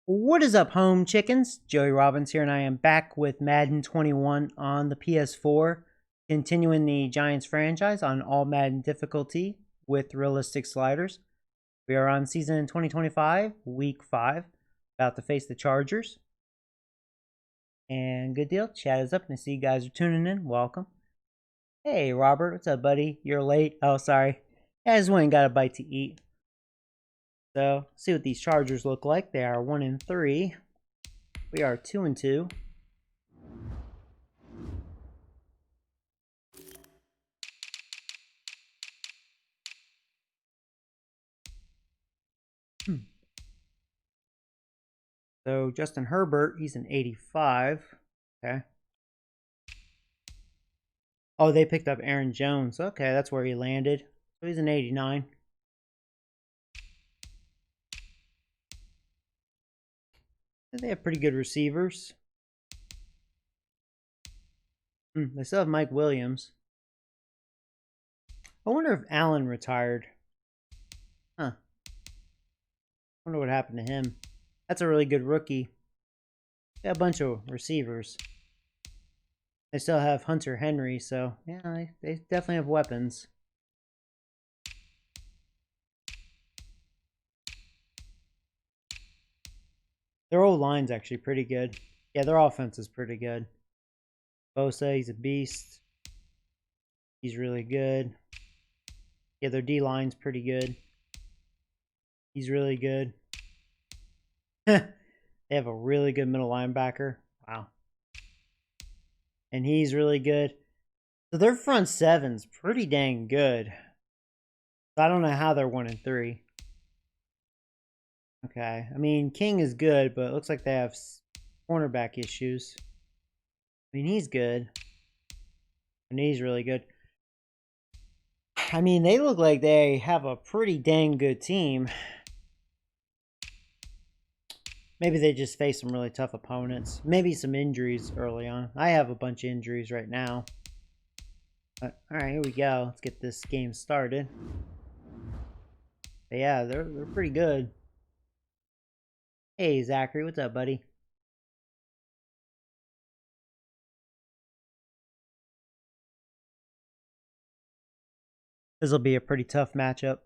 What is up, home chickens? Joey Robbins here, and I am back with Madden 21 on the PS4, continuing the Giants franchise on All-Madden difficulty with realistic sliders. We are on season 2025, week 5, about to face the Chargers. And good deal, chat is up, and I see you guys are tuning in. Welcome. Hey, Robert, what's up, buddy? You're late. Oh, sorry. I just went and got a bite to eat. So, see what these Chargers look like. They are 1-3. We are 2-2. So, Justin Herbert, he's an 85. Okay. Oh, they picked up Aaron Jones. Okay, that's where he landed. So, he's an 89. They have pretty good receivers. They still have Mike Williams. I wonder if Allen retired. Huh. I wonder what happened to him. That's a really good rookie. They have a bunch of receivers. They still have Hunter Henry, so yeah, they definitely have weapons. Their old line's actually pretty good. Yeah, their offense is pretty good. Bosa, he's a beast. He's really good. Yeah, their D-line's pretty good. He's really good. They have a really good middle linebacker. Wow. And he's really good. So their front seven's pretty dang good. I don't know how they're 1-3. Okay, I mean, King is good, but it looks like they have cornerback issues. I mean, he's good. And he's really good. I mean, they look like they have a pretty dang good team. Maybe they just face some really tough opponents. Maybe some injuries early on. I have a bunch of injuries right now. But, alright, here we go. Let's get this game started. But yeah, they're pretty good. Hey, Zachary, what's up, buddy? This will be a pretty tough matchup.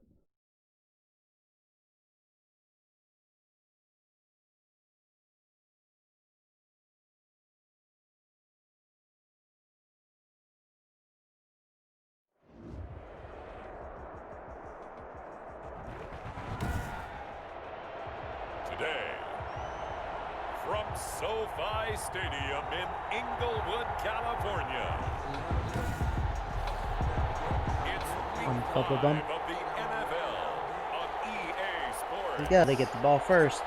Today, from SoFi Stadium in Inglewood, California, it's week 5 of the NFL on EA Sports. Here we go, they get the ball first.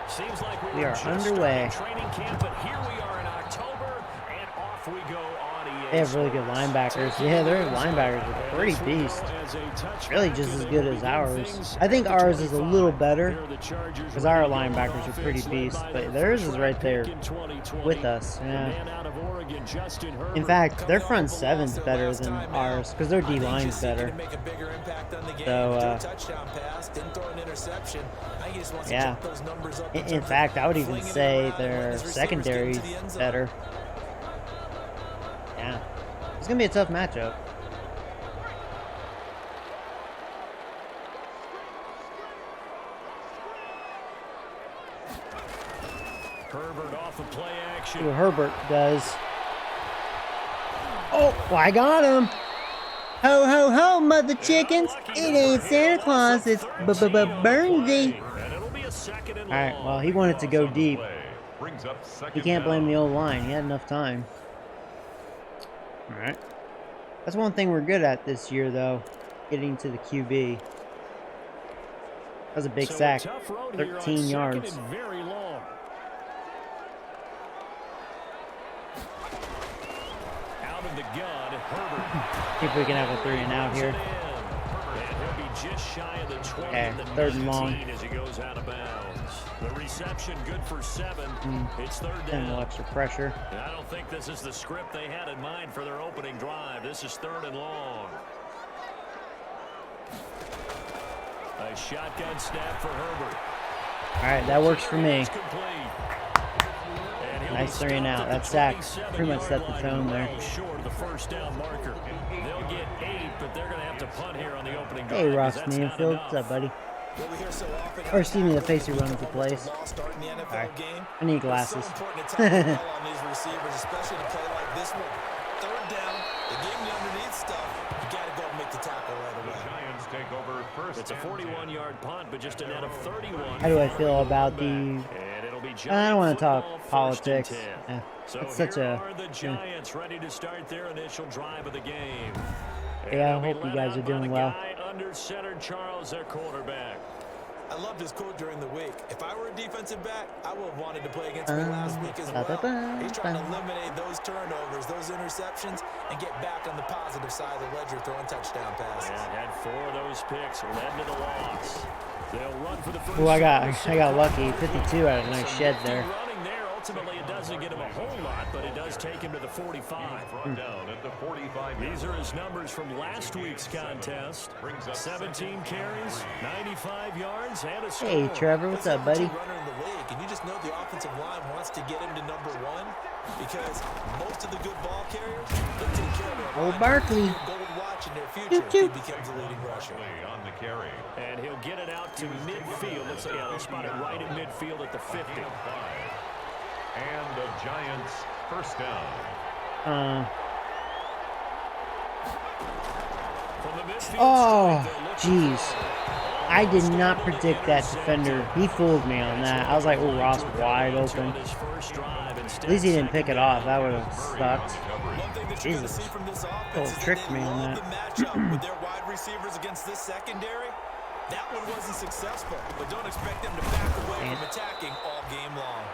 Seems like we are underway. Training camp, but here we are in October, and off we go on EA. They have really good linebackers. Yeah, their linebackers are pretty beast. Really just as good as ours. I think ours is a little better because our linebackers are pretty beast, but theirs is right there with us. Yeah. In fact, their front seven's better than ours because their D-line's better. So, yeah. In fact, I would even say their secondary's better. Yeah. It's going to be a tough matchup. Herbert off the play action. See what Herbert does. Oh, I got him. Ho, ho, ho, mother chickens. It ain't Santa Claus, it's Bernsey. Alright, well, he wanted to go deep. You can't blame the old line. He had enough time. Alright. That's one thing we're good at this year, though. Getting to the QB. That was a big sack. 13 yards. Out of the gun, Herbert. See if we can have a 3-and-out here. And he'll be just shy of the 20 Okay, the 3rd and long. As he goes out of bounds. The reception good for 7. It's 3rd down. And a little extra pressure. And I don't think this is the script they had in mind for their opening drive. This is 3rd and long. A shotgun snap for Herbert. Alright, that works for me. Nice 3 and out. That sack pretty much set the tone there. Short of the first down marker. They'll get 8, but they're going to have to punt here on the opening drive. Hey, Ross Neanfield. What's up, buddy? Or excuse me, the face who runs the place. Alright. I need glasses. It's a 41-yard punt, but just a net of 31. How do I feel about the... I don't want to talk politics. Yeah, so it's such a... the Giants ready to start their initial drive of the game. Yeah, I hope you guys are doing well. Under center, Charles, their quarterback. I loved his quote during the week. If I were a defensive back, I would have wanted to play against me last week as well. He's trying to eliminate those turnovers, those interceptions, and get back on the positive side of the ledger throwing touchdown passes. Yeah, had 4 of those picks, led to the loss. They'll run for the first. Oh, I got lucky. 52 out of a nice shed there. Running there, ultimately it doesn't get him a whole lot, but it does take him to the 45. Down at the 45. These are his numbers from last week's contest. 17 carries, 95 yards, and a score. Hey, Trevor, what's up, buddy? Runner in the league, and you just know the offensive line wants to get him to number 1 because most of the good ball carriers, they take care of their Old Barkley. gold watch in their future if he becomes the leading rusher. On the carry. And he'll get it out to midfield. Let's say, they'll spot it right at midfield at the 50. And the Giants first down. Oh, jeez. I did not predict that defender. He fooled me on that. I was like, oh, Ross wide open. At least he didn't pick it off. That would have sucked. Jesus. Oh, tricked me on that. With their wide receivers against this secondary, that one wasn't successful, but don't expect them to back away from attacking all game long.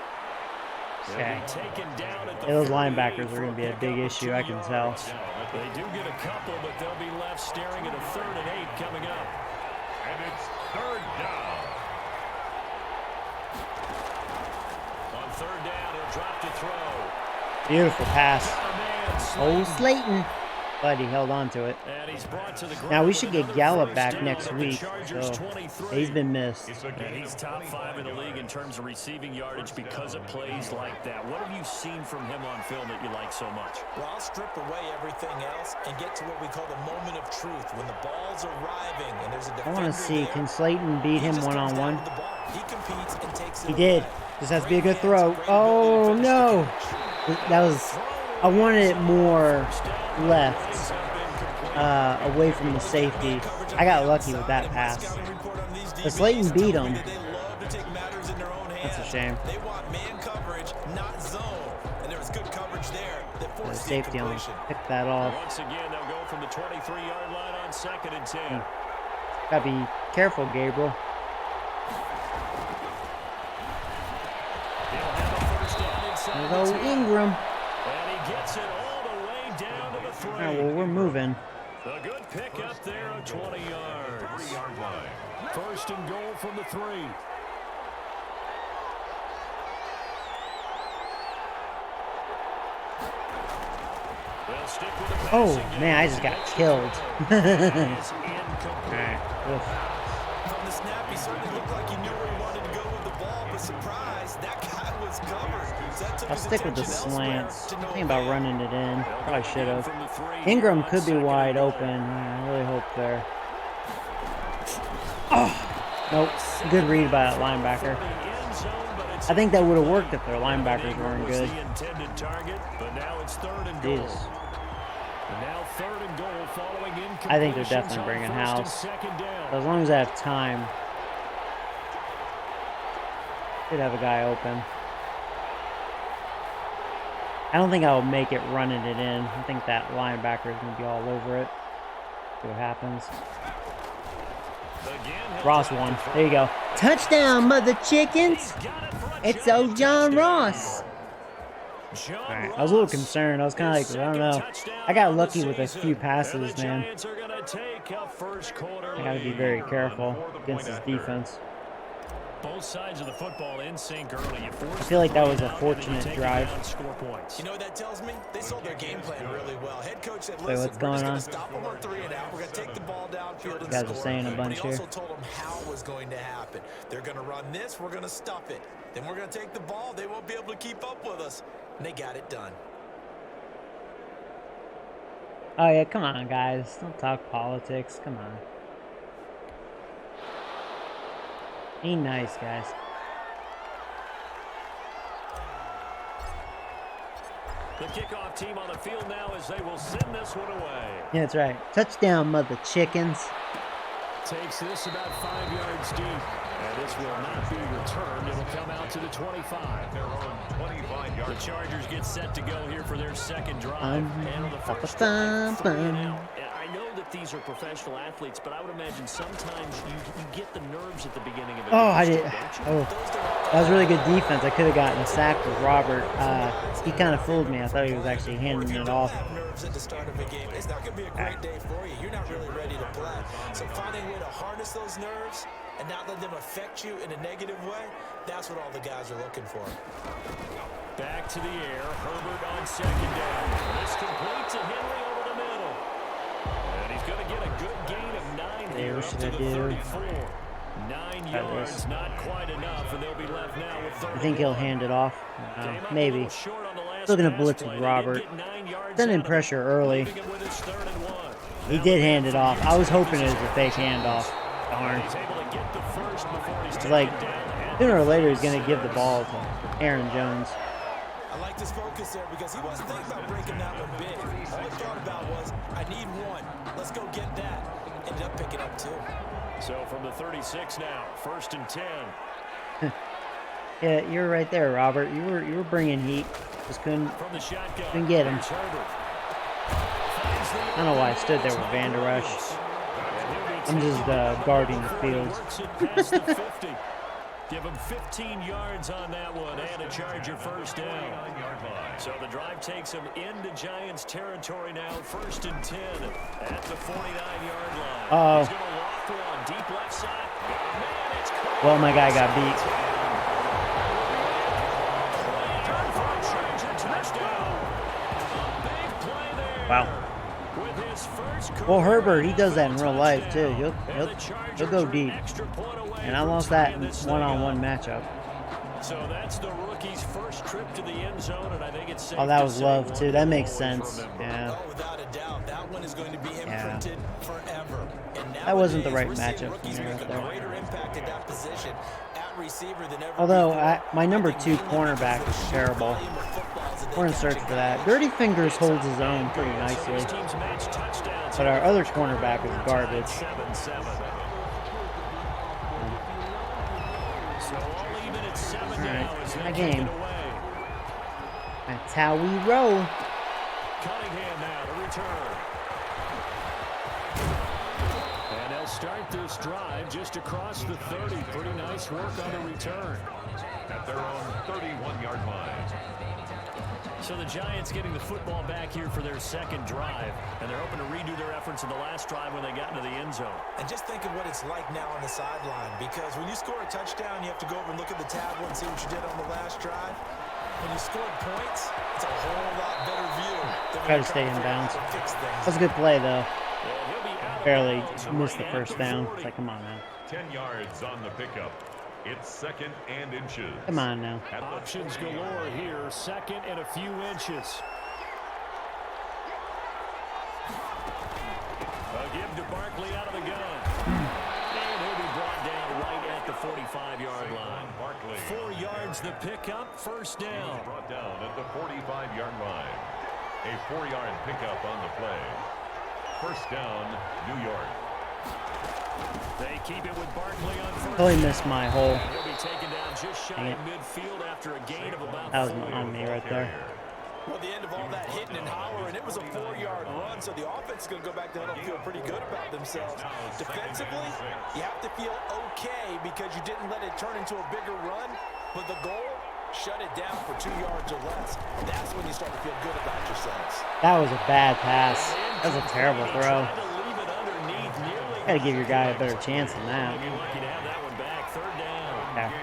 Okay. Those linebackers are going to be a big issue, I can tell. They do get a couple, but they'll be left staring at a 3rd and 8 coming up. And it's 3rd down. On 3rd down, he'll drop to throw. Beautiful pass. Oh, Slayton. But he held on to it. And he's brought to the ground. Now we should get Gallup back next week. So he's been missed. He's top 5 in the league in terms of receiving yardage because of plays like that. What have you seen from him on film that you like so much? Well, I'll strip away everything else and get to what we call the moment of truth, when the ball's arriving and there's a defender. I want to see, can Slayton beat him one-on-one? He competes and takes it He did. Just has to be a good throw. Oh, no. That was... I wanted it more left, away from the safety. I got lucky with that pass. But Slayton beat him. That's a shame. They want man coverage, not zone. And there was good coverage there that forced the safety on pick that off. Once again, they'll go from the 23-yard line on 2nd and 10. Gotta be careful, Gabriel. There goes Ingram. And he gets it all the way down to the 3. All right, well, we're moving. A good pick up there of 20 yards. 3-yard line. 1st and goal from the 3. Oh, man, I just got killed. Alright. From the snap, he certainly looked like he knew where he wanted to go with the ball, but surprise, that guy was covered. I'll stick with the slants. Thinking about running it in. Probably should have. Ingram could be wide open. I really hope there. Oh, nope. Good read by that linebacker. I think that would have worked if their linebackers weren't good. Jesus. I think they're definitely bringing House. As long as I have time. Should have a guy open. I don't think I'll make it running it in. I think that linebacker is going to be all over it. See what happens. Ross won. There you go. Touchdown, mother chickens! It's old John Ross. Alright, I was a little concerned. I was kind of like, I don't know. I got lucky with a few passes, man. I gotta be very careful against his defense. Both sides of the football in sync early. I feel like that was a fortunate drive. Score points. You know what that tells me? They sold their game plan really well. Head coach said, Wait, listen, what's we're going just going on? to stop them on 3 and out. We're going to take the ball downfield and You guys score. are saying a But bunch he here. also told them how it was going to happen. They're going to run this. We're going to stuff it. Then we're going to take the ball. They won't be able to keep up with us. And they got it done. Oh yeah, come on, guys. Don't talk politics. Come on. Be nice, guys. The kickoff team on the field now as they will send this one away. Yeah, that's right. Touchdown, mother chickens. Takes this about 5 yards deep. And this will not be returned. It will come out to the 25. Their own 25-yard. The Chargers get set to go here for their second drive. Handle the first Ba-ba-bum, drive, 3 and bum. out. And I know that these are professional athletes, but I would imagine sometimes you get the nerves at the beginning of it. Oh, I did. Oh, that was really good defense. I could have gotten a sack with Robert. He kind of fooled me. I thought he was actually handing it off. Nerves at the start of a game. It's not going to be a great day for you. You're not really ready to play. So finding a way to harness those nerves and not let them affect you in a negative way, that's what all the guys are looking for. Back to the air. Herbert on second down. This complete to Henry over the middle. And he's going to get a good gain of 9 here up to the 34. 9 yards, not quite enough, and they'll be left now with 30. I think he'll hand it off. Maybe. Still gonna blitz with Robert. Sending pressure early. He did hand it off. I was hoping it was a fake handoff. Darn. It's like, sooner or later he's going to give the ball to Aaron Jones. I like this focus there because he wasn't thinking about breaking that one big. All he thought about was, I need one. Let's go get that. Ended up picking up 2. So from the 36 now, 1st and 10. Yeah, you're right there, Robert. You were bringing heat. Just couldn't get him. I don't know why I stood there with Vander Rush. I'm just guarding the field. Give him 15 yards on that one and a Charger first down. So the drive takes him into Giants territory now, 1st and 10 at the 49-yard line. Uh-oh. He's going to walk one deep left side. Man, it's caught. Well, my guy got beat. Wow. Well, Herbert, he does that in real life too. He'll go deep. And I lost that one-on-one matchup. So that's the rookie's first trip to the end zone, and I think it's safe. Oh, that was love too. That makes sense. Yeah. Oh, without a doubt, that one is going to be imprinted forever. And that wasn't the right we see matchup rookies for me make right a there. greater impact at that position at receiver than ever Although before. my number 2 cornerback is terrible. We're in search for that. Dirty Fingers holds his own pretty nicely, but our other cornerback is garbage. Alright, my game. That's how we roll. Cunningham now to return. And they'll start this drive just across the 30. Pretty nice work on the return. At their own 31-yard line. So the Giants getting the football back here for their second drive, and they're hoping to redo their efforts in the last drive when they got into the end zone. And just think of what it's like now on the sideline, because when you score a touchdown, you have to go over and look at the tablet and see what you did on the last drive. When you scored points, it's a whole lot better view. Try to stay in bounds. That was a good play, though. Barely missed the first down. It's like, come on now. 10 yards on the pickup. It's 2nd and inches. Come on now. Options galore here. 2nd and a few inches. A give to Barkley out of the gun. And he'll be brought down right at the 45-yard line. 4 yards the pickup. First down. Brought down at the 45-yard line. A 4-yard pickup on the play. First down, New York. They keep it with Barkley on first. Totally missed my hole. He'll be taken down just shy of midfield after a gain of about That was 4. on me right there. Well, the end of all that hitting and hollering, it was a 4-yard run, so the offense is going to go back down and feel pretty good about themselves. Defensively, you have to feel okay because you didn't let it turn into a bigger run, but the goal, shut it down for 2 yards or less. That's when you start to feel good about yourselves. That was a bad pass. That was a terrible throw. Gotta give your guy a better chance than that. You're lucky to have that one back. Third down. Yeah.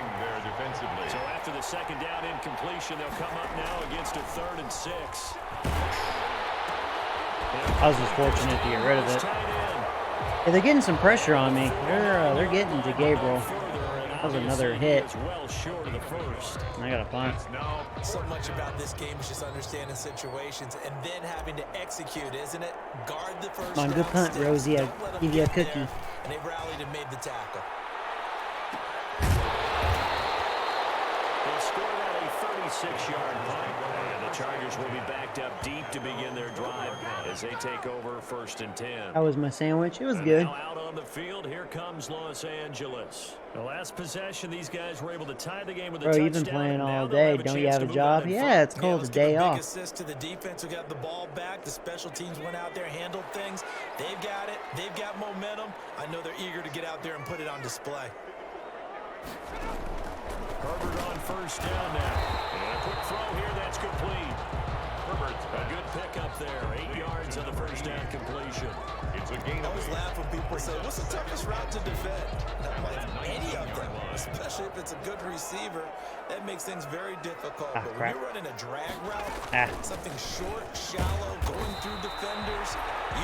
second down incompletion. They'll come up now against a 3rd and 6. I was just fortunate to get rid of it. Yeah, they're getting some pressure on me. They're getting to Gabriel. That was another hit. And I got a punt. So much about this game is just understanding situations and then having to execute, isn't it? Guard the first. Come on, good punt, Rosie. I'll give you a cookie. And they rallied and made the tackle. They'll score that a 36-yard punt. And the Chargers will be backed up deep to begin their drive as they take over 1st and 10. That was my sandwich. It was And good. now out on the field, here comes Los Angeles. The last possession, these guys were able to tie the game with a Bro, touchdown. you've been playing and all now they'll day. have a Don't you chance have to a move job? them in Yeah, front. it's called a let's day give a big off. assist to the defense who got the ball back. The special teams went out there, handled things. They've got it. They've got momentum. I know they're eager to get out there and put it on display. Herbert on 1st down now. And a quick throw here, that's complete. Herbert, a good pickup there. 8 yards on the 1st down completion. It's a gain I of always 8. laugh when people say, what's the toughest route to defend? And I'm like, any of them, especially if it's a good receiver. That makes things very difficult. But when crap. you're running a drag route, something short, shallow, going through defenders,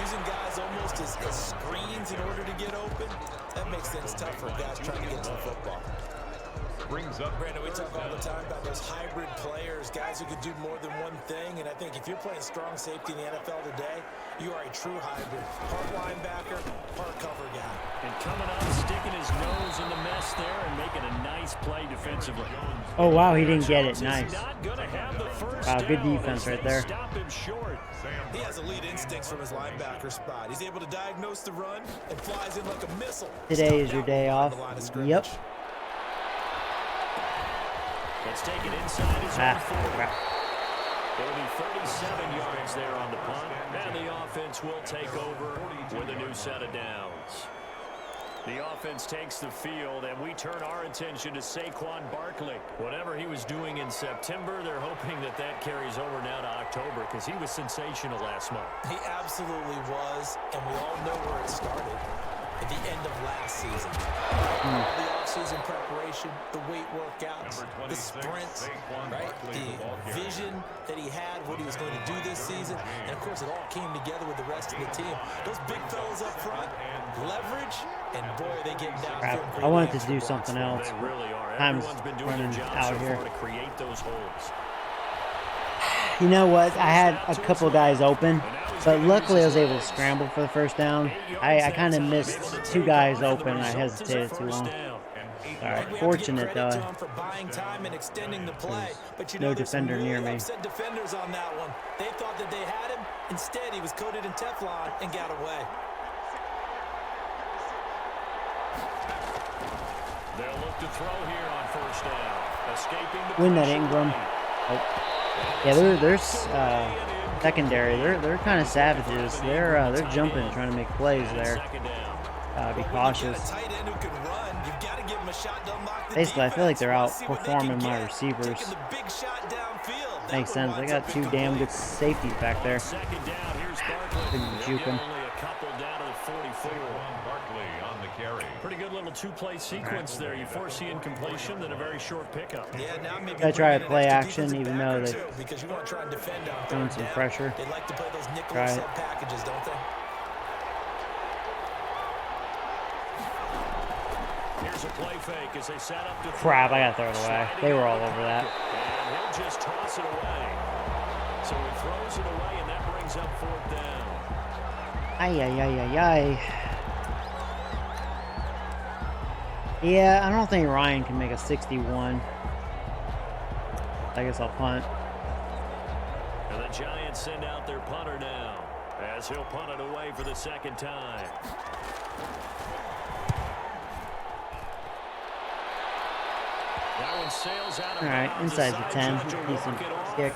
using guys almost as screens in order to get open, that makes things tough for guys trying to get to the football. Brings up Brandon, we talk all the time about those hybrid players, guys who could do more than one thing, and I think if you're playing strong safety in the NFL today, you are a true hybrid. Part linebacker, part cover guy. And coming up, sticking his nose in the mess there and making a nice play defensively. Oh, wow, he didn't get it. Jones is Nice. not gonna have the first Wow, good down defense as right they there. Stop him short. He has elite instincts from his linebacker spot. He's able to diagnose the run and flies in like a missile. Today is your day off. Yep. Let's take it inside his own 40. Crap. It'll be 37 yards there on the punt, and the offense will take over with a new set of downs. The offense takes the field, and we turn our attention to Saquon Barkley. Whatever he was doing in September, they're hoping that that carries over now to October because he was sensational last month. He absolutely was, and we all know where it started. At the end of last season. The offseason preparation, the weight workouts, the sprints, right? The vision that he had, what he was going to do this season. And, of course, it all came together with the rest of the team. Those big fellas up front, leverage, and, boy, they get down. I wanted to do something else. They really are. Time's Everyone's been doing their running job out so here. far to create those holes. You know what? I had a couple guys open, but luckily I was able to scramble for the first down. I kind of missed 2 guys open, and I hesitated too long. All right, fortunate though. No defender near me. Defenders on that one. They thought that they had him. Instead, he was coated in Teflon and got away. They'll look to throw here on 1st down. Escaping the Win that pressure. Ingram. Oh. Yeah, there's secondary. They're kind of savages. They're jumping, trying to make plays there. Be cautious. Basically, I feel like they're outperforming my receivers. Makes sense. They got 2 damn good safeties back there. Couldn't juke them. Pretty good little 2-play sequence there. You force the incompletion, then a very short pickup. Yeah, now maybe I try to play action, even though they're because you want to try and defend out throwing some pressure. They like to play those nickel Try it. sub packages, don't they? Here's a play fake as they set up to Crap, I gotta throw it away. They were all over that. And he'll just toss it away. So he throws it away, and that brings up 4th down. Ay, ay, ay, ay, ay. Yeah, I don't think Ryan can make a 61. I guess I'll punt. And the Giants send out their punter now as he'll punt it away for the 2nd time. That one sails out of All right, bounds. inside the 10. Judge will Decent walk it off. kick.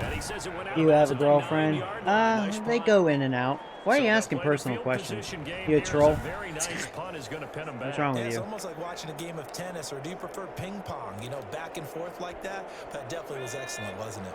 And he says it went out Do you of have a bounds at the girlfriend? 9-yard line. Nice They punt. go in and out. Why are you So asking they'll play the personal field questions? position game You a here as troll? very nice punt is going to pin him back. What's wrong with It's you? almost like watching a game of tennis, or do you prefer ping pong? You know, back and forth like that? That definitely was excellent, wasn't it?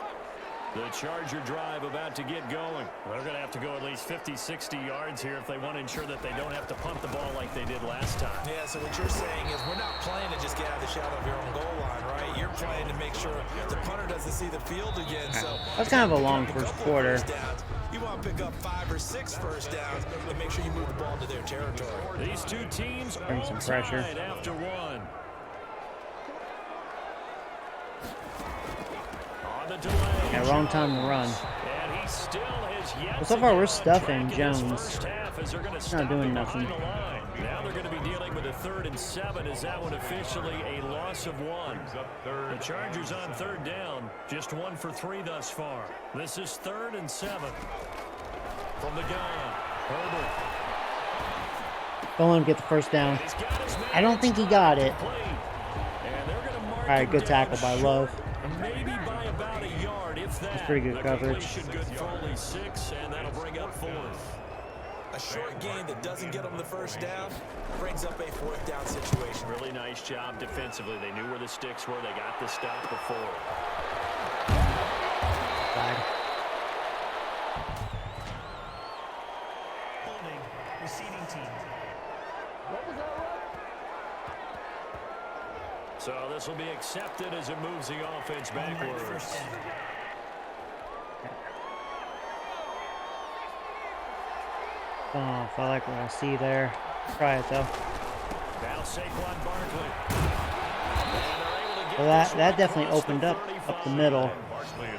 The Charger drive about to get going. They're going to have to go at least 50, 60 yards here if they want to ensure that they don't have to punt the ball like they did last time. Yeah, so what you're saying is we're not playing to just get out of the shadow of your own goal line, right? You're playing to make make sure the punter doesn't see the field again. So that's kind of a long first quarter. You want to pick up 5 or 6 first downs and make sure you move the ball into their territory. These two teams bring some pressure after one. On the delay. Yeah, wrong time to run. And he still has yet well, so far we're stuffing Jones. He's not doing nothing. Now they're going to be dealing with a 3rd and 7. Is that one officially a loss of 1? The Chargers on 3rd down. Just 1 for 3 thus far. This is 3rd and 7. From the gun, Herbert. Don't let him get the first down. I don't think he got it. All right, good tackle by Love. Maybe by about a yard, if that. That's pretty good coverage. Good for only 6, and that'll bring up 4th. A short gain that doesn't get them the first down brings up a 4th down situation. Really nice job defensively. They knew where the sticks were. They got the stop before. Side. Holding, receiving team. So this will be accepted as it moves the offense backwards. Oh, if I like what I see there. Try it though. Now Saquon Barkley. Well, that definitely opened up the middle.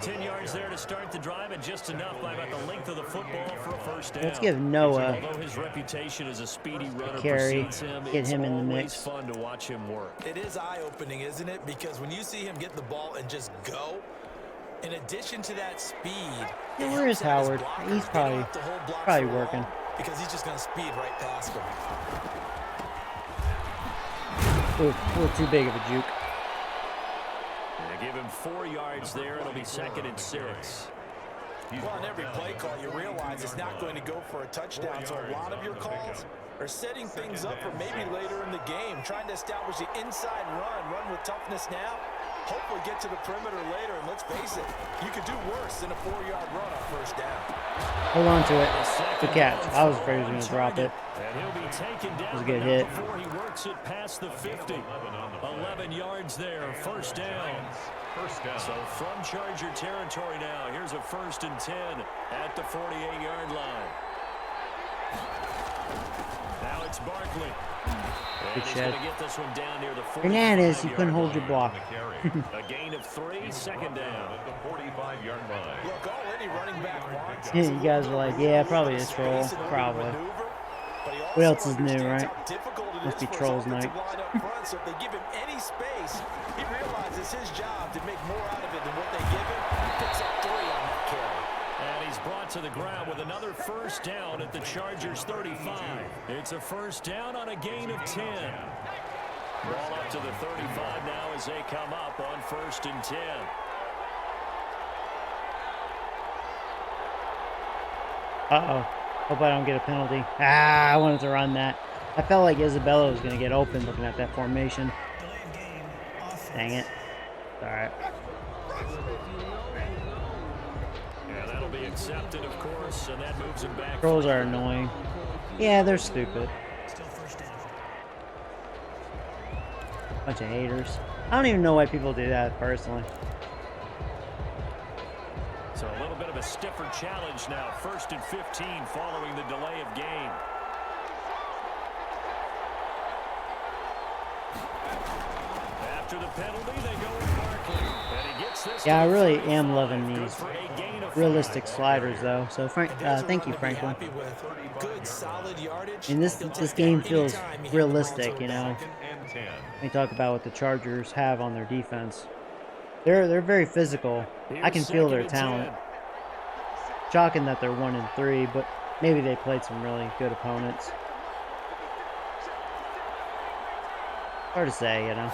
10 yards there to start the drive, and just enough by about the length of the football for a first down. Let's give Noah Although his reputation as a speedy runner carry, him, get him in the mix. Fun to watch him work. It is eye-opening, isn't it? Because when you see him get the ball and just go, in addition to that speed, yeah, where is Howard? He's probably working. Because he's just going to speed right past him. Ooh, a little too big of a juke. They give him 4 yards there. It'll be 2nd and 6. Well, on every play call, you realize it's not going to go for a touchdown. So a lot of your calls are setting things up for maybe later in the game, trying to establish the inside run with toughness now. Hopefully get to the perimeter later, and let's face it, you could do worse than a 4-yard run on first down. Hold on to it. Good catch. I was afraid he was going to drop it. And he'll be taken down. It was a good hit. Before he works it past the 50. 11 yards there, first down. So from Charger territory now, here's a 1st and 10 at the 48-yard line. Now it's Barkley. Good shed. Get this one down near the Hernandez, you couldn't hold your block. A gain of 3, 2nd down. At the 45-yard line. Look, all any running back wants. Yeah, you guys are like, yeah, probably a troll. Probably. What else is new, right? Must be Trolls night. So if they give him any space, he realizes his job to make more out of it than what they give him. He picks up 3 on that carry. And he's brought to the ground with another first down at the Chargers 35. It's a first down on a gain of 10. Ball up to the 35 now as they come up on 1st and 10. Uh-oh. Hope I don't get a penalty. I wanted to run that. I felt like Isabella was going to get open looking at that formation. Dang it. All right. Yeah, that'll be accepted, of course, and that moves him back. Trolls are annoying. Yeah, they're stupid. Bunch of haters. I don't even know why people do that, personally. So a little bit of a stiffer challenge now. 1st and 15 following the delay of game. After the penalty, they go with Barkley. And he gets this. Yeah, I really am loving these realistic sliders, though. So, thank you, Franklin. Good, solid yardage. And this game feels realistic, you know. We talk about what the Chargers have on their defense. They're very physical. I can feel their talent. Shocking that they're 1 and 3, but maybe they played some really good opponents. Hard to say, you know.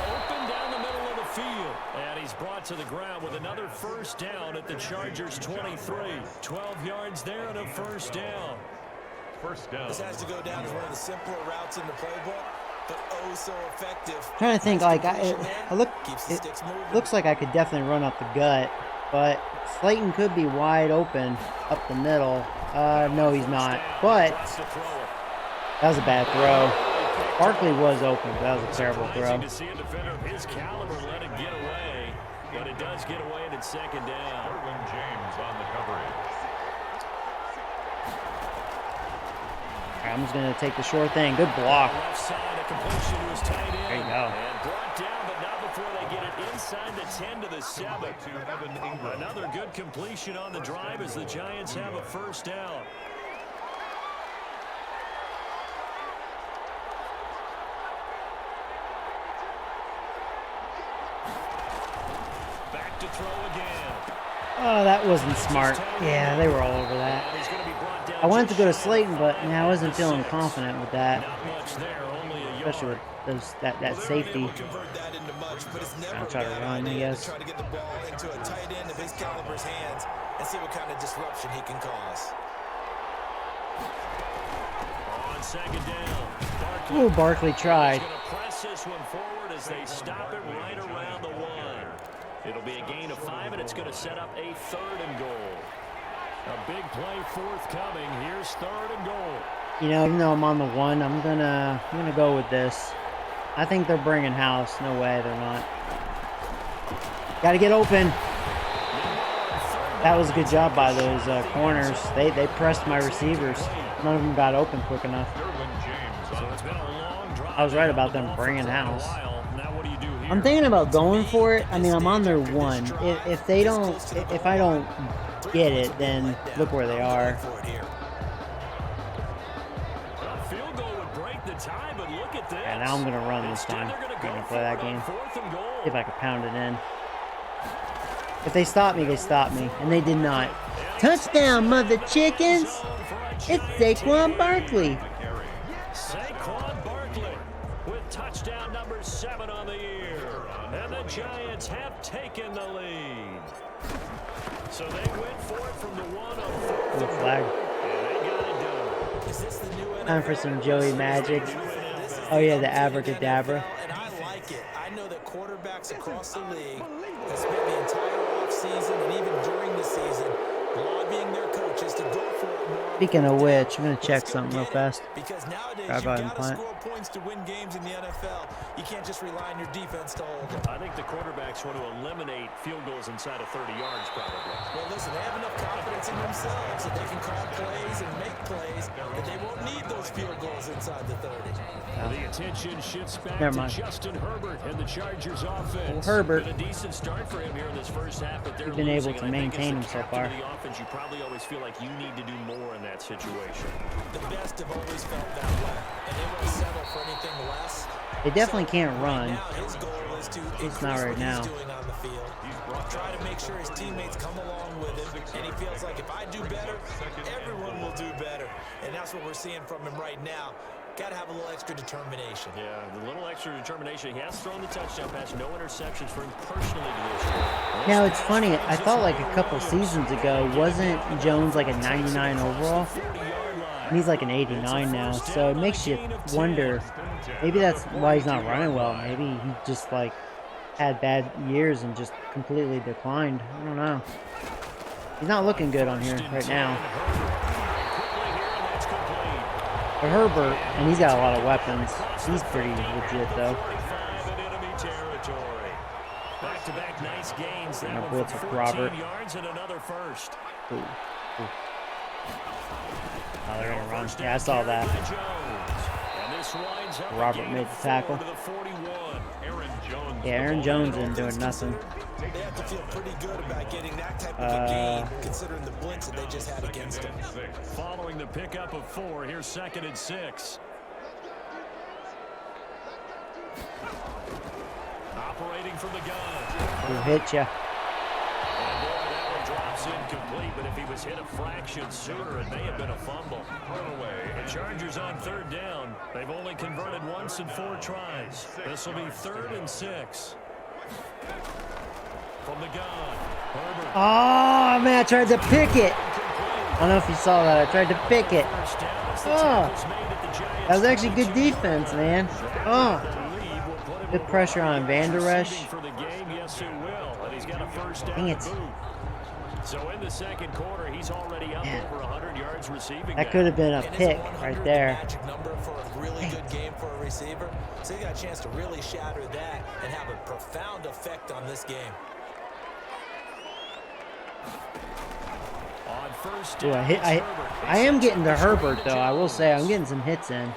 Open down the middle of the field, and he's brought to the ground with another first down at the Chargers 23. 12 yards there and a first down. First down. This has to go down as one of the simpler routes in the playbook, but oh so effective. I'm trying to think, like, it looks like I could definitely run up the gut, but Slayton could be wide open up the middle. No, he's not. But that was a bad throw. Barkley was open, but that was a terrible throw. To see a defender of his caliber let it get away, but it does get away and it's second down. Derwin James on the coverage. I'm just going to take the short thing. Good block. Left side, a completion to his tight end. There you go. And brought down, but not before they get it inside the 10 to the 7. Another good completion on the drive as the Giants have a first down. Back to throw again. Oh, that wasn't smart. Yeah, they were all over that. I wanted to go to Slayton, but I wasn't feeling confident with that. Especially with that safety. I'll try to run, I guess. Try to get the ball into a tight end of his caliber's hands and see what kind of disruption he can cause. On second down. Ooh, Barkley tried. Going to press this one forward as they stop it right around the 1. It'll be a gain of 5, and it's going to set up a 3rd and goal. A big play forthcoming. Here's 3rd and goal. You know, even though I'm on the 1, I'm gonna go with this. I think they're bringing house. No way, they're not. Got to get open. That was a good job by those corners. They pressed my receivers. None of them got open quick enough. I was right about them bringing house. I'm thinking about going for it. I mean, I'm on their 1. If I don't get it, then look where they are. And now I'm gonna run this time. I'm gonna play that game. See if I can pound it in. If they stop me, they stop me, and they did not. Touchdown, mother chickens! It's Saquon Barkley. Saquon Barkley with touchdown number 7 on the year. And the Giants have taken the lead. So they went for it from the 1 on 4th. Blue flag. And they got it done. Is this the new NFL? Time for some Joey Magic. Oh yeah, the abracadabra. And I like it. I know that quarterbacks across the league have spent the entire offseason and even during the season lobbying their coaches to go for it more. Speaking of which, I'm gonna check something real fast. Because nowadays Grab you out and gotta punt. score points to win games in the NFL. You can't just rely on your defense to hold them. I think the quarterbacks want to eliminate field goals inside of 30 yards, probably. Well, listen, they have enough confidence in themselves that they can call plays and make plays that they won't need those field goals inside the 30. The attention shifts back Never to mind. Justin Herbert and the Chargers offense. Well, Herbert. Been a decent start for him here in this first half, but they're He's been able losing, to and I think maintain as him the so far. captain of the offense, you probably always feel like you need to do more in that situation. The best have always felt that way, and they won't settle for anything less. They definitely can't run. Now his goal is to It's increase not right what now. he's doing on the field. Try to make sure his teammates come along with him, and he feels like if I do better, everyone will do better. And that's what we're seeing from him right now. Got to have a little extra determination. Yeah, the little extra determination. He has thrown the touchdown pass, no interceptions for him personally to this year. Now it's funny. I thought like a couple seasons ago, wasn't Jones like a 99 overall? And he's like an 89 now. So it makes you wonder. Maybe that's why he's not running well. Maybe he just like had bad years and just completely declined. I don't know. He's not looking good on here right now. But Herbert, and he's got a lot of weapons. He's pretty legit though. Back-to-back nice gains. And a That blitz one for with 14 Robert. yards and another first. Ooh, ooh. Oh, they're gonna run. Yeah, I saw that. Robert made the tackle. Yeah, Aaron Jones isn't doing nothing. They have to feel pretty good about getting that type of a game, considering the blitz that they just had against them. Following the pickup of 4, here's 2nd and 6. Operating from the gun. Who hit ya? And boy, that one drops incomplete, but if he was hit a fraction sooner, it may have been a fumble. The Chargers on 3rd down. They've only converted once in 4 tries. This will be 3rd and 6. From the gun, Herbert. Oh man, I tried to pick it. I don't know if you saw that. I tried to pick it. Oh, that was actually good defense, man. Oh, good pressure on Van Der Esch. Dang it. So in the second quarter, he's already up over 100 yards receiving. That could have been a pick right there. Magic number for a really good game for a receiver. So he got a chance to really shatter that and have a profound effect on this game. On first Ooh, down, I am getting to Herbert, though. I will say I'm getting some hits in.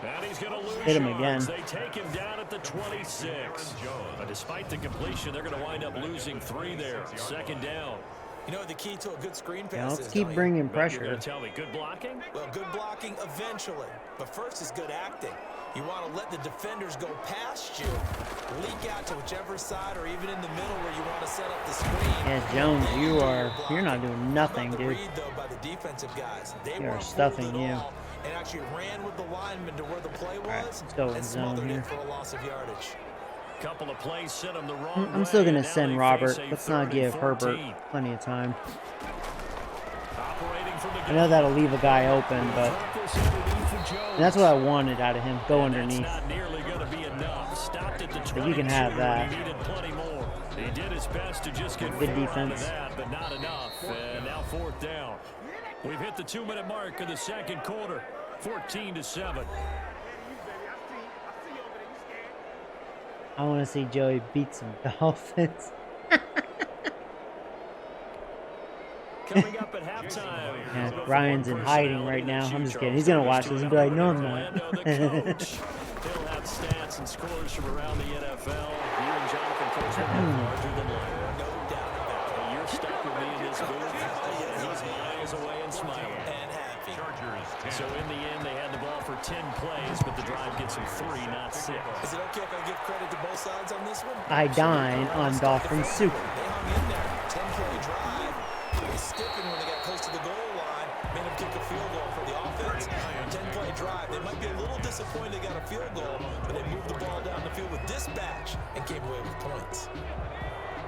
and he's going to lose Hit him yards. again. They take him down at the 26. But despite the completion, they're going to wind up losing 3 there. Second down. You know the key to a good screen pass Yeah, is, let's keep don't you? bringing You're pressure. going to tell me good blocking? Well, good blocking eventually. But first is good acting. You want to let the defenders go past you, leak out to whichever side or even in the middle where you want to set up the screen. Yeah, Jones, you're not doing nothing, dude. Read, though, by the defensive guys. They They are weren't stuffing fooled at you. all and actually ran with the lineman to where the play was let's go in and zone smothered here. it for a loss of yardage. Couple of plays sent him the wrong I'm still way, going to and now send they Robert. face a Let's not 3rd give and Herbert 14. plenty of time. Operating from the I know that'll leave a guy open, but and that's what I wanted out of him. Go underneath. That's not nearly going to be enough. Stopped at the 22. But you can have that. He needed plenty more. He did his best to just get Good 4 out of defense. that, but not enough. And now 4th down. We've hit the 2-minute mark of the second quarter. 14-7. I want to see Joey beat some Dolphins. Coming up at halftime. Yeah, Ryan's in hiding right now. I'm just kidding. He's going to watch this and be like, no, I'm not. He'll have stats and scores from around the NFL. You and Jonathan Coach are larger than life. No doubt about it. You're stuck with me in this booth. He's miles away and smiling. And happy. So in the end, they had the ball for 10 plays, but the drive gets them 3, not 6. Is it okay if I give credit to both sides on this one? I dine on Dolphin soup. They hung in there. 10-play drive. They stiffened when they got close to the goal line. Made them kick a field goal for the offense. 10-play drive. They might be a little disappointed they got a field goal, but they moved the ball down the field with dispatch and came away with points.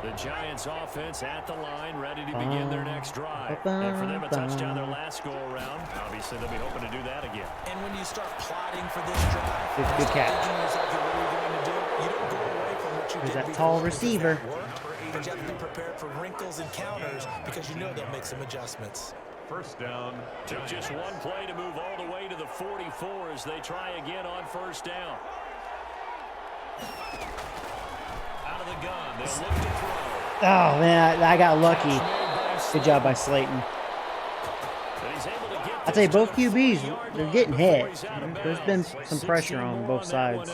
The Giants offense at the line, ready to begin their next drive. And for them, a touchdown their last go-around. Obviously, they'll be hoping to do that again. And when you start plotting for this drive, Good catch. thinking to yourself, what are you going to do? You don't go away from what you There's did that before tall because receiver. that worked, but you have to be prepared for wrinkles and counters because you know they'll make some adjustments. First down. Took just one play to move all the way to the 44 as they try again on first down. Out of the gun, they'll look to throw. Oh, man, I got lucky. Good job by Slayton. I'll tell you, both QBs, they're getting hit. There's been some pressure on both sides.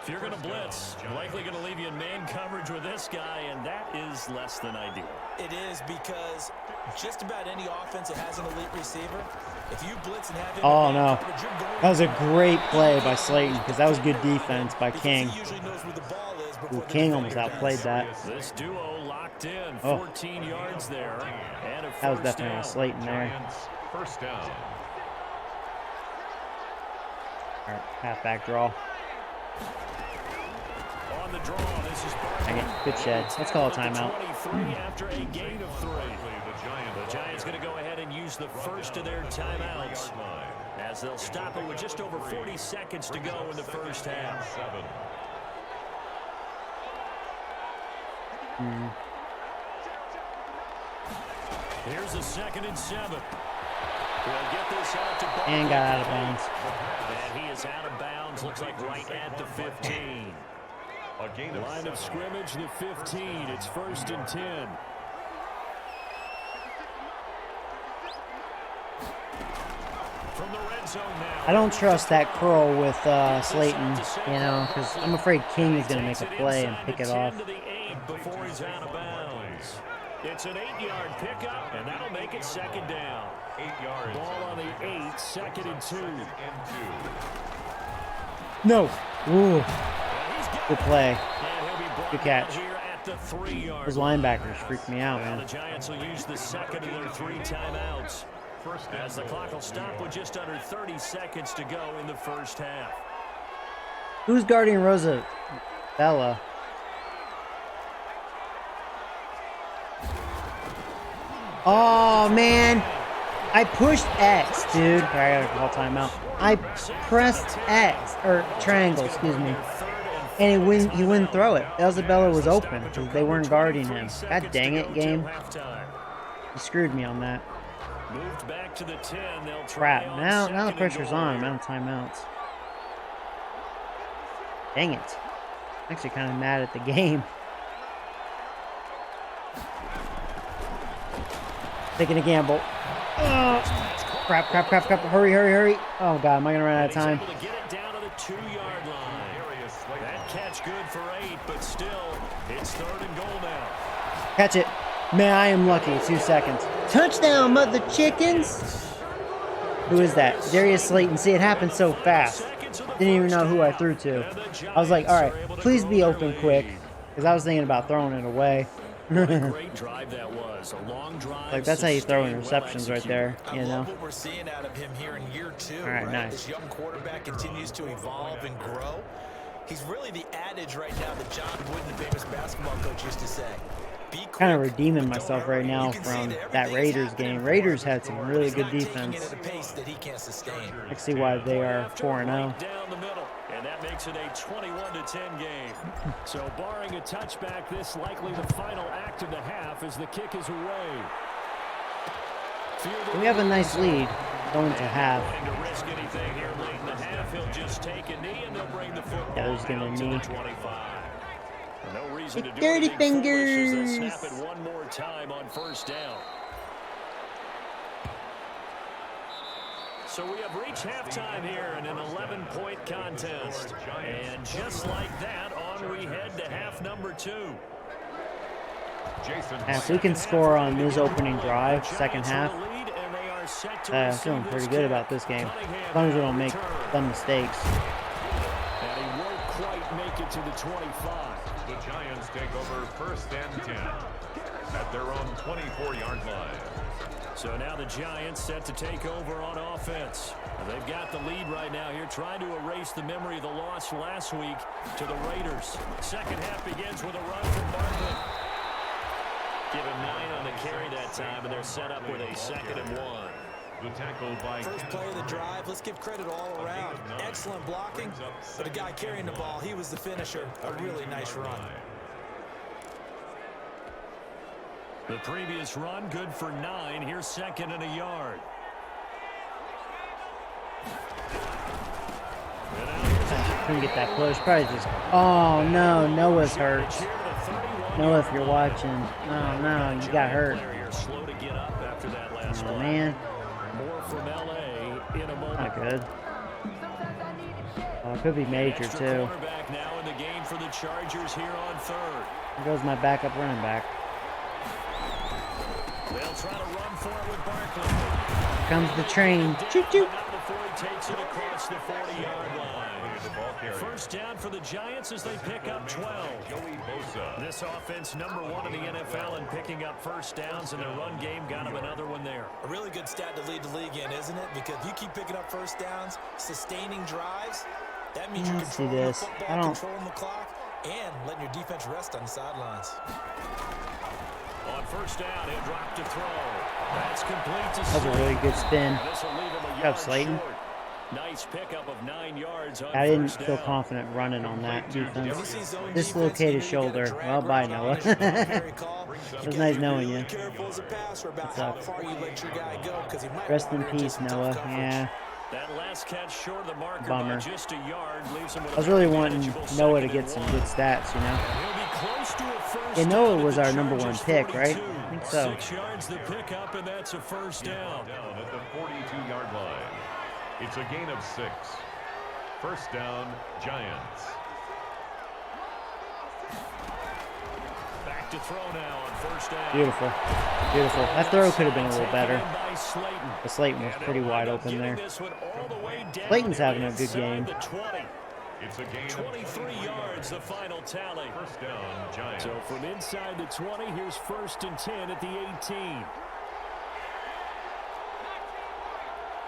If you're going to blitz, you're likely going to leave you in man coverage with this guy, and that is less than ideal. It is because just about any offense that has an elite receiver, if you blitz and have him Oh, in no. man coverage, you're going That was a great play by Slayton because that was good defense by because King. he usually knows where the ball is before Ooh, the King almost defender outplayed does. that. This duo locked in, Oh. 14 yards there, and a That was first definitely down. a Slayton there. Giants. First down. All right, halfback draw. On the draw, this is Dang it, good shed. Let's call a timeout. 23 after a gain of 3. The Giants going to go ahead and use the first of their timeouts as they'll stop it with just over 40 seconds to go in the first half. Here's a 2nd and 7. We'll get this out to Barkley. And got out of bounds. And he is out of bounds. Looks like right at the 15. A gain of Line of 7. scrimmage, the 15. It's 1st and 10. From the red zone now. I don't trust that curl with Slayton, you know, because I'm afraid King is going to make a play and pick it off. To the 8 before he's out of bounds. It's an 8-yard pickup, and that'll make it 2nd down. 8 yards. Ball on the 8, 2nd and 2. No. Ooh, good play. And he'll be brought Good catch. down here at the 3-yard Those line. linebackers freak me out, Well, man. the Giants will use the 2nd of their 3 timeouts. As the clock will stop with just under 30 seconds to go in the first half. Who's guarding Rosabella? Oh, man. I pushed X, dude. Here, I gotta call timeout. I pressed X, or triangle, excuse me. 3rd and And he wouldn't throw it. Isabella was open because they weren't guarding him. God dang it, game. You screwed me on that. Moved back to the 10. They'll Crap. Now the pressure's on. I'm out of timeouts. Dang it. I'm actually kind of mad at the game. Taking a gamble. Oh, crap. Hurry. Oh, God. Am I going to run out of time? Able to get it down to the 2-yard line. That catch good for 8, but still, it's 3rd and goal now. Catch it. Man, I am lucky. 2 seconds. Touchdown, mother chickens. Who is that? Darius Slayton. See, it happened so fast. Didn't even know who I threw to. I was like, all right, please be open quick. Because I was thinking about throwing it away. Great drive that was. A long drive. Like, that's how you throw interceptions right there, you know? I love what we're seeing out of him here in year 2. All right, nice. This young quarterback continues to evolve and grow. He's really the adage right now that John Wooden, the famous basketball coach, used to say. Kind of redeeming myself right now from that Raiders game. Raiders had some really good defense. I see why they are 4-0. And that makes it a 21-10 game. So barring a touchback, this likely the final act of the half as the kick is away. We have a nice lead going to half. To risk anything here late in the half, he'll just take a knee and they'll bring the football there's gonna to knee. the 25. No reason to do Dirty anything foolish as fingers. they'll snap it one more time on 1st down. So we have reached halftime here in an 11-point contest. And just like that, on we head to half number 2. If we can score on this opening drive, second half, I'm feeling pretty good about this game. As long as we don't make dumb mistakes. And he won't quite make it to the 25. The Giants take over 1st and 10 at their own 24-yard line. So now the Giants set to take over on offense. They've got the lead right now here, trying to erase the memory of the loss last week to the Raiders. Second half begins with a run from Barkley. Give him 9 on the carry that time, and they're set up with a 2nd and 1. The tackle by First play of the drive, let's give credit all around. Excellent blocking, but the guy carrying the ball, he was the finisher. A really nice run. The previous run, good for 9. Here's 2nd and a yard. Couldn't get that push. Probably just. Oh no, Noah's hurt. Noah, if you're watching, no, you got hurt. Oh man. More from LA in a moment. Not good. Oh, it could be major too. Quarterback now in the game for the Chargers here on 3rd. There goes my backup running back. They'll try to run for it with Barkley. Here comes the train. Choo choo. Before he takes it across the 40-yard line. First down for the Giants as they pick up 12. This offense number 1 in the NFL in picking up first downs, and their run game got him another one there. A really good stat to lead the league in, isn't it? Because if you keep picking up first downs, sustaining drives, that means you're controlling the football, controlling the clock, and letting your defense rest on the sidelines. On first down, he'll drop to throw. That's complete to That was a really good spin. Good job, Slayton. Nice pickup of 9 yards on I didn't first feel down. confident running on that defense. Dislocated shoulder. Well, bye, Noah. It was nice knowing you. What's up? Rest in peace, Noah. Yeah. That last catch short of the marker Bummer. by just a yard leaves him with I was really wanting Noah to get some good stats, you know. He'll be close to a first Yeah, Noah down was at our the number 1 Chargers' pick, right? 42. I think so. 6 yards the pickup, and that's a first down. Down at the 42-yard line. It's a gain of 6. First down, Giants. Back to throw now on first down. Beautiful. Beautiful. That throw could have been a little better. Taken by Slayton. But Slayton was pretty wide open there. This one all the way down Slayton's having a good inside game. the 20. It's a gain of 23 yards, the final tally. First down, Giants. So from inside the 20, here's 1st and 10 at the 18.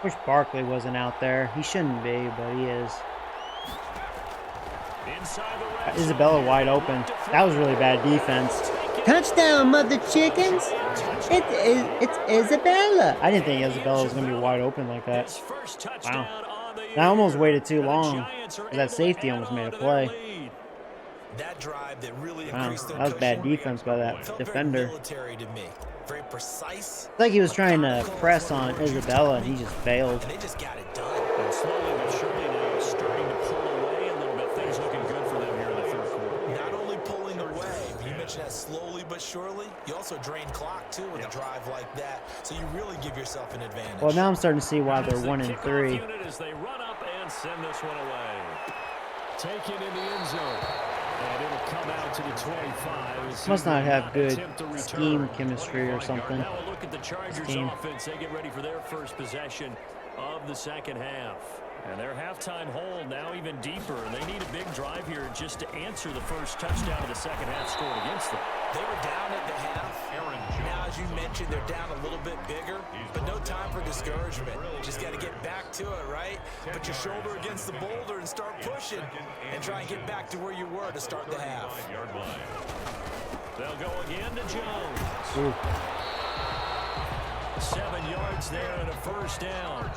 Wish Barkley wasn't out there. He shouldn't be, but he is. Isabella wide open. That was really bad defense. Touchdown, mother chickens! It's Isabella. I didn't think Isabella was going to be wide open like that. Wow. I almost waited too long. That safety almost made a play. That drive that really Wow, increased their that was bad cushion defense by that felt defender. very military to me. Very precise. It's like he was trying to press on Isabella and he just failed. And they just got it done. And slowly but surely now starting to pull away a little bit. Things looking good for them here in the third quarter. Not only pulling away, but you mentioned that slowly but surely. You also drain clock too with a drive like that. So you really give yourself an advantage. Well, now I'm starting to see why they're 1-3. Unit as they run up and send this one away. Taken in the end zone. And it'll come out to the 25. Must not have good scheme chemistry or something. Now a look at the Chargers offense. They get ready for their first possession of the second half. And their halftime hole now even deeper. And they need a big drive here just to answer the first touchdown of the second half scored against them. They were down at the half. Now, as you mentioned, they're down a little bit bigger, but no time for discouragement. Just got to get back to it, right? Put your shoulder against the boulder and start pushing and try and get back to where you were to start the half. They'll go again to Jones. Ooh. 7 yards there and a first down.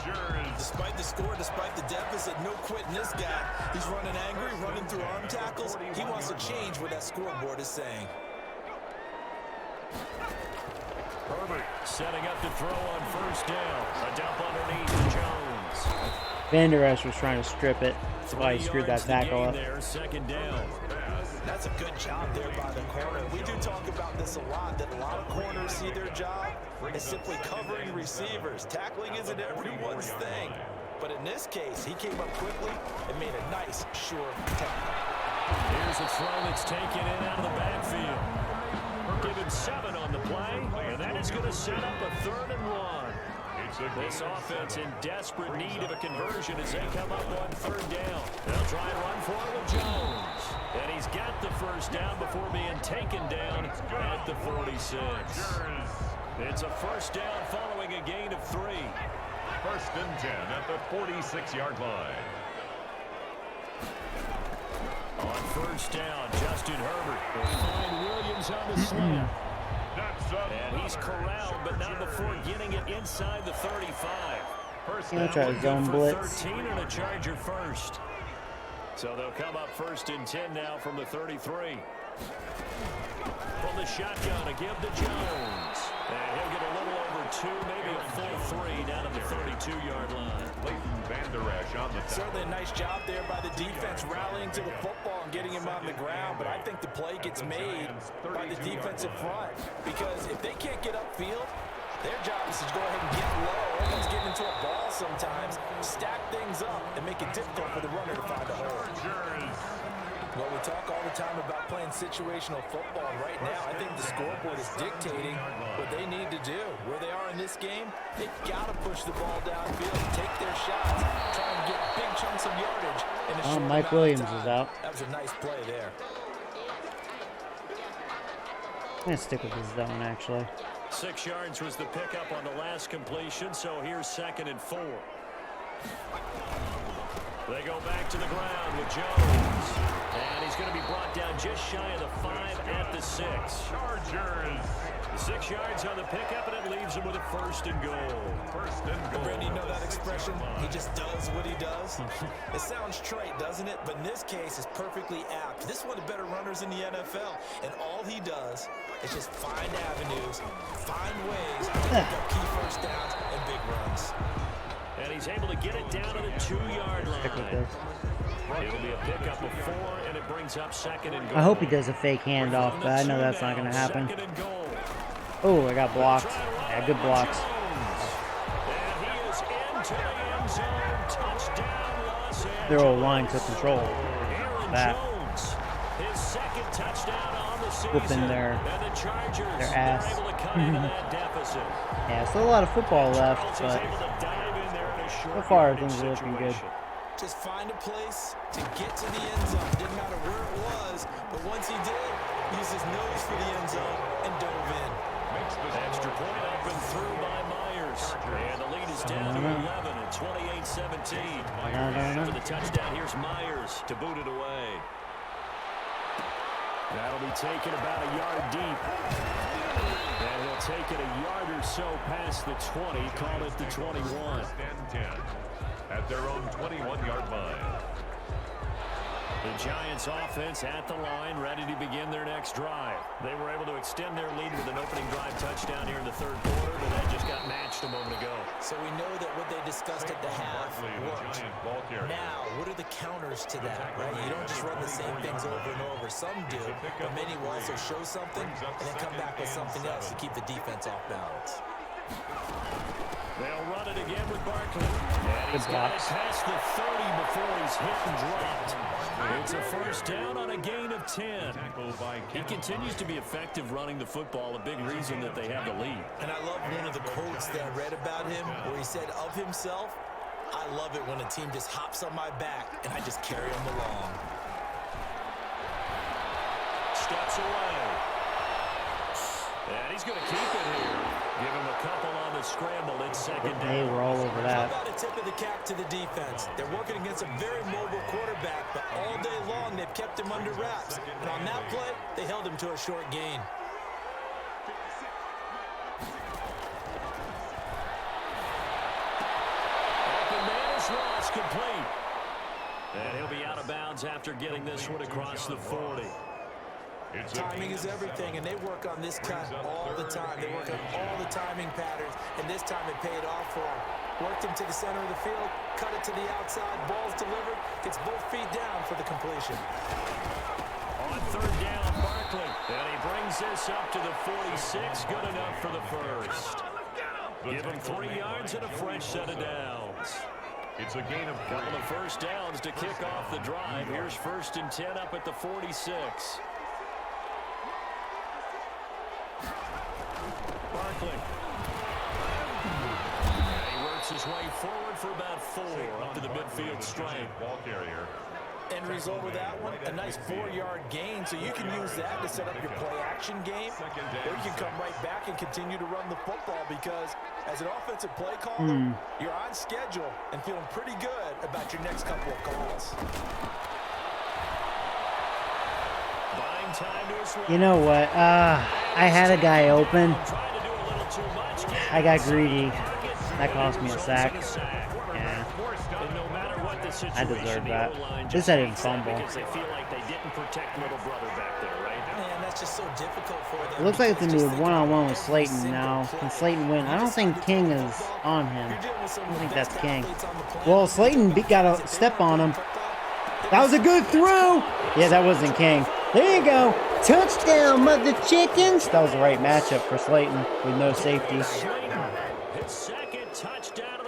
Despite the score, despite the deficit, no quitting this guy. He's running angry, running through arm tackles. He wants to change what that scoreboard is saying. Herbert setting up to throw on first down. A dump underneath to Jones. Van Der Esch was trying to strip it. That's why he screwed that tackle up. There, second down. That's a good job there by the corner. We do talk about this a lot, that a lot of corners see their job as simply covering receivers. Tackling isn't everyone's thing. But in this case, he came up quickly and made a nice, sure tackle. Here's a throw that's taken in out of the backfield. Given 7 on the play, and that is going to set up a 3rd and 1. This offense in desperate need of a conversion as they come up on 3rd down. They'll try and run for it with Jones. And he's got the first down before being taken down at the 46. It's a first down following a gain of 3. 1st and 10 at the 46-yard line. On first down, Justin Herbert will find Williams on the slant. And he's corralled, but not before getting it inside the 35. He'll try to zone blitz. 13 and a Charger first. So they'll come up 1st and 10 now from the 33. From the shotgun, a give to Jones. And he'll get a little over 2, maybe a full 3 down at the 32-yard line. Van Der Esch on the tackle. Certainly a nice job there by the defense rallying to the football and getting him on the ground, but I think the play gets made by the defensive front because if they can't get upfield, their job is to go ahead and get low, almost get into a ball sometimes, stack things up, and make it difficult for the runner to find a hole. Well, we talk all the time about playing situational football. Right now, I think the scoreboard is dictating what they need to do. Where they are in this game, they've got to push the ball downfield, take their shots, try and get big chunks of yardage. In a short Mike amount of Williams time. is out. That was a nice play there. I'm going to stick with his zone, actually. 6 yards was the pickup on the last completion, so here's 2nd and 4. They go back to the ground with Jones. And he's going to be brought down just shy of the 5 at the 6. Chargers. 6 yards on the pickup, and it leaves him with a 1st and goal. 1st and goal. Randy, you know that expression? He just does what he does. It sounds trite, doesn't it? But in this case, it's perfectly apt. This is one of the better runners in the NFL, and all he does is just find avenues, find ways to pick up key first downs and big runs. And he's able to get it down to the 2-yard line. It'll be a pickup of 4, and it brings up 2nd and goal. I hope he does a fake handoff, but I know that's not going to happen. Oh, I got blocked. Yeah, good blocks. And he is into the end zone. Touchdown, Los Angeles. Their old line took control. Aaron That. Jones, his 2nd touchdown on the season. Whooping their and the Chargers, ass. they're able to cut into that deficit. Yeah, still a lot of football left, Charles is but able to dive in there in a short so far yardage things are looking good. situation. Just find a place to get to the end zone. Didn't matter where it was, but once he did, he used his nose for the end zone and dove in. Extra point up and through by Myers. And the lead is down to 11 at 28-17. For the touchdown, here's Myers to boot it away. That'll be taken about a yard deep. And he'll take it a yard or so past the 20, call it the 21. And 10 at their own 21-yard line. The Giants offense at the line, ready to begin their next drive. They were able to extend their lead with an opening drive touchdown here in the third quarter, but that just got matched a moment ago. So we know that what they discussed at the half worked. Now, what are the counters to that, right? You don't just run the same things over and over. Some do, but many will also show something and then come back with something else to keep the defense off balance. They'll run it again with Barkley. And he's got it past the 30 before he's hit and dropped. It's a first down on a gain of 10. He continues to be effective running the football, a big reason that they have the lead. And I love one of the quotes that I read about him where he said of himself, "I love it when a team just hops on my back and I just carry them along." Steps away. And he's going to keep it here. Give him a couple on the scramble. It's second down. Hey, we're all over that. How about a tip of the cap to the defense? They're working against a very mobile quarterback, but all day long they've kept him under wraps. And on that play, they held him to a short gain. Open man is lost, complete. And he'll be out of bounds after getting this one across the 40. Timing is everything, and they work on this cut all the time. They work on all the timing patterns, and this time it paid off for them. Worked him to the center of the field, cut it to the outside, ball's delivered, gets both feet down for the completion. On third down, Barkley, and he brings this up to the 46, good enough for the first. Give him 3 yards and a fresh set of downs. It's a gain of couple of first downs to kick off the drive. Here's 1st and 10 up at the 46. Barkley. And he works his way forward for about 4 up to the midfield stripe. Ball carrier. End result of that one, a nice 4-yard gain, so you can use that to set up your play-action game, or you can come right back and continue to run the football because as an offensive play caller, you're on schedule and feeling pretty good about your next couple of calls. You know what? I had a guy open. I got greedy. That cost me a sack. Yeah. I deserve that. At least I didn't fumble. Man, that's just so difficult for them. It looks like it's going to be a one-on-one with Slayton now. Can Slayton win? I don't think King is on him. I don't think that's King. Well, Slayton got a step on him. That was a good throw. Yeah, that wasn't King. There you go. Touchdown, mother chickens. That was the right matchup for Slayton with no safety.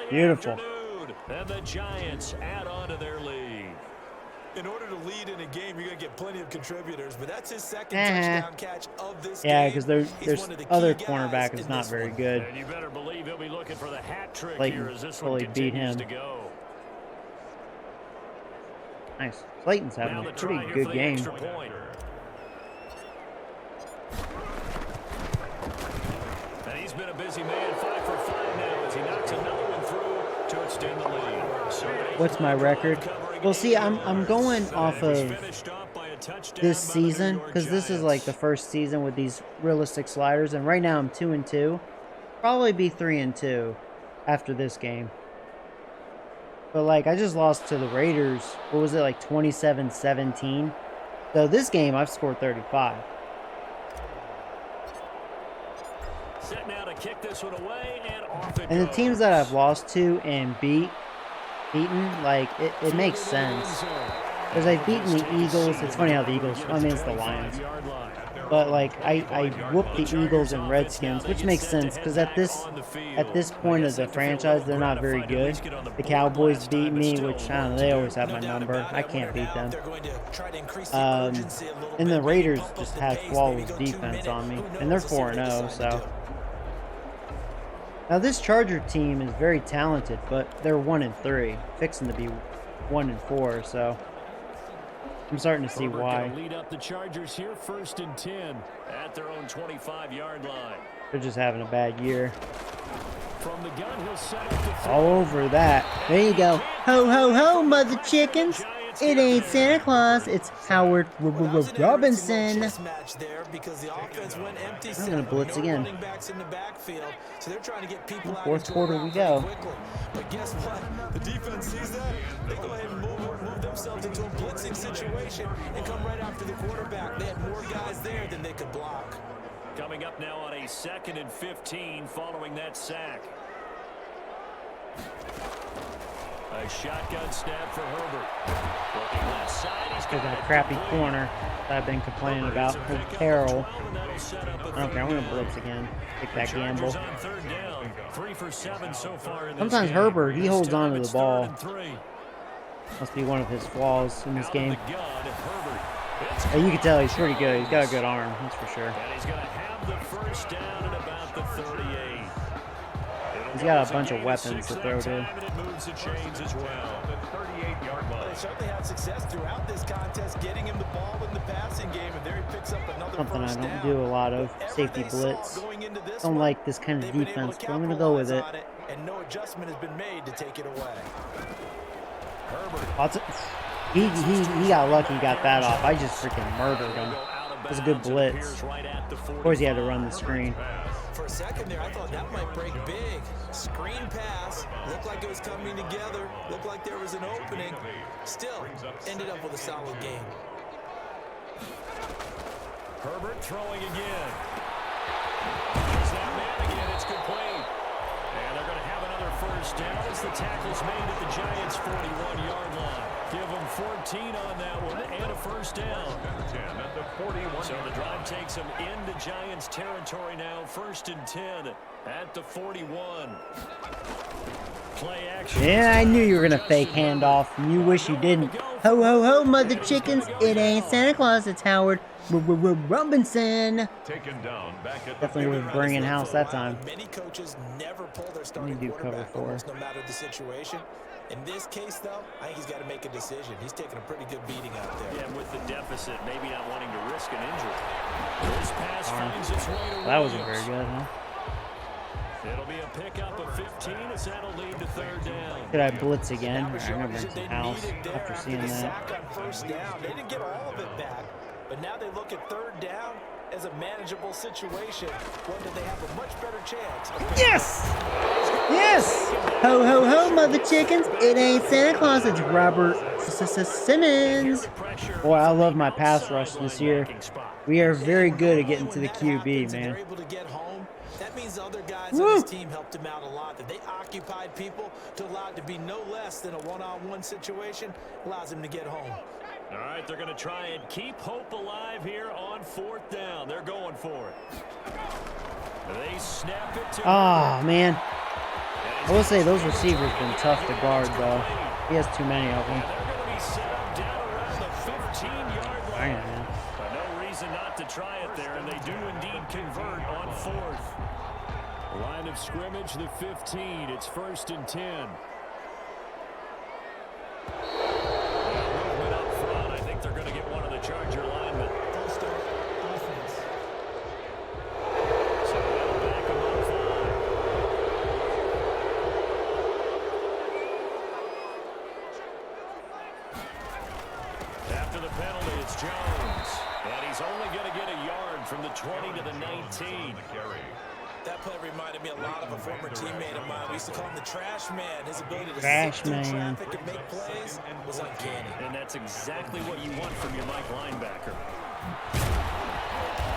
Beautiful. And the Giants add on to their lead. In order to lead in a game, you're going to get plenty of contributors, but that's his second touchdown catch of this game. Yeah, because there's other cornerback is not very good. And you better believe he'll be looking for the hat trick Slayton here as this one totally beat continues him. to go. Nice. Slayton's having a pretty good game. And he's been a busy man, 5 for 5 now as he knocks another one through to extend the lead. So what's my record? Well, see, I'm going off of this season because this is like the first season with these realistic sliders, and right now I'm 2-2. Probably be 3-2 after this game. But like I just lost to the Raiders. What was it, like 27-17? So this game I've scored 35. Set now to kick this one away and off it And the goes. teams that I've lost to and beaten, like it makes sense. Because I've beaten the Eagles. It's funny how the Eagles, I mean it's the Lions. But like I whooped the Eagles and Redskins, which makes sense because at this point of the franchise they're not very good. The Cowboys beat me, which I don't know, they always have my number. I can't beat them. And the Raiders just had flawless defense on me, and they're 4-0. So now this Charger team is very talented, but they're 1-3, fixing to be 1-4. So I'm starting to see why. Lead up the Chargers here, 1st and 10 at their own 25-yard line. They're just having a bad year. From the gun, he'll set up to All over that. There you go. Ho, ho, ho, mother chickens. It ain't Santa Claus. It's Howard Robinson. I'm going to blitz again. Fourth quarter we go. But guess what? The defense sees that. They go ahead and move themselves into a blitzing situation and come right after the quarterback. They had more guys there than they could block. Coming up now on a 2nd and 15 following that sack. A shotgun snap for Herbert. Looking left side, he's got that crappy corner that I've been complaining about with Carroll. I don't care, I'm going to blitz again. Take that gamble. Sometimes Herbert, he holds on to the ball. Must be one of his flaws in this game. And you can tell he's pretty good. He's got a good arm, that's for sure. And he's going to have the first down at about the 38. He's got a bunch of weapons to throw to. It moves the chains as well. The 38-yard line. They certainly had success throughout this contest, getting him the ball in the passing game, and there he picks up another Something I first don't down. do a lot of. Safety blitz. Don't like this kind of defense, but I'm going to go with it. And no adjustment has been made to take it away. Herbert. He got lucky, he got that off. I just freaking murdered him. It was a good blitz. Of course, he had to run the screen. For a second there, I thought that might break big. Screen pass, looked like it was coming together, looked like there was an opening. Still, ended up with a solid game. Herbert throwing again. Here's that man again, it's complete. And they're going to have another first down as the tackle's made at the Giants' 41-yard line. Give them 14 on that one and a first down. 10 at the 41. So the drive takes them into Giants territory now. 1st and 10 at the 41. Play action. Yeah, I knew you were going to fake handoff, and you wish you didn't. Ho, ho, ho, mother chickens. It ain't Santa Claus, it's Howard Robinson. Taken down back at Definitely was bringing house that time. Many coaches never pull their starting do cover quarterback four. almost no matter the situation. In this case, though, I think he's got to make a decision. He's taking a pretty good beating out there. Yeah, with the deficit, maybe not wanting to risk an injury. This pass finds its way to That wasn't very Williams. good, huh? It'll be a pickup of 15 as that'll lead to 3rd down. Could I blitz again? That was I'm showing going to that bring they some house needed there after after seeing the that. sack on first down. They didn't get all of it back, but now they look at 3rd down as a manageable situation, one that they have a much better chance of picking Yes! Yes! Ho, ho, ho, mother chickens. It ain't Santa Claus, it's Robert Simmons. Boy, I love my pass rush this year. We are very good at getting to the QB, man. They're able to get home. That means other guys Woo! on his team helped him out a lot. That they occupied people to allow it to be no less than a one-on-one situation allows him to get home. All right, they're going to try and keep hope alive here on 4th down. They're going for it. They snap it to Oh, man. I will say those receivers been tough to guard, though. He has too many of them. They're going to be set up down around the 15-yard line. Dang it, man. But no reason not to try it there, and they do indeed convert on 4th. Line of scrimmage, the 15. It's 1st and 10. Movement up front. I think they're going to get one of the Charger linemen. So they'll back them up 5. After the penalty, it's Jones. And he's only going to get a yard from the 20 to the 19. That play reminded me a lot of a former teammate of mine. We used to call him the trash man. His ability to Trash sift through man. traffic and make plays was uncanny. And that's exactly what you want from your Mike linebacker.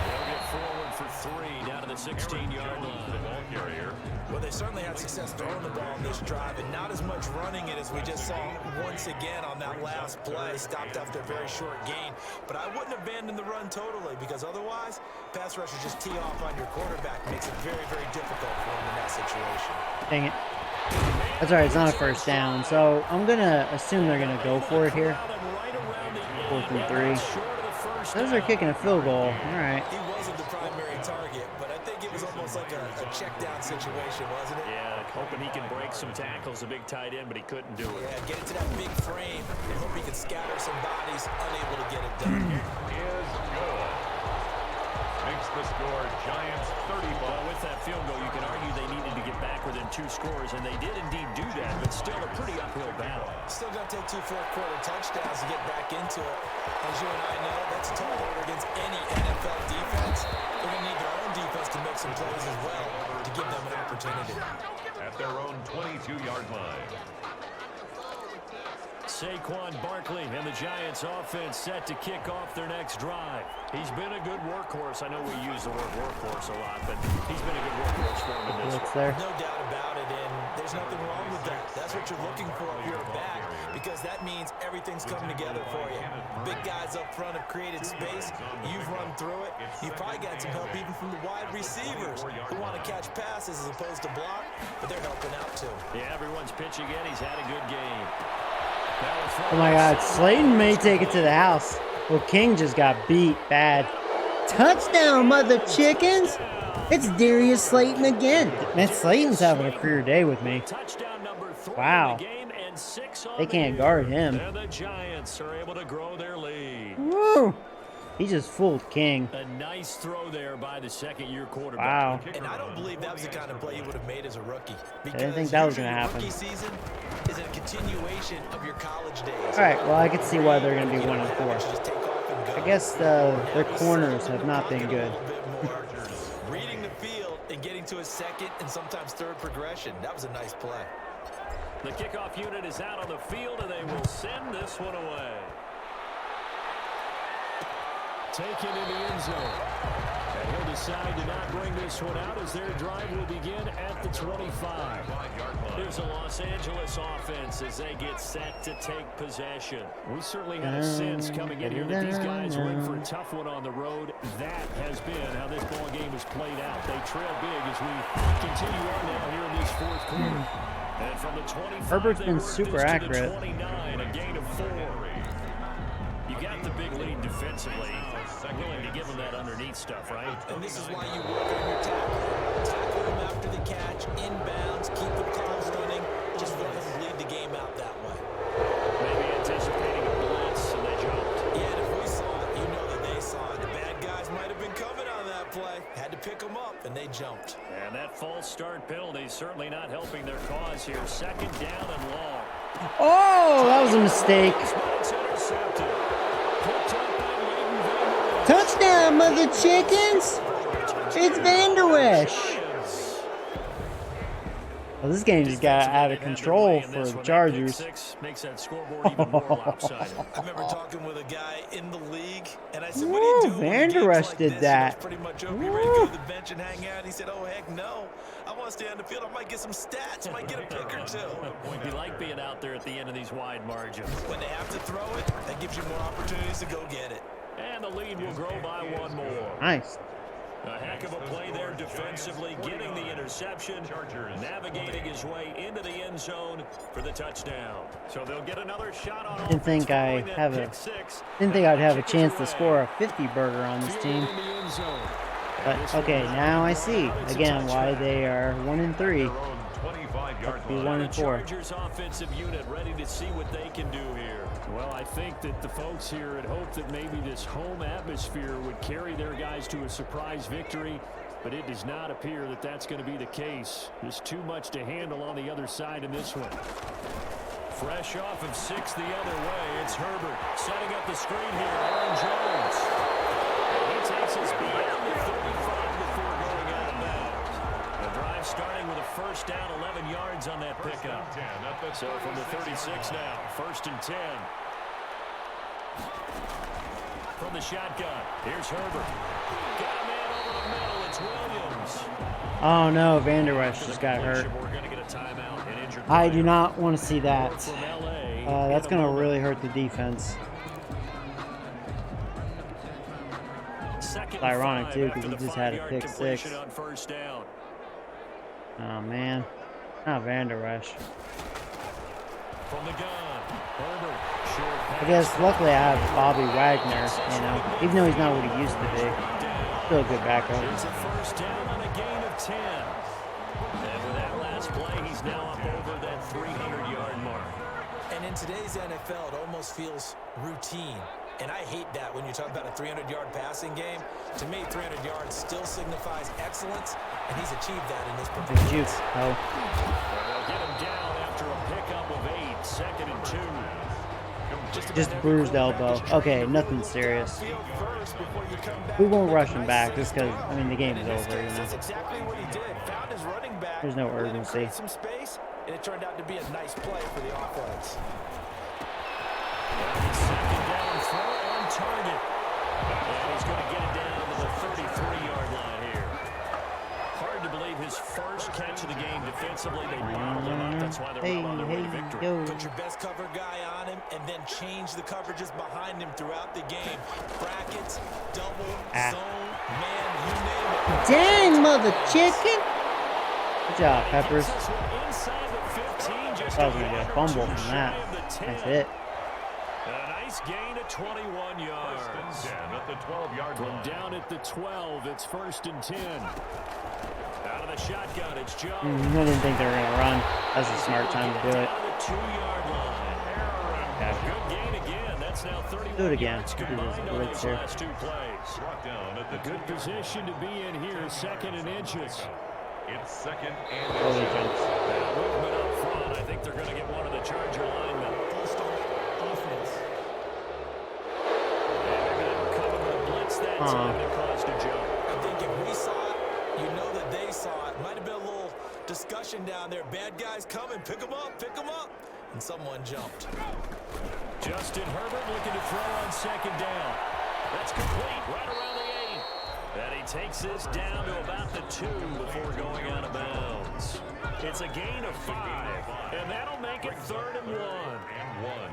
They'll get forward for 3 down to the 16-yard line. Well, they certainly had success throwing the ball on this drive, and not as much running it as we just saw once again on that last play. Stopped after a very short gain. But I wouldn't abandon the run totally, because otherwise, pass rushers just tee off on your quarterback. Makes it very, very difficult for him in that situation. Dang it. That's alright, it's not a first down. So I'm going to assume they're going to go for it here. 4th and 3. Those are kicking a field goal. Alright. He wasn't the primary target, but I think it was almost like a check-down situation, wasn't it? Yeah, hoping he can break some tackles, a big tight end, but he couldn't do it. Yeah, get into that big frame and hope he can scatter some bodies, unable to get it done. Is good. Makes the score Giants 35. Well, with that field goal, you can argue they needed to get back within 2 scores, and they did indeed do that, but still a pretty uphill battle. Still going to take 2 fourth-quarter touchdowns to get back into it. As you and I know, that's a tall order against any NFL defense. They're going to need their own defense to make some plays as well to give them an opportunity. At their own 22-yard line. Saquon Barkley and the Giants offense set to kick off their next drive. He's been a good workhorse. I know we use the word workhorse a lot, but he's been a good workhorse for him in this one. There. No doubt about it, and there's nothing wrong with that. That's what you're looking for if you're a back, because that means everything's coming together for you. Big guys up front have created space. You've run through it. You've probably got some help even from the wide receivers who want to catch passes as opposed to block, but they're helping out too. Yeah, everyone's pitching in. He's had a good game. Oh my God, Slayton may take it to the house. Well, King just got beat bad. Touchdown, mother chickens! It's Darius Slayton again. Man, Slayton's having a career day with me. Wow. They can't guard him. And the Giants are able to grow their lead. Woo! He just fooled King. A nice throw there by the second-year quarterback. Wow. And I don't believe that was the kind of play you would have made as a rookie. I didn't think that was going to happen. Rookie season is a continuation of your college days. All right, well, I can see why they're going to be 1-4. I guess their corners have not been good. Reading the field and getting to a second and sometimes third progression. That was a nice play. The kickoff unit is out on the field, and they will send this one away. Taken in the end zone. And he'll decide to not bring this one out as their drive will begin at the 25. Here's a Los Angeles offense as they get set to take possession. We certainly had a sense coming in here that these guys were in for a tough one on the road. That has been how this ball game has played out. They trail big as we continue on now here in this fourth quarter. And from the 25, Herbert's been super accurate. 29, a gain of 4. You got the big lead defensively. Willing to give him that underneath stuff, right? And this is why you work on your tackle. Tackle him after the catch, inbounds, keep the clock running. Just let him bleed the game out that way. Maybe anticipating a blitz, and they jumped. Yeah, and if we saw it, you know that they saw it. The bad guys might have been coming on that play. Had to pick them up, and they jumped. And that false start penalty certainly not helping their cause here. Second down and long. Oh, that was a mistake. It's intercepted. Picked up by Leighton Vander Esch. Touchdown, mother chickens! It's Vander Esch. Well, this game just got out of control for the Chargers. Makes that scoreboard even more lopsided. I remember talking with a guy in the league, and I said, "What do you do?" Vander Esch did that. Pretty much over. You ready to go to the bench and hang out? He said, "Oh heck no! I want to stay on the field. I might get some stats. Might get a pick or two." You like being out there at the end of these wide margins. When they have to throw it, that gives you more opportunities to go get it. And the lead will grow by one more. Nice. A heck of a play there defensively, getting the interception, navigating his way into the end zone for the touchdown. So they'll get another shot on Didn't think I'd have a chance to score a 50 burger on this team. But okay, now I see again why they are 1-3. Be 1-4. Chargers offensive unit ready to see what they can do here. Well, I think that the folks here had hoped that maybe this home atmosphere would carry their guys to a surprise victory, but it does not appear that that's going to be the case. There's too much to handle on the other side in this one. Fresh off of 6 the other way, it's Herbert setting up the screen here. Aaron Jones. He takes us beyond the 35 before going out of bounds. The drive starting with a first down, 11 yards on that pickup. So from the 36 now, 1st and 10. From the shotgun, here's Herbert. Got a man over the middle, it's Williams. Oh no, Vander Esch just got hurt. I do not want to see that. That's going to really hurt the defense. It's ironic too because he just had a pick 6. Oh man, not Vander Esch. From the gun, I guess luckily I have Bobby Wagner, you know, even though he's not what he used to be. Still a good backup. It's a first down on a gain of 10. And with that last play, he's now up over that 300-yard mark. And in today's NFL, it almost feels routine. And I hate that when you talk about a 300-yard passing game. To me, 300 yards still signifies excellence, and he's achieved that in this performance. Oh. They'll get him down after a pickup of 8, 2nd and 2. Just bruised elbow. Okay, nothing serious. We won't rush him back just because, I mean, the game is over, you know. That's exactly what he did. Found his running back. There's no urgency. Some space, and it turned out to be a nice play for the offense. Defensively, they bottled him up. That's why they're well on their way to victory. Yo. Put your best cover guy on him and then change the coverages behind him throughout the game. Brackets, double, zone, man, you name it. Dang, mother chicken. Good job, Peppers. Inside the 15, just I was going to get a fumble from that. That's it. A nice gain of 21 yards. First and 10 at the 12-yard From line. down at the 12, it's 1st and 10. Out of the shotgun, it's Jones. I didn't think they were going to run. That's a smart time to do it. Down the 2-yard line. Yeah. Good gain again. That's now 31 Do it again. yards Do this combined on blitz those here. last 2 plays. Brought down at the Good 2-yard position to be in here, 2nd and inches. It's 2nd and Holy inches. jumps. That movement up front, I think they're going to get one of the Charger linemen. Full start offense. They're going to cover the blitz that time, and it caused a jump. I think if we saw it, you know that they saw it. Might have been a little discussion down there. Bad guys coming. Pick them up. Pick them up. And someone jumped. Justin Herbert looking to throw on 2nd down. That's complete right around the 8. And he takes this down to about the 2 before going out of bounds. It's a gain of 5, and that'll make it 3rd and 1.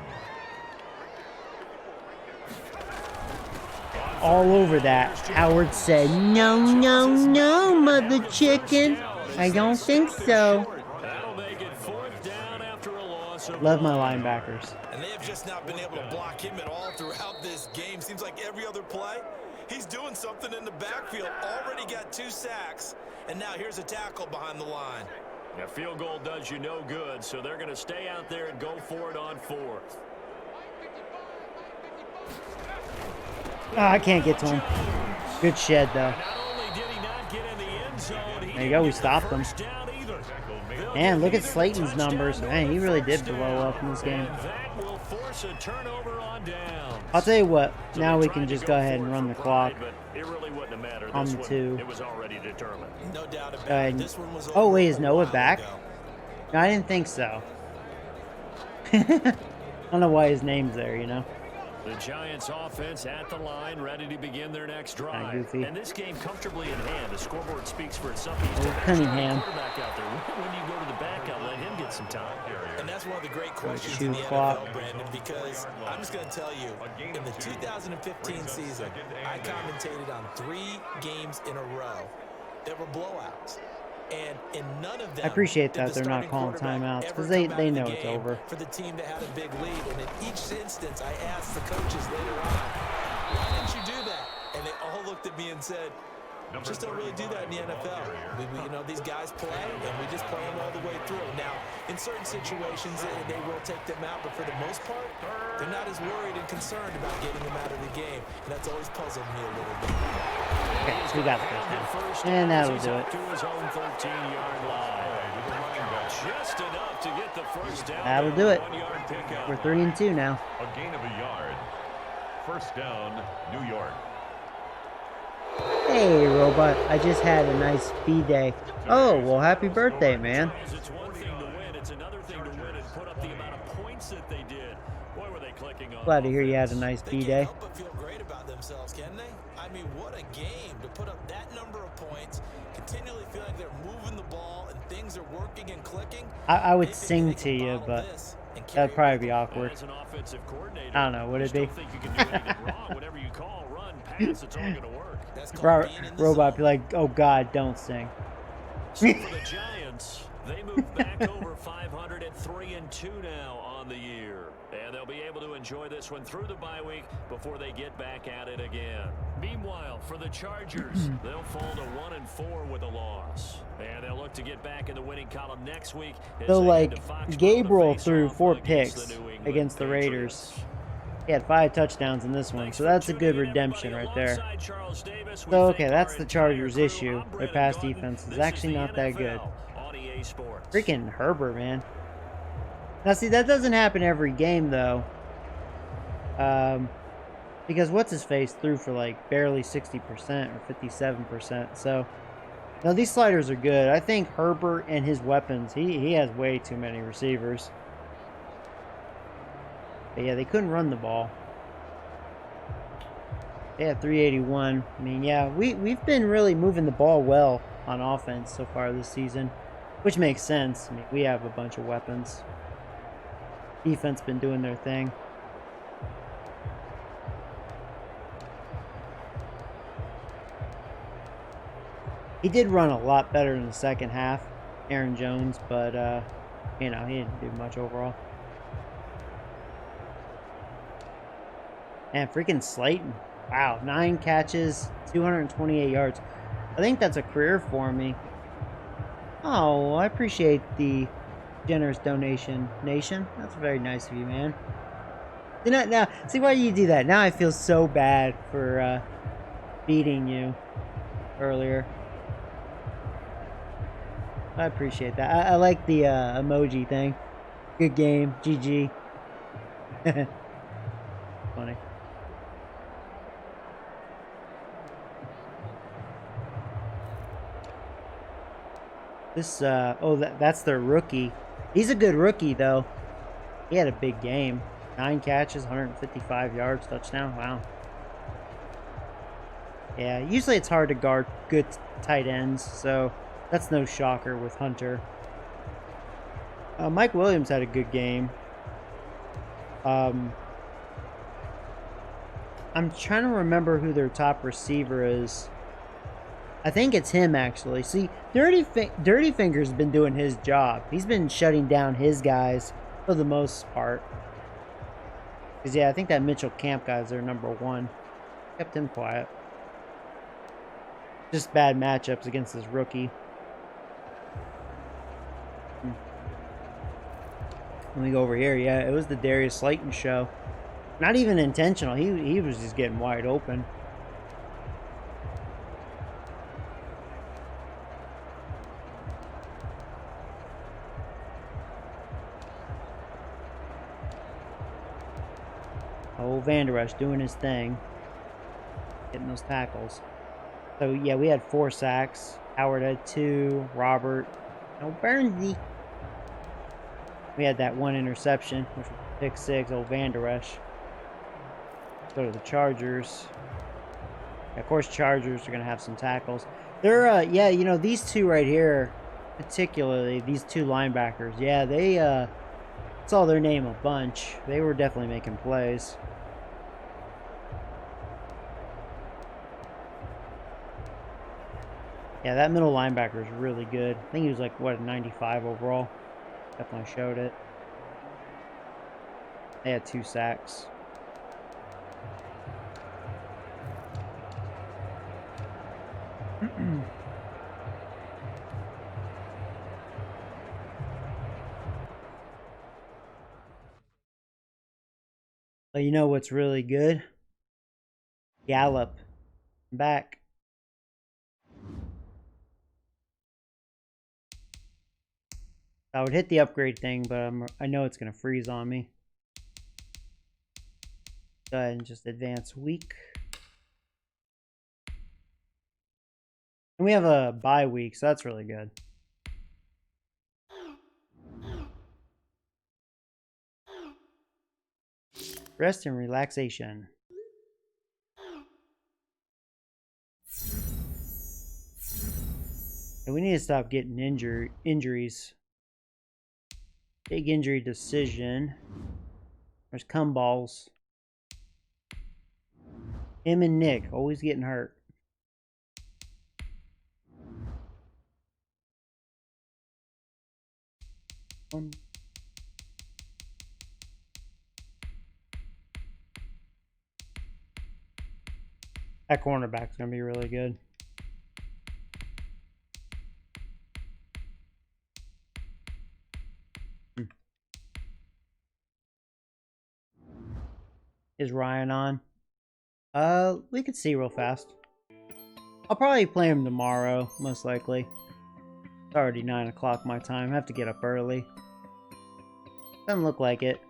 All over that. Howard said, no, no, no, mother chicken. I don't think so. That'll make it 4th down after a loss of Love my 1. linebackers. And they have just not been able to block him at all throughout this game. Seems like every other play, he's doing something in the backfield. Already got 2 sacks, and now here's a tackle behind the line. A field goal does you no good, so they're going to stay out there and go for it on 4th. I can't get to him. Good shed, though. Not only did he not get in the end zone, he There you go, we didn't get the stopped him. first down either. Man, look at Slayton's numbers. Man, he really did blow up in this game. And that will force a turnover on downs. I'll tell you what. So Now they we can tried to just go ahead for and it run for the clock. pride, but it really wouldn't have mattered. On This the one, 2. It was already determined. No doubt about ahead it. and- This one was Oh, over wait, is a Noah while back? ago. No, I didn't think so. I don't know why his name's there, you know? The Giants offense at the line, ready to begin their next drive. goofy. And this game comfortably in hand. The scoreboard speaks for itself. He's the Cunningham. quarterback out there. When you go to the backup, let him get some time. And that's one of the great questions Shoe in the clock. NFL, Brandon, because I'm just going to tell you, in the 2015 season, I commentated on 3 games in a row that were blowouts. And in none of them, I appreciate did that the they're not starting calling quarterback timeouts, ever 'cause they come out of the know it's game over. for the team that had a big lead. And in each instance, I asked the coaches later on, why didn't you do that? And they all looked at me and said, just don't really do that in the NFL. You know, these guys play, and we just play them all the way through. Now, in certain situations, they will take them out, but for the most part, they're not as worried and concerned about getting them out of the game, and that's always puzzled me a little bit. Okay, so we got the first down. And that'll do it. To his own 13-yard line. Just enough to get the first down. That'll do it. 1-yard pickup. We're 3-2 now. A gain of a yard. First down, New York. Hey, robot. I just had a nice B-day. Oh, well, happy birthday, man. It's one thing to win. It's another thing to win and put up the amount of points that they did. Boy, were they clicking on. Glad to hear you had a nice They can't B-day. help but feel great about themselves, can they? I mean, what a game to put up that number of points, continually feel like they're moving the ball and things are working and clicking. I would They think sing they to can you, bottle but this and carry that'd it probably with be them. awkward. As an offensive coordinator, I don't know, would you it be? still think you can do anything wrong. Whatever you call, run, pass, it's all going to work. That's called Robert, being in the robot zone. be like, oh God, don't sing. So for the Giants, they move back over 500 at 3-2 now on the year. And they'll be able to enjoy this one through the bye week before they get back at it again. Meanwhile, for the Chargers, they'll fall to 1-4 with a loss. And they'll look to get back in the winning column next week. As So, they like, head to Foxborough to Gabriel face threw off 4 against picks the New England against the Patriots. Raiders. He had 5 touchdowns in this one, so that's a good redemption right there. So, okay, that's the Chargers' issue. Their pass defense is actually not that good. Freaking Herbert, man. Now, see, that doesn't happen every game, though. Because what's-his-face threw for, like, barely 60% or 57%. So, no, these sliders are good. I think Herbert and his weapons, he has way too many receivers. But yeah, they couldn't run the ball. They had 381. I mean, yeah, we've been really moving the ball well on offense so far this season. Which makes sense. I mean, we have a bunch of weapons. Defense been doing their thing. He did run a lot better in the second half, Aaron Jones, but, you know, he didn't do much overall. And freaking Slayton. Wow, 9 catches, 228 yards. I think that's a career for me. Oh, I appreciate the generous donation, Nation. That's very nice of you, man. Now, see why you do that. Now I feel so bad for beating you earlier. I appreciate that. I like the emoji thing. Good game. GG. Funny. This, that's their rookie. He's a good rookie, though. He had a big game. 9 catches, 155 yards, touchdown. Wow. Yeah, usually it's hard to guard good tight ends, so that's no shocker with Hunter. Mike Williams had a good game. I'm trying to remember who their top receiver is. I think it's him, actually. See, Dirty Finger's been doing his job. He's been shutting down his guys for the most part. Because, yeah, I think that Mitchell Camp guy's their number 1. Kept him quiet. Just bad matchups against this rookie. Let me go over here. Yeah, it was the Darius Slayton show. Not even intentional. He was just getting wide open. Oh, Van Der Esch doing his thing. Getting those tackles. So, yeah, we had 4 sacks. Howard had 2. Robert. No, Bernsey. We had that 1 interception, which was pick 6. Old Van Der Esch. Let's go to the Chargers. Of course, Chargers are going to have some tackles. They're, yeah, you know, these two right here, particularly these 2 linebackers, yeah, they, saw their name a bunch. They were definitely making plays. Yeah, that middle linebacker is really good. I think he was like, what, 95 overall. Definitely showed it. They had 2 sacks. But you know what's really good? Gallup. I'm back. I would hit the upgrade thing, but I know it's going to freeze on me. Go ahead and just advance week. And we have a bye week, so that's really good. Rest and relaxation. And we need to stop getting injuries. Big injury decision. There's Cumballs. Him and Nick always getting hurt. That cornerback's going to be really good. Is Ryan on? We could see real fast. I'll probably play him tomorrow, most likely. It's already 9 o'clock my time. I have to get up early. Doesn't look like it.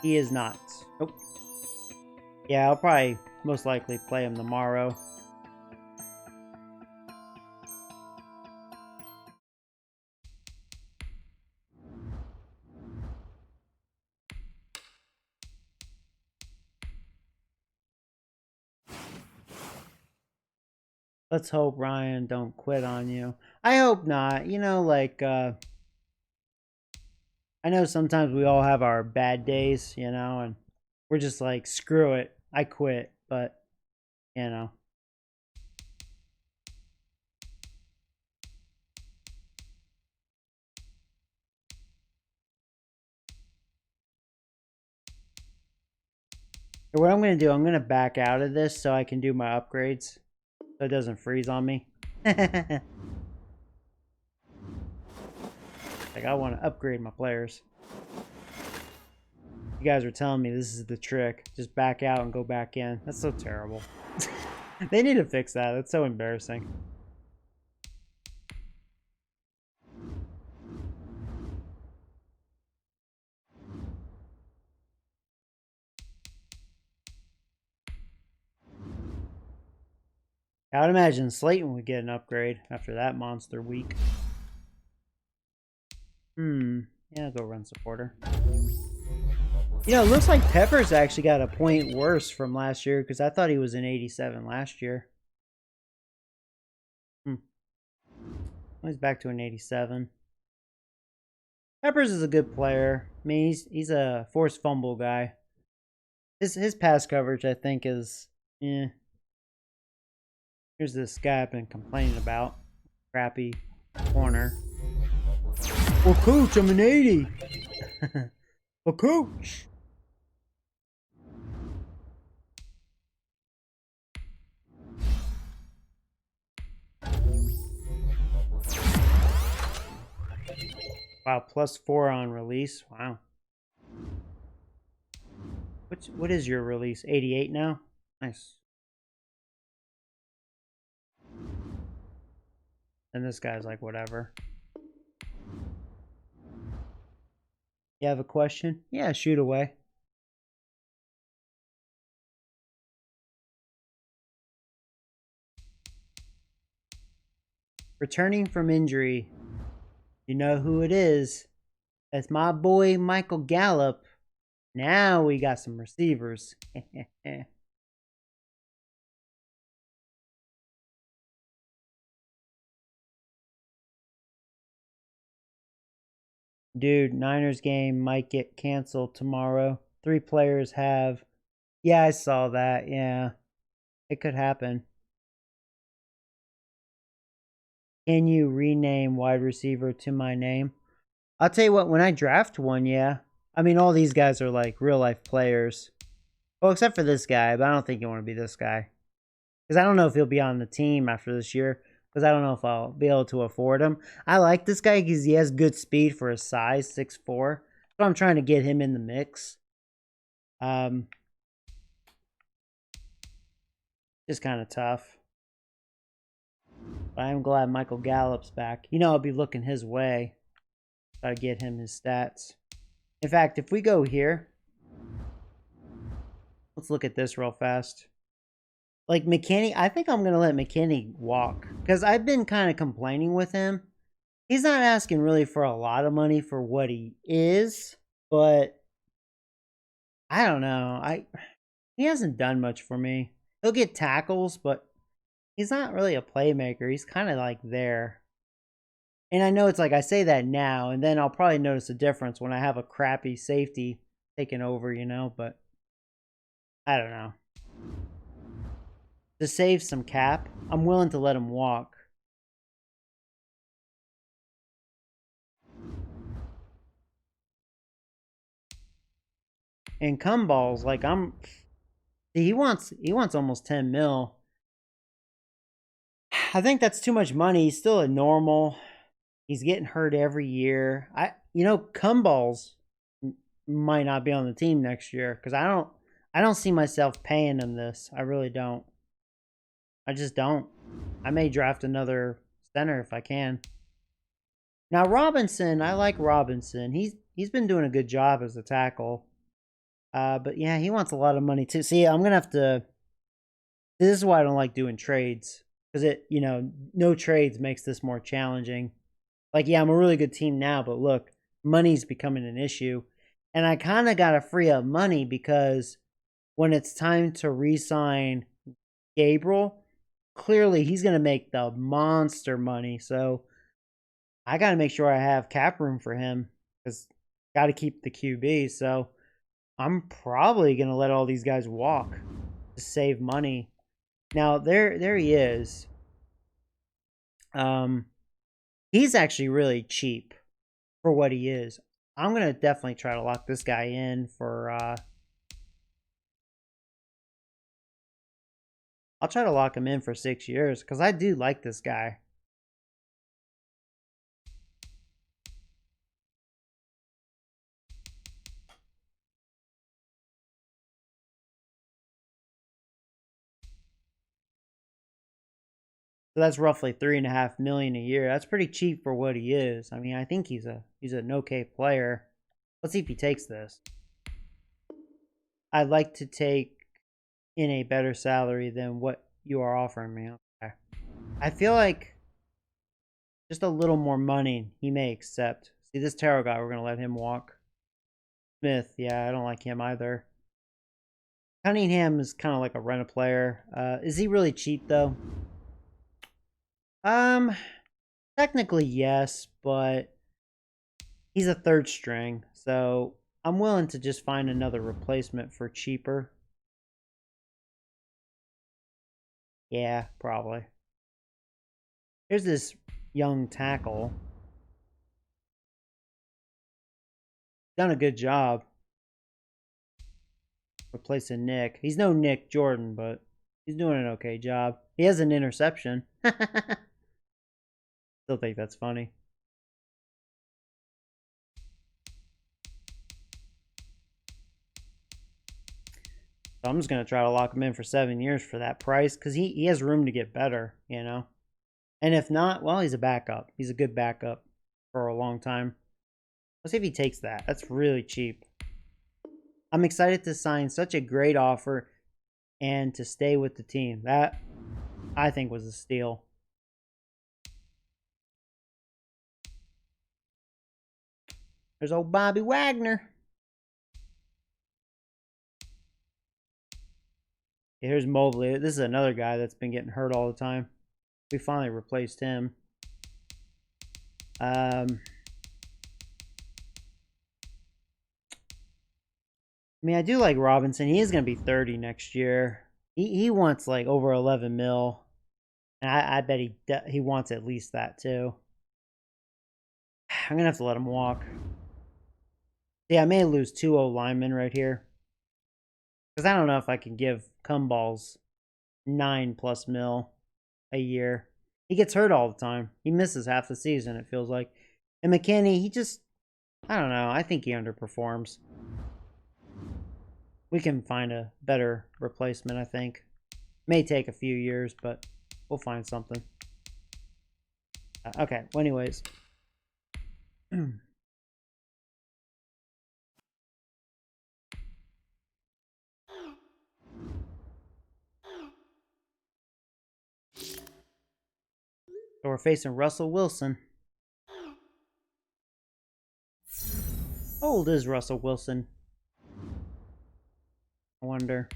He is not. Nope. Yeah, I'll probably most likely play him tomorrow. Let's hope Ryan don't quit on you. I hope not. You know, like, I know sometimes we all have our bad days, you know, and we're just like, screw it, I quit. But, you know. What I'm going to do, I'm going to back out of this so I can do my upgrades. So it doesn't freeze on me. Like, I want to upgrade my players. You guys were telling me this is the trick. Just back out and go back in. That's so terrible. They need to fix that. That's so embarrassing. I would imagine Slayton would get an upgrade after that monster week. Yeah, I'll go run supporter. You know, it looks like Peppers actually got a point worse from last year because I thought he was in 87 last year. He's back to an 87. Peppers is a good player. I mean, he's a forced fumble guy. His pass coverage, I think, is Here's this guy I've been complaining about. Crappy corner. Well, coach, I'm an 80. Well, coach. Wow, +4 on release. Wow. What is your release? 88 now? Nice. And this guy's like, whatever. You have a question? Yeah, shoot away. Returning from injury. You know who it is. That's my boy, Michael Gallup. Now we got some receivers. Dude, Niners game might get canceled tomorrow. 3 players have. Yeah, I saw that. Yeah, it could happen. Can you rename wide receiver to my name? I'll tell you what, when I draft one, yeah. I mean, all these guys are like real life players. Well, except for this guy, but I don't think you want to be this guy. Because I don't know if he'll be on the team after this year. Because I don't know if I'll be able to afford him. I like this guy because he has good speed for his size, 6'4". So I'm trying to get him in the mix. Just kind of tough. But I'm glad Michael Gallup's back. You know, I'll be looking his way. Try to get him his stats. In fact, if we go here, let's look at this real fast. Like McKinney, I think I'm going to let McKinney walk. Because I've been kind of complaining with him. He's not asking really for a lot of money for what he is. But I don't know. He hasn't done much for me. He'll get tackles, but he's not really a playmaker. He's kind of like there. And I know it's like I say that now, and then I'll probably notice a difference when I have a crappy safety taking over, you know, but I don't know. To save some cap, I'm willing to let him walk. And come balls, like he wants almost 10 mil. I think that's too much money. He's still a normal. He's getting hurt every year. Come balls might not be on the team next year because I don't see myself paying him this. I really don't. I just don't. I may draft another center if I can. Now Robinson, I like Robinson. He's been doing a good job as a tackle. But yeah, he wants a lot of money too. See, I'm gonna have to. This is why I don't like doing trades because no trades makes this more challenging. Like, yeah, I'm a really good team now, but look, money's becoming an issue. And I kind of got to free up money because when it's time to re-sign Gabriel, clearly he's going to make the monster money. So I got to make sure I have cap room for him because got to keep the QB. So I'm probably going to let all these guys walk to save money. Now there he is. He's actually really cheap for what he is. I'm going to definitely try to lock this guy in for I'll try to lock him in for 6 years because I do like this guy. So that's roughly $3.5 million a year. That's pretty cheap for what he is. I mean, I think he's an okay player. Let's see if he takes this. I'd like to take in a better salary than what you are offering me. Okay. I feel like just a little more money he may accept. See, this Tarot guy, we're going to let him walk. Smith, yeah, I don't like him either. Cunningham is kind of like a rent-a-player. Is he really cheap, though? Technically, yes, but he's a third string, so I'm willing to just find another replacement for cheaper. Yeah, probably. Here's this young tackle. Done a good job replacing Nick. He's no Nick Jordan, but he's doing an okay job. He has an interception. Still think that's funny. So I'm just going to try to lock him in for 7 years for that price because he has room to get better, you know. And if not, well, he's a backup. He's a good backup for a long time. Let's see if he takes that. That's really cheap. I'm excited to sign such a great offer and to stay with the team. That, I think, was a steal. There's old Bobby Wagner. Here's Mobley. This is another guy that's been getting hurt all the time. We finally replaced him. I mean, I do like Robinson. He is going to be 30 next year. He wants like over 11 mil. And I bet he wants at least that too. I'm going to have to let him walk. Yeah, I may lose 2 linemen right here. Because I don't know if I can give Cumballs 9+ mil a year. He gets hurt all the time. He misses half the season, it feels like. And McKinney, he just, I don't know. I think he underperforms. We can find a better replacement, I think. May take a few years, but we'll find something. Okay, well, anyways. So we're facing Russell Wilson. How old is Russell Wilson? I wonder.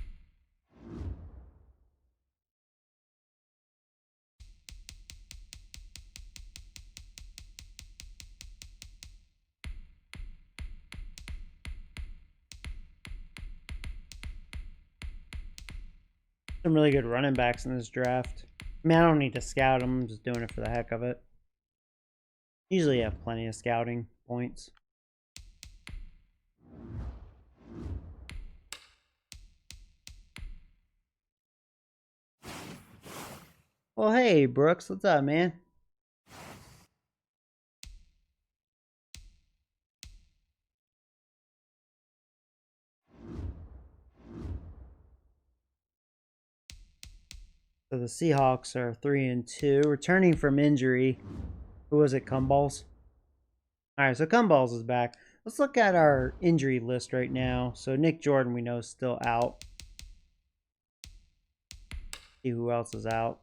Some really good running backs in this draft. I mean, I don't need to scout them. I'm just doing it for the heck of it. Usually have plenty of scouting points. Well, hey, Brooks. What's up, man? So the Seahawks are 3-2. Returning from injury. Who was it? Cumballs? Alright, so Cumballs is back. Let's look at our injury list right now. So Nick Jordan, we know, is still out. See who else is out.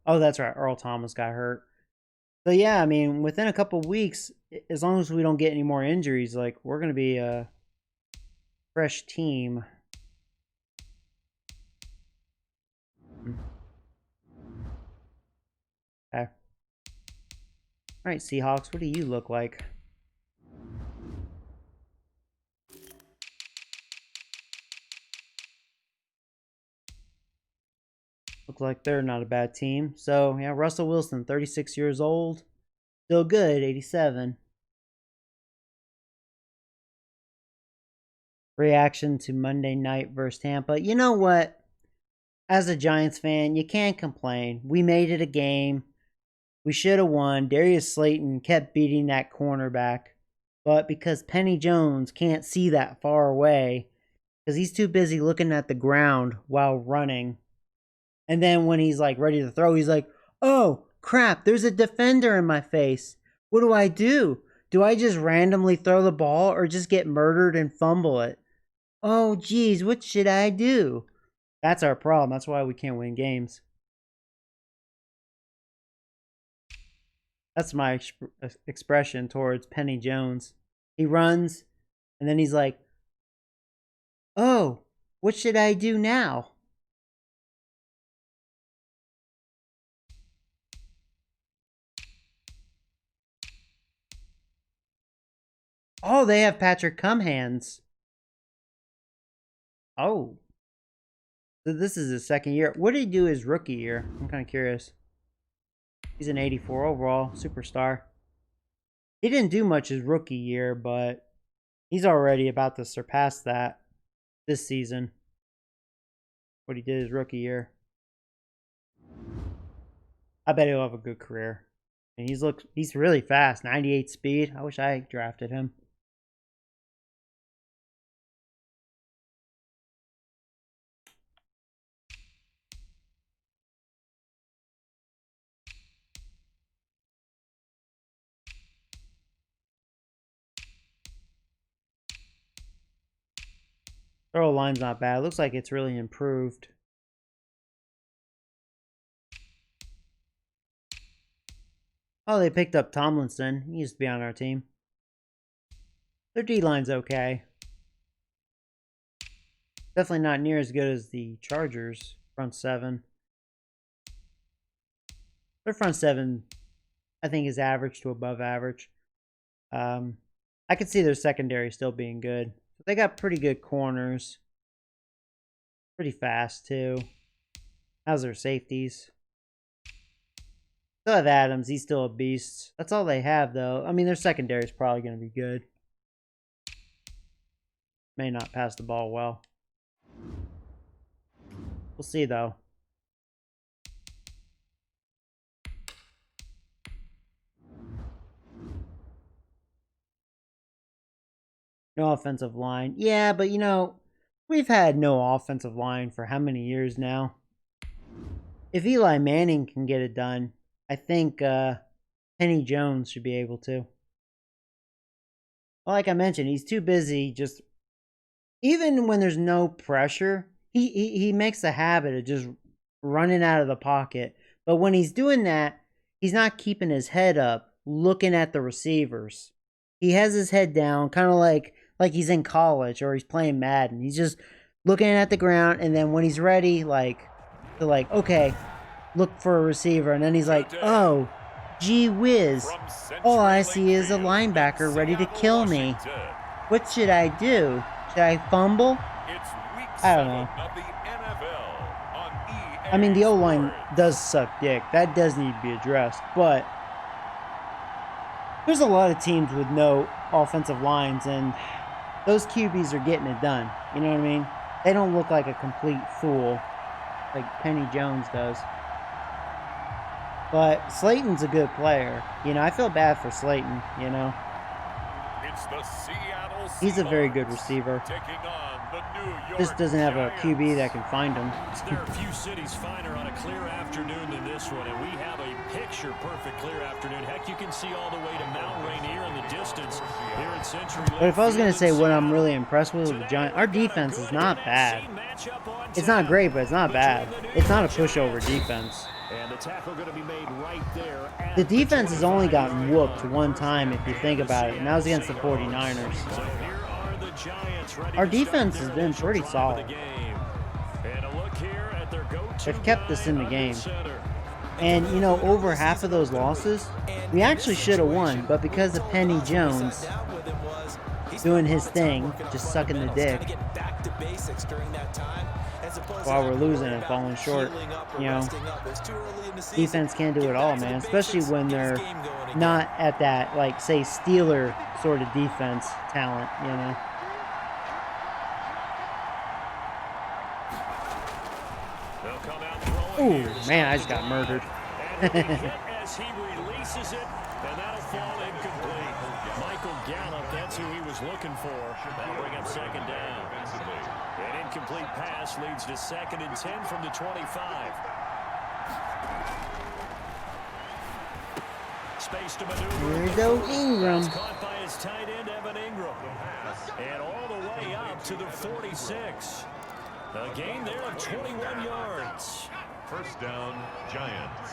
Oh, that's right. Earl Thomas got hurt. So yeah, I mean, within a couple weeks, as long as we don't get any more injuries, like, we're going to be a fresh team. Okay. Alright, Seahawks, what do you look like? Look like they're not a bad team. So, yeah, Russell Wilson, 36 years old. Still good, 87. Reaction to Monday night versus Tampa. You know what? As a Giants fan, you can't complain. We made it a game. We should have won. Darius Slayton kept beating that cornerback. But because Penny Jones can't see that far away, because he's too busy looking at the ground while running. And then when he's like ready to throw, he's like, oh, crap, there's a defender in my face. What do? Do I just randomly throw the ball or just get murdered and fumble it? Oh, geez, what should I do? That's our problem. That's why we can't win games. That's my expression towards Penny Jones. He runs, and then he's like, oh, what should I do now? Oh, they have Patrick Cumhands. Oh. So this is his second year. What did he do his rookie year? I'm kind of curious. He's an 84 overall, superstar. He didn't do much his rookie year, but he's already about to surpass that this season. What he did his rookie year. I bet he'll have a good career. And he's really fast, 98 speed. I wish I drafted him. Throw line's not bad. Looks like it's really improved. Oh, they picked up Tomlinson. He used to be on our team. Their D-line's okay. Definitely not near as good as the Chargers' front seven. Their front seven, I think, is average to above average. I could see their secondary still being good. They got pretty good corners. Pretty fast, too. How's their safeties? Still have Adams. He's still a beast. That's all they have, though. I mean, their secondary is probably going to be good. May not pass the ball well. We'll see, though. No offensive line. Yeah, but you know, we've had no offensive line for how many years now? If Eli Manning can get it done, I think Penny Jones should be able to. Well, like I mentioned, he's too busy just... Even when there's no pressure, he makes a habit of just running out of the pocket. But when he's doing that, he's not keeping his head up, looking at the receivers. He has his head down, kind of like he's in college or he's playing Madden. He's just looking at the ground, and then when he's ready, okay, look for a receiver, and then he's like, oh, gee whiz, all I see is a linebacker ready to kill me. What should I do? Should I fumble? I don't know. I mean, the O-line does suck dick. That does need to be addressed, but there's a lot of teams with no offensive lines, and those QBs are getting it done. You know what I mean? They don't look like a complete fool like Penny Jones does. But Slayton's a good player. You know, I feel bad for Slayton, you know. He's a very good receiver. Just doesn't have a QB that can find him. There are a few cities finer on a clear afternoon than this one, and we have a picture-perfect clear afternoon. Heck, you can see all the way to Mount Rainier in the distance here at Century. But if I was going to say what I'm really impressed with the Giants, our defense is not bad. It's not great, but it's not bad. It's not a pushover defense. And the tackle going to be made right there. The defense has only gotten whooped one time, if you think about it, and that was against the 49ers. Our defense has been pretty solid. And a look here at their go-to They've kept us in the game. And, you know, over half of those losses, we actually should have won, but because of Penny Jones doing his thing, just sucking the dick, while we're losing and falling short, you know, defense can't do it all, man, especially when they're not at that, like, say, Steeler sort of defense talent, you know. Ooh, man, I just got murdered. As he releases it, and that'll fall incomplete. Michael Gallup, that's who he was looking for. That'll bring up second down. An incomplete pass leads to 2nd and 10 from the 25. Space to maneuver. Here we go, Ingram. Caught by his tight end, Evan Ingram. And all the way up to the 46. A gain there of 21 yards. First down, Giants.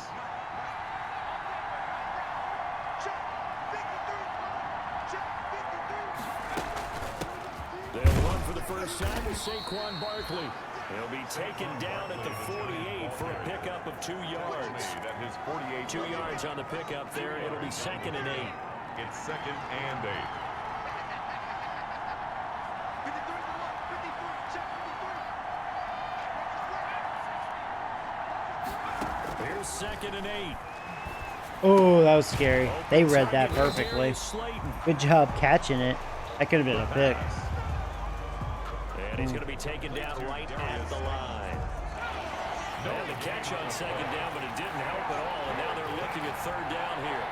They'll run for the first time with Saquon Barkley. He'll be taken down at the 48 for a pickup of 2 yards. At his 48. 2 yards on the pickup there. It'll be 2nd and 8. It's 2nd and 8. Here's 2nd and 8. Oh, that was scary. They read that perfectly. Good job catching it. That could have been a pick. And he's going to be taken down right at the line. And the catch on 2nd down, but it didn't help at all. And now they're looking at 3rd down here.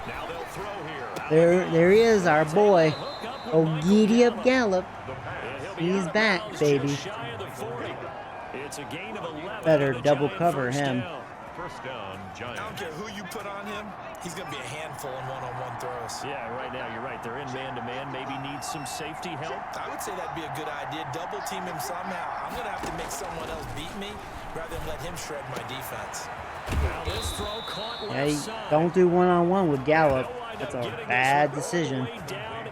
Now they'll throw here. There he is, our boy. Ogidi Gallup. He's back, baby. It's a gain of 11. Better double cover him. First down, Giants. I don't care who you put on him. He's going to be a handful in one-on-one throws. Yeah, right now you're right. They're in man-to-man. Maybe needs some safety help. I would say that'd be a good idea. Double team him somehow. I'm going to have to make someone else beat me rather than let him shred my defense. Now this throw caught left side. Don't do one-on-one with Gallup. That's a bad decision.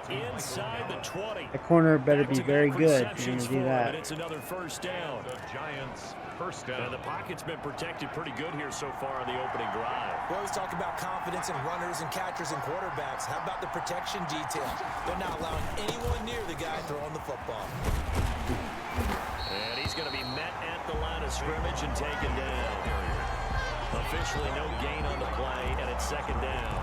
Inside the 20. The corner better be very good if you're going to do that. It's another first down. The Giants, first down. And the pocket's been protected pretty good here so far on the opening drive. We always talk about confidence in runners and catchers and quarterbacks. How about the protection detail? They're not allowing anyone near the guy throwing the football. And he's going to be met at the line of scrimmage and taken down. Officially no gain on the play, and it's 2nd down.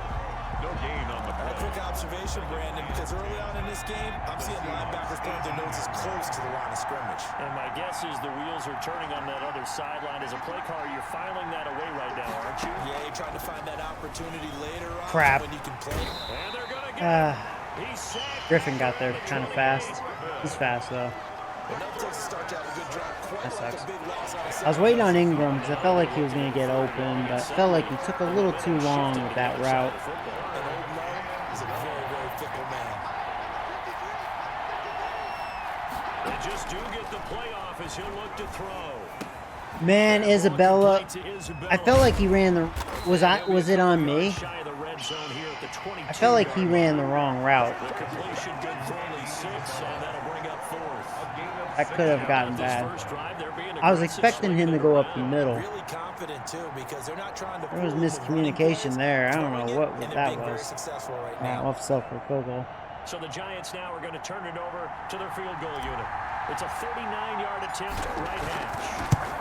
No gain on the A play. quick observation, Brandon, because early on in this game, I'm seeing linebackers putting their noses close to the line of scrimmage. And my guess is the wheels are turning on that other sideline. As a play caller, you're filing that away right now, aren't you? Yeah, you're trying to find that opportunity later on Crap. when you can play. And they're going to get He's sacked. Griffin got there kind of fast. He's fast, though. Enough to start to have a good drive. Quite That like sucks. a big loss on a I was waiting on Ingram because I felt like he was going to get open, but I felt like he took a little too long with that route. And old Mo is a very, very fickle man. They just do get the playoff as he'll look to throw. Man, Isabella, I felt like he ran the... Was it on me? I felt like he ran the wrong route. The completion good for only 6, and that'll bring up 4th. That could have gotten bad. I was expecting him to go up the middle. Really confident too, because they're not trying to. There was miscommunication there. I don't know what that was. Successful right Yeah, now. off self for Kogo. So the Giants now are going to turn it over to their field goal unit. It's a 39-yard attempt, right hash.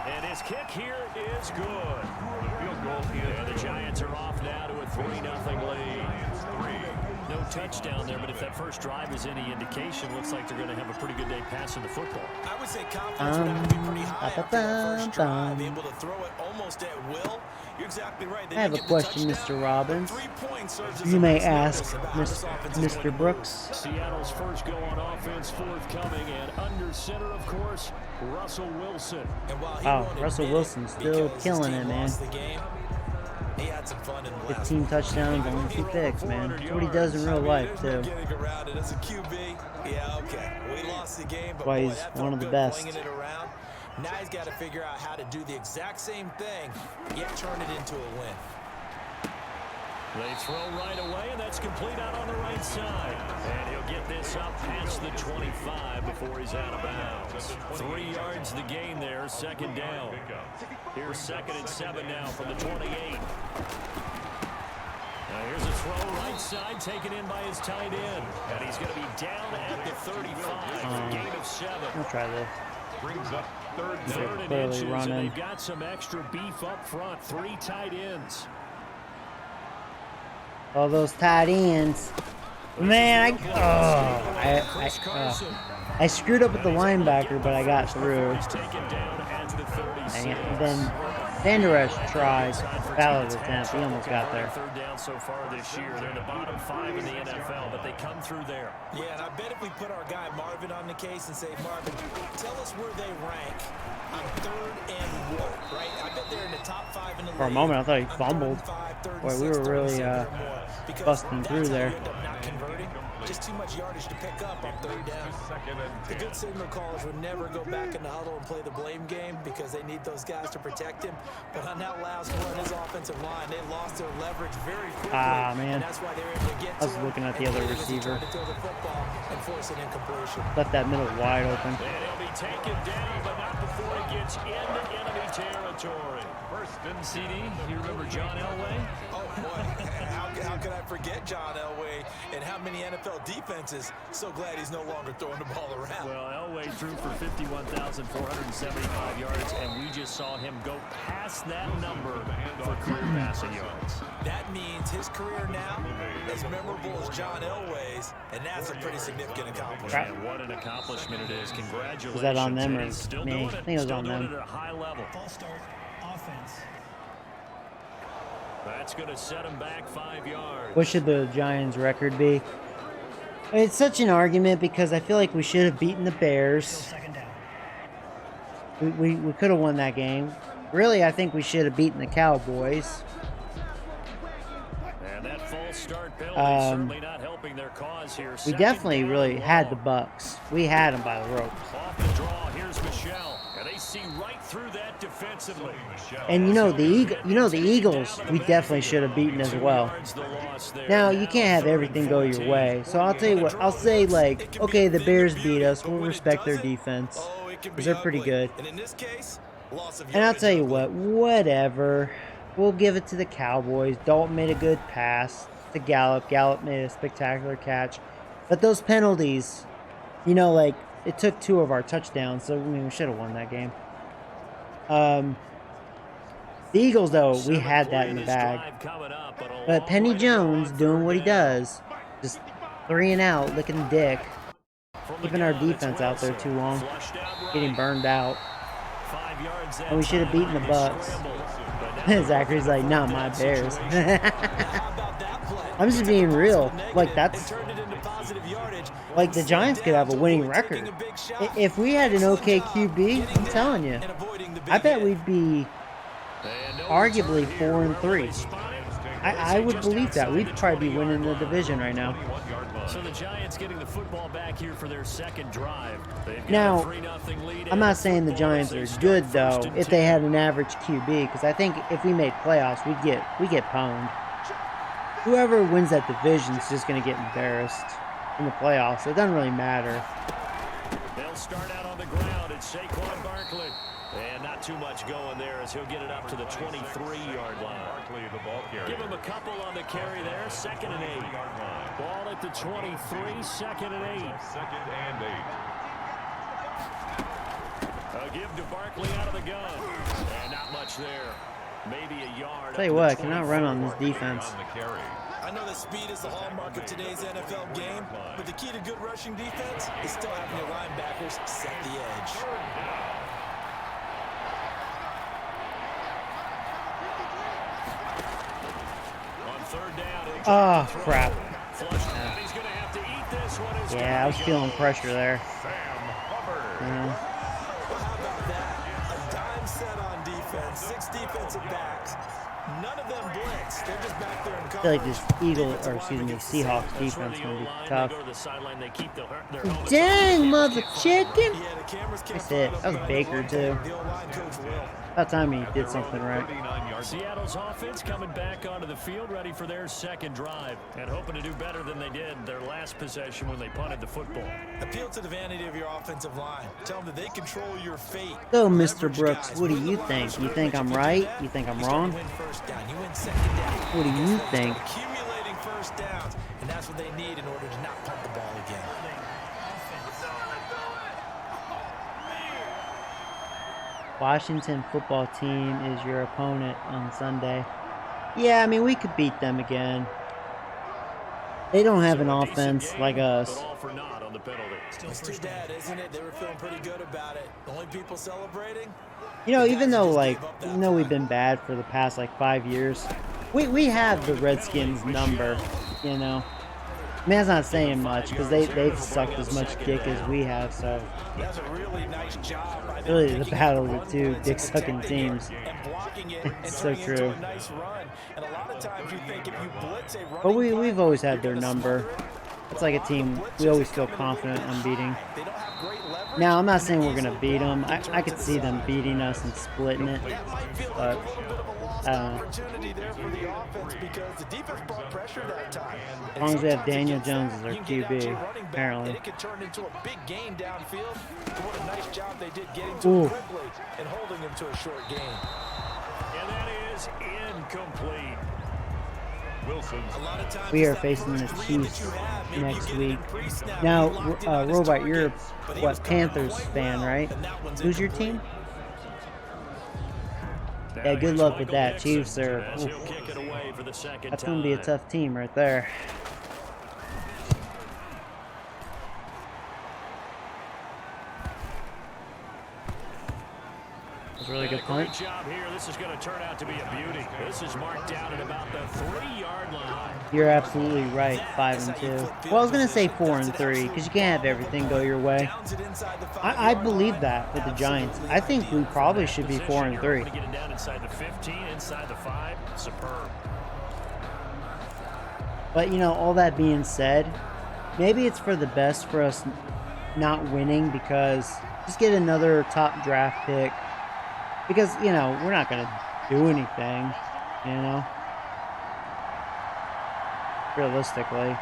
And his kick here is good. The field goal is And the Giants are off now to a 3-0 lead. No touchdown there, but if that first drive is any indication, looks like they're going to have a pretty good day passing the football. I would say confidence would have to be pretty high after that first drive. Able to throw it almost at will. You're exactly right. I have a question, Mr. Robbins. You may ask, Mr. Brooks. Seattle's first go on offense forthcoming, and under center, of course, Russell Wilson. Oh, Russell Wilson's still killing it, man. He had some fun in the 15 touchdowns, only 2 picks, man. That's what he does in real life, too. Getting around it as a QB. Yeah, okay. We lost the game, but Why boy, he's that one of felt the good best. flinging it around. Now he's got to figure out how to do the exact same thing, yet turn it into a win. They throw right away, and that's complete out on the right side. And he'll get this up past the 25 before he's out of bounds. 3 yards the gain there, second down. Here's 2nd and 7 now from the 28. Now here's a throw right side, taken in by his tight end. And he's going to be down at the 35, gain of 7. I'll try this. Brings up third and clearly inches, running. and they've got some extra beef up front. 3 tight ends. All those tight ends. Man, I screwed up with the linebacker, but I got through. And then Van Der Esch tried. Valid attempt. He almost got there. Third down so far this year. They're in the bottom 5 in the NFL, but they come through there. Yeah, and I bet if we put our guy Marvin on the case and say, Marvin, tell us where they rank on 3rd and 1, right? I bet they're in the top 5 in the league. For a moment, I thought he fumbled. Boy, we were really busting through there. Not converting. Just too much yardage to pick up on 3rd down. The good signal callers would never go back in the huddle and play the blame game because they need those guys to protect him. But on that last one, his offensive line, they lost their leverage very quickly. Ah, man. And that's why they were able to get I was looking at the other receiver. to throw the football and force an incompletion. Left that middle wide open. And he'll be taken down, but not before he gets into enemy territory. First and CD, you remember John Elway? Oh, boy. How could I forget John Elway and how many NFL defenses? So glad he's no longer throwing the ball around. Well, Elway threw for 51,475 yards, and we just saw him go past that number for career passing yards. That means his career now is memorable as John Elway's, and that's a pretty significant accomplishment. And what an accomplishment it is. Congratulations. Was that on them or And he's still me? doing I think it was Still on doing them. it at a high level. Ball start, offense. That's going to set him back 5 yards. What should the Giants' record be? It's such an argument because I feel like we should have beaten the Bears. Second down. We could have won that game. Really, I think we should have beaten the Cowboys. And that false start penalty certainly not helping their cause here. We definitely really had the Bucks. We had them by the rope. Off the draw, here's Michelle. And they see right through that defensively. And the Eagles, we definitely should have beaten as well. Now, you can't have everything go your way. So I'll tell you what, I'll say like, okay, the Bears beat us. We'll respect their defense. Because they're pretty good. And I'll tell you what, whatever. We'll give it to the Cowboys. Dalton made a good pass to Gallup. Gallup made a spectacular catch. But those penalties, like, it took 2 of our touchdowns. So, we should have won that game. The Eagles, though, we had that in the bag. But Penny Jones doing what he does. Just 3 and out, licking the dick. Keeping our defense out there too long. Getting burned out. And we should have beaten the Bucks. Zachary's like, not my Bears. I'm just being real. Like, that's... Like, the Giants could have a winning record. If we had an okay QB, I'm telling you, I bet we'd be arguably 4-3. I would believe that. We'd probably be winning the division right now. So the Giants getting the football back here for their second drive. Now, I'm not saying the Giants are good though. If they had an average QB, because I think if we made playoffs, we get pwned. Whoever wins that division is just going to get embarrassed in the playoffs. It doesn't really matter. They'll start out on the ground. It's Saquon Barkley. And not too much going there as he'll get it up to the 23-yard line. Give him a couple on the carry there. 2nd and 8. Ball at the 23. 2nd and 8. 2nd and 8. A give to Barkley out of the gun. And not much there. Maybe a yard. Tell you what, I cannot run on this defense. I know that speed is the hallmark of today's NFL game, but the key to good rushing defense is still having your linebackers set the edge. Oh, crap. Yeah, I was feeling pressure there. How about that? A dime set on defense, 6 defensive backs. None of them blitz. They're just back there in coverage. I feel like this Seahawks defense is going to be tough. Dang, mother chicken! That's it. That was Baker, too. The O-line coach will. About time he did something right. Seattle's offense coming back onto the field, ready for their second drive, and hoping to do better than they did their last possession when they punted the football. Appeal to the vanity of your offensive line. Tell them that they control your fate. So, Mr. Brooks, what do you think? You think I'm right? You think I'm wrong? What do you think? Accumulating first downs, and that's what they need in order to not punt the ball again. Washington football team is your opponent on Sunday. Yeah, I mean, we could beat them again. They don't have an offense like us. It's too bad, isn't it? They were feeling pretty good about it. The only people celebrating? You know, even though, like, we've been bad for the past, like, 5 years, we have the Redskins number, you know. I mean, that's not saying much, because they've sucked as much dick as we have, so. That's a really nice job. Really, the battle of the two dick-sucking teams. It's so true. But we've always had their number. It's like a team we always feel confident on beating. Now, I'm not saying we're going to beat them. I could see them beating us and splitting it. But, I don't know. As long as we have Daniel Jones as our QB, apparently. It could turn into a big gain downfield. What a nice job they did getting to him quickly and holding him to a short gain. And that is incomplete. We are facing the Chiefs next week. Now, Robot, you're what, Panthers fan, right? Who's your team? Yeah, good luck with that. Chiefs are... That's going to be a tough team right there. That's a really good punt. Great job here. This is going to turn out to be a beauty. This is marked down at about the 3-yard line. You're absolutely right. 5-2. Well, I was going to say 4-3 because you can't have everything go your way. I believe that with the Giants. I think we probably should be 4-3. Get it down inside the 15, inside the 5. Superb. But, you know, all that being said, maybe it's for the best for us not winning because just get another top draft pick. Because, you know, we're not going to do anything, you know. Realistically,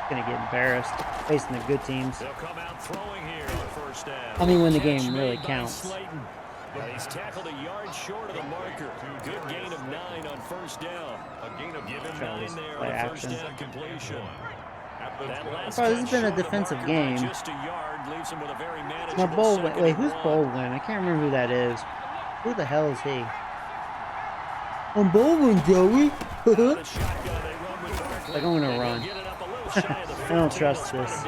going to get embarrassed facing the good teams. They'll come out throwing here on first down. I mean, when the game really counts. But he's tackled a yard short of the marker. Good gain of 9 on first down. A gain of 9 there on the first down completion. This has been a defensive game. Just a yard leaves him with a very now, Baldwin. Wait, who's Baldwin? I can't remember who that is. Who the hell is he? I'm Baldwin, Joey. Like, I'm gonna run. I don't trust this.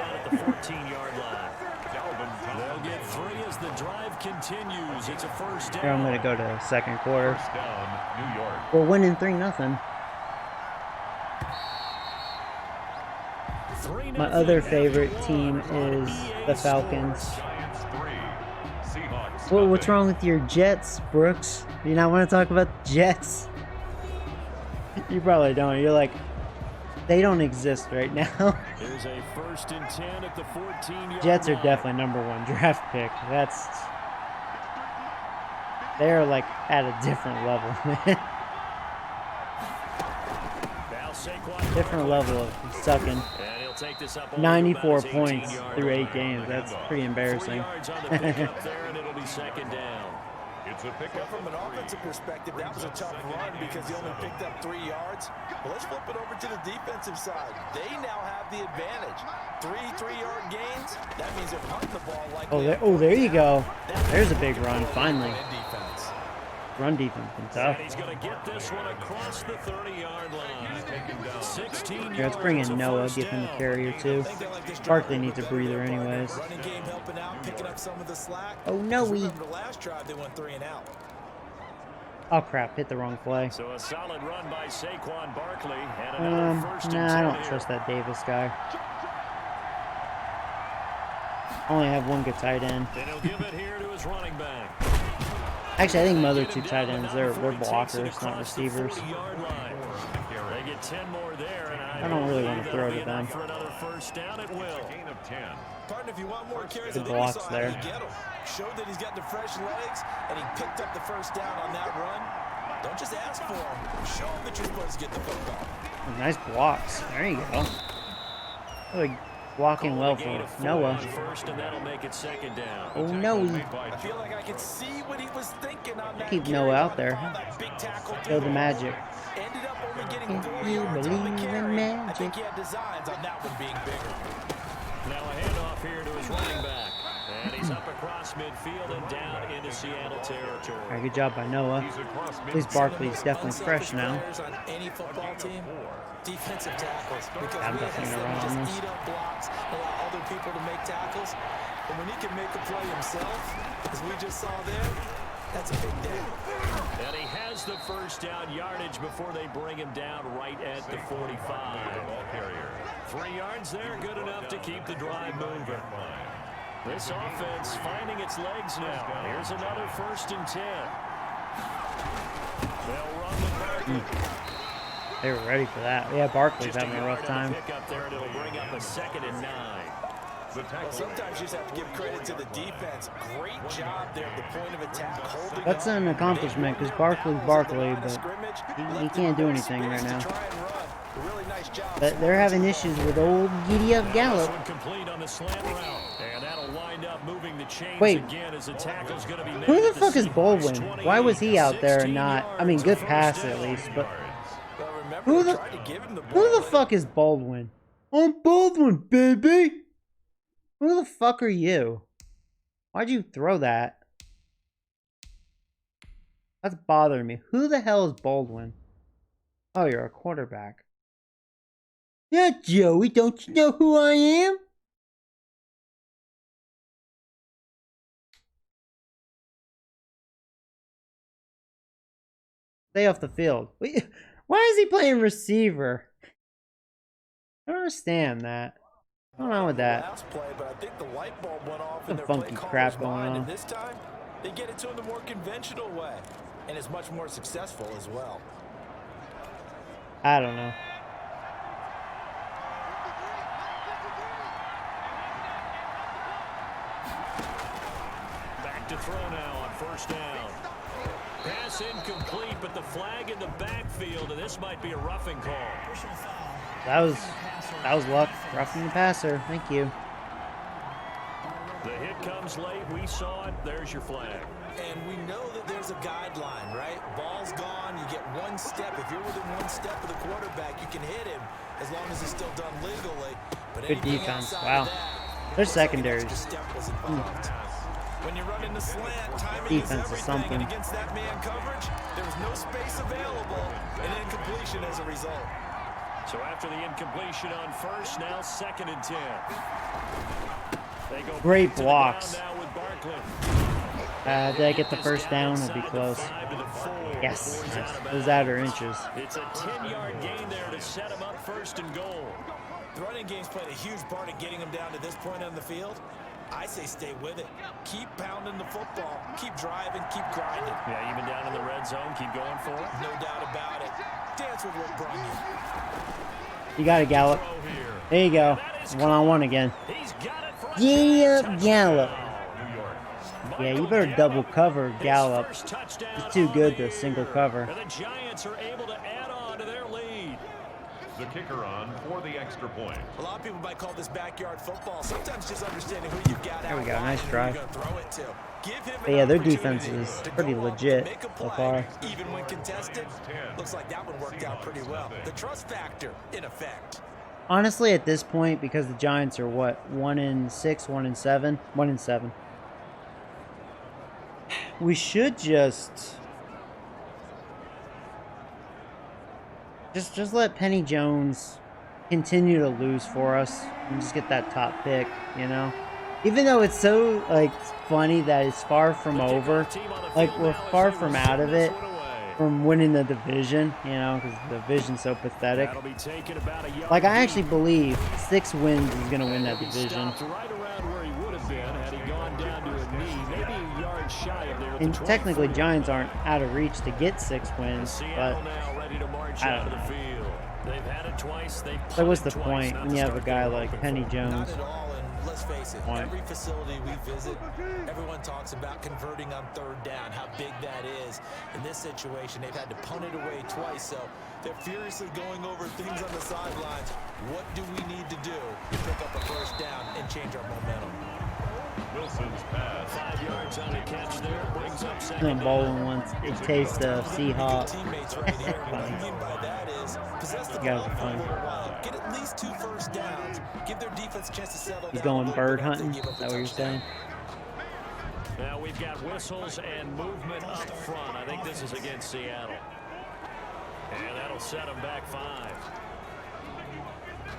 Here, I'm gonna go to second quarter. We're winning 3-0. My other favorite team is the Falcons. Well, what's wrong with your Jets, Brooks? Do you not want to talk about the Jets? You probably don't. You're like, they don't exist right now. There's a 1st and 10 at the 14-yard Jets are definitely #1 draft pick. They're like at a different level, man. Different level of sucking. 94 points through 8 games. That's pretty embarrassing. Second down. It's a pickup. From an offensive perspective, that was a tough run because he only picked up 3 yards. Well, let's flip it over to the defensive side. They now have the advantage. 3-3-yard gains. That means they're punting the ball like. There you go. There's a big run finally. Run defense been tough. He's going to get this one across the 30-yard line. 16 let's bring in Noah, give him a carrier too. Barkley needs a breather anyways. Oh no, oh crap, hit the wrong play. So a solid run by Saquon Barkley and another first and 10 I don't here. trust that Davis guy. Only have one good tight end. Then he'll give it here to his running back. Actually, I think my other 2 tight ends, they're blockers, not receivers. They get get 10 more there, and I don't really want to throw to them. For another first down, it will. Gain of 10. Partner, if you want more carries, Good blocks there. Get him. Showed that he's got the fresh legs, and he picked up the first down on that run. Don't just ask for him. Show him that you're supposed to get the football. Nice blocks. There you go. Really blocking well for Noah. First, and that'll make it second down. Oh no. I feel like I can see what he was thinking on that. Keep Noah out there. Show the magic. Ended up only getting 4 You yards on the believe in carry. I magic. think he had designs on that one being bigger. Now a handoff here to his running back. And he's up across midfield and down into Seattle territory. Alright, good job by Noah. At least Barkley's definitely fresh now. On any football team, defensive tackles. Because I'm we definitely have gonna run on just this. eat up blocks, allow other people to make tackles. But when he can make a play himself, as we just saw there, that's a big day. And he has the first down yardage before they bring him down right at the 45. Ball carrier. 3 yards there, good enough to keep the drive moving. This offense finding its legs now. Here's another 1st and 10. They'll run the Barkley. They were ready for that. Yeah, Barkley's having a rough time. Pick up there, and it'll bring up a 2nd and 9. Well, sometimes you just have to give credit to the defense. Great job there at the point of attack. Holding That's on. an accomplishment because Barkley's Barkley, but he can't do anything right now. But they're having issues with old giddy up Gallup. Complete on the slant route, and that'll wind up moving the chains Wait, again as the tackle's going to be made. who the fuck is Baldwin? Why was he out there and not? I mean, good pass at least, but who the fuck is Baldwin? I'm Baldwin, baby. Who the fuck are you? Why'd you throw that? That's bothering me. Who the hell is Baldwin? Oh, you're a quarterback. Yeah, Joey, don't you know who I am? Stay off the field. Why is he playing receiver? I don't understand that. What's going on with that? Last play, but I think the light bulb went off Some in their funky play crap caller's going mind, on. and this time they get it to him the more conventional way, and it's much more successful as well. I don't know. Back to throw now on 1st down. Pass incomplete, but the flag in the backfield, and this might be a roughing call. That was luck. Roughing the passer. Thank you. The hit comes late. We saw it. There's your flag. And we know that there's a guideline, right? Ball's gone. You get 1 step. If you're within 1 step of the quarterback, you can hit him as long as it's still done legally. But Good defense. Wow. Their secondaries. When you run in the slant, timing Defense is is everything. something. And against that man coverage, there was no space available, and incompletion as a result. So after the incompletion on 1st, now 2nd and 10. They go Great back to the blocks. ground now with Barkley. Did I get the first down? It'll be close. Yes. Those outer inches. It's a 10-yard gain there to set him up 1st and goal. The running game's played a huge part in getting him down to this point on the field. I say stay with it. Keep pounding the football. Keep driving. Keep grinding. Yeah, even down in the red zone, keep going for it. No doubt about it. Dance with what brought you. You got it, Gallup. There you go. One-on-one again. Giddy up, Gallup. Yeah, you better double cover Gallup. He's too good to single cover. And the Giants are able to add on to their lead. The kicker on for the extra point. A lot of people might call this backyard football. Sometimes just understanding who you've got out. There we go. Nice and drive. who you're gonna throw it to. Give him But an yeah, their opportunity defense is to pretty go up and legit make a so play, far. Even when contested, looks like that one worked out pretty well. The trust factor in effect. Honestly, at this point, because the Giants are what, 1-6, 1-7, 1-7. We should just let Penny Jones continue to lose for us and just get that top pick, you know? Even though it's so, like, funny that it's far from over, like, we're far from out of it, from winning the division, you know, because the division's so pathetic. Like, I actually believe 6 wins is going to win that division. And technically, Giants aren't out of reach to get 6 wins, but I don't know. They've had it twice. They've So what's the punted point twice, when you have a guy like Penny Not Jones? at all, and let's face it, Point. every facility we visit, everyone talks about converting on third down, how big that is. In this situation, they've had to punt it away twice, so they're furiously going over things on the sidelines. What do we need to do to pick up a first down and change our momentum? Wilson's pass. 5 yards on the catch there. Brings up I'm second bowling once. It tastes of Seahawk. Teammates right here. What I mean by that is possess the You guys ball are for a funny. little while. Get at least 2 first downs. Give their defense a chance to settle He's down a going little bird bit after they hunting. give Is up that a what you're touchdown. saying? Now we've got whistles and movement up front. I think this is against Seattle. And that'll set them back 5.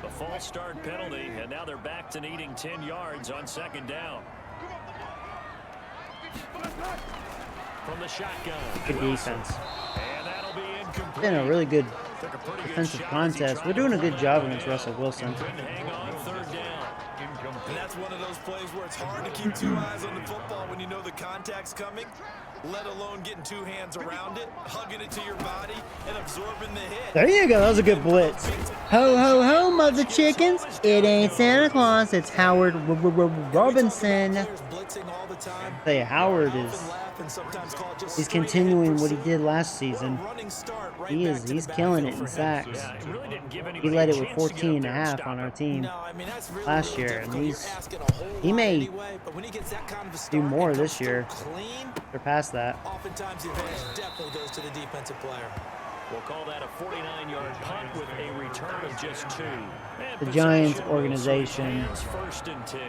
The false start penalty, and now they're back to needing 10 yards on second down. From the shotgun. Good defense. And that'll be incomplete. Been a really good Took a pretty good defensive shot as he contest. tried We're to doing a run good it job up. against Russell Wilson. Couldn't hang on third down. And that's one of those plays where it's hard to keep 2 eyes on the football when you know the contact's coming, let alone getting 2 hands around it, hugging it to your body, and absorbing the hit. There you go. That was a good blitz. Ho, ho, ho, mother chickens. It ain't Santa Claus. It's Howard Robinson. Players blitzing all the time. I tell you, Howard is... Often laugh and sometimes call it just He's straight continuing hit what he pursuit. did last season. What a running start right He back is. to the He's killing it backfield in for him. sacks. Yeah, it really didn't give He anybody led a it with chance to get 14 and up a there and half stop on our it. team No, I mean, that's really, last really year, and difficult. he's You're asking a whole he lot may anyway, but when he gets that kind of a do start more and this comes year. through clean, Surpass that. oftentimes the advantage definitely goes to the defensive player. We'll call that a 49-yard punt with a return of just 2. And The Giants possession organization hands first and 10.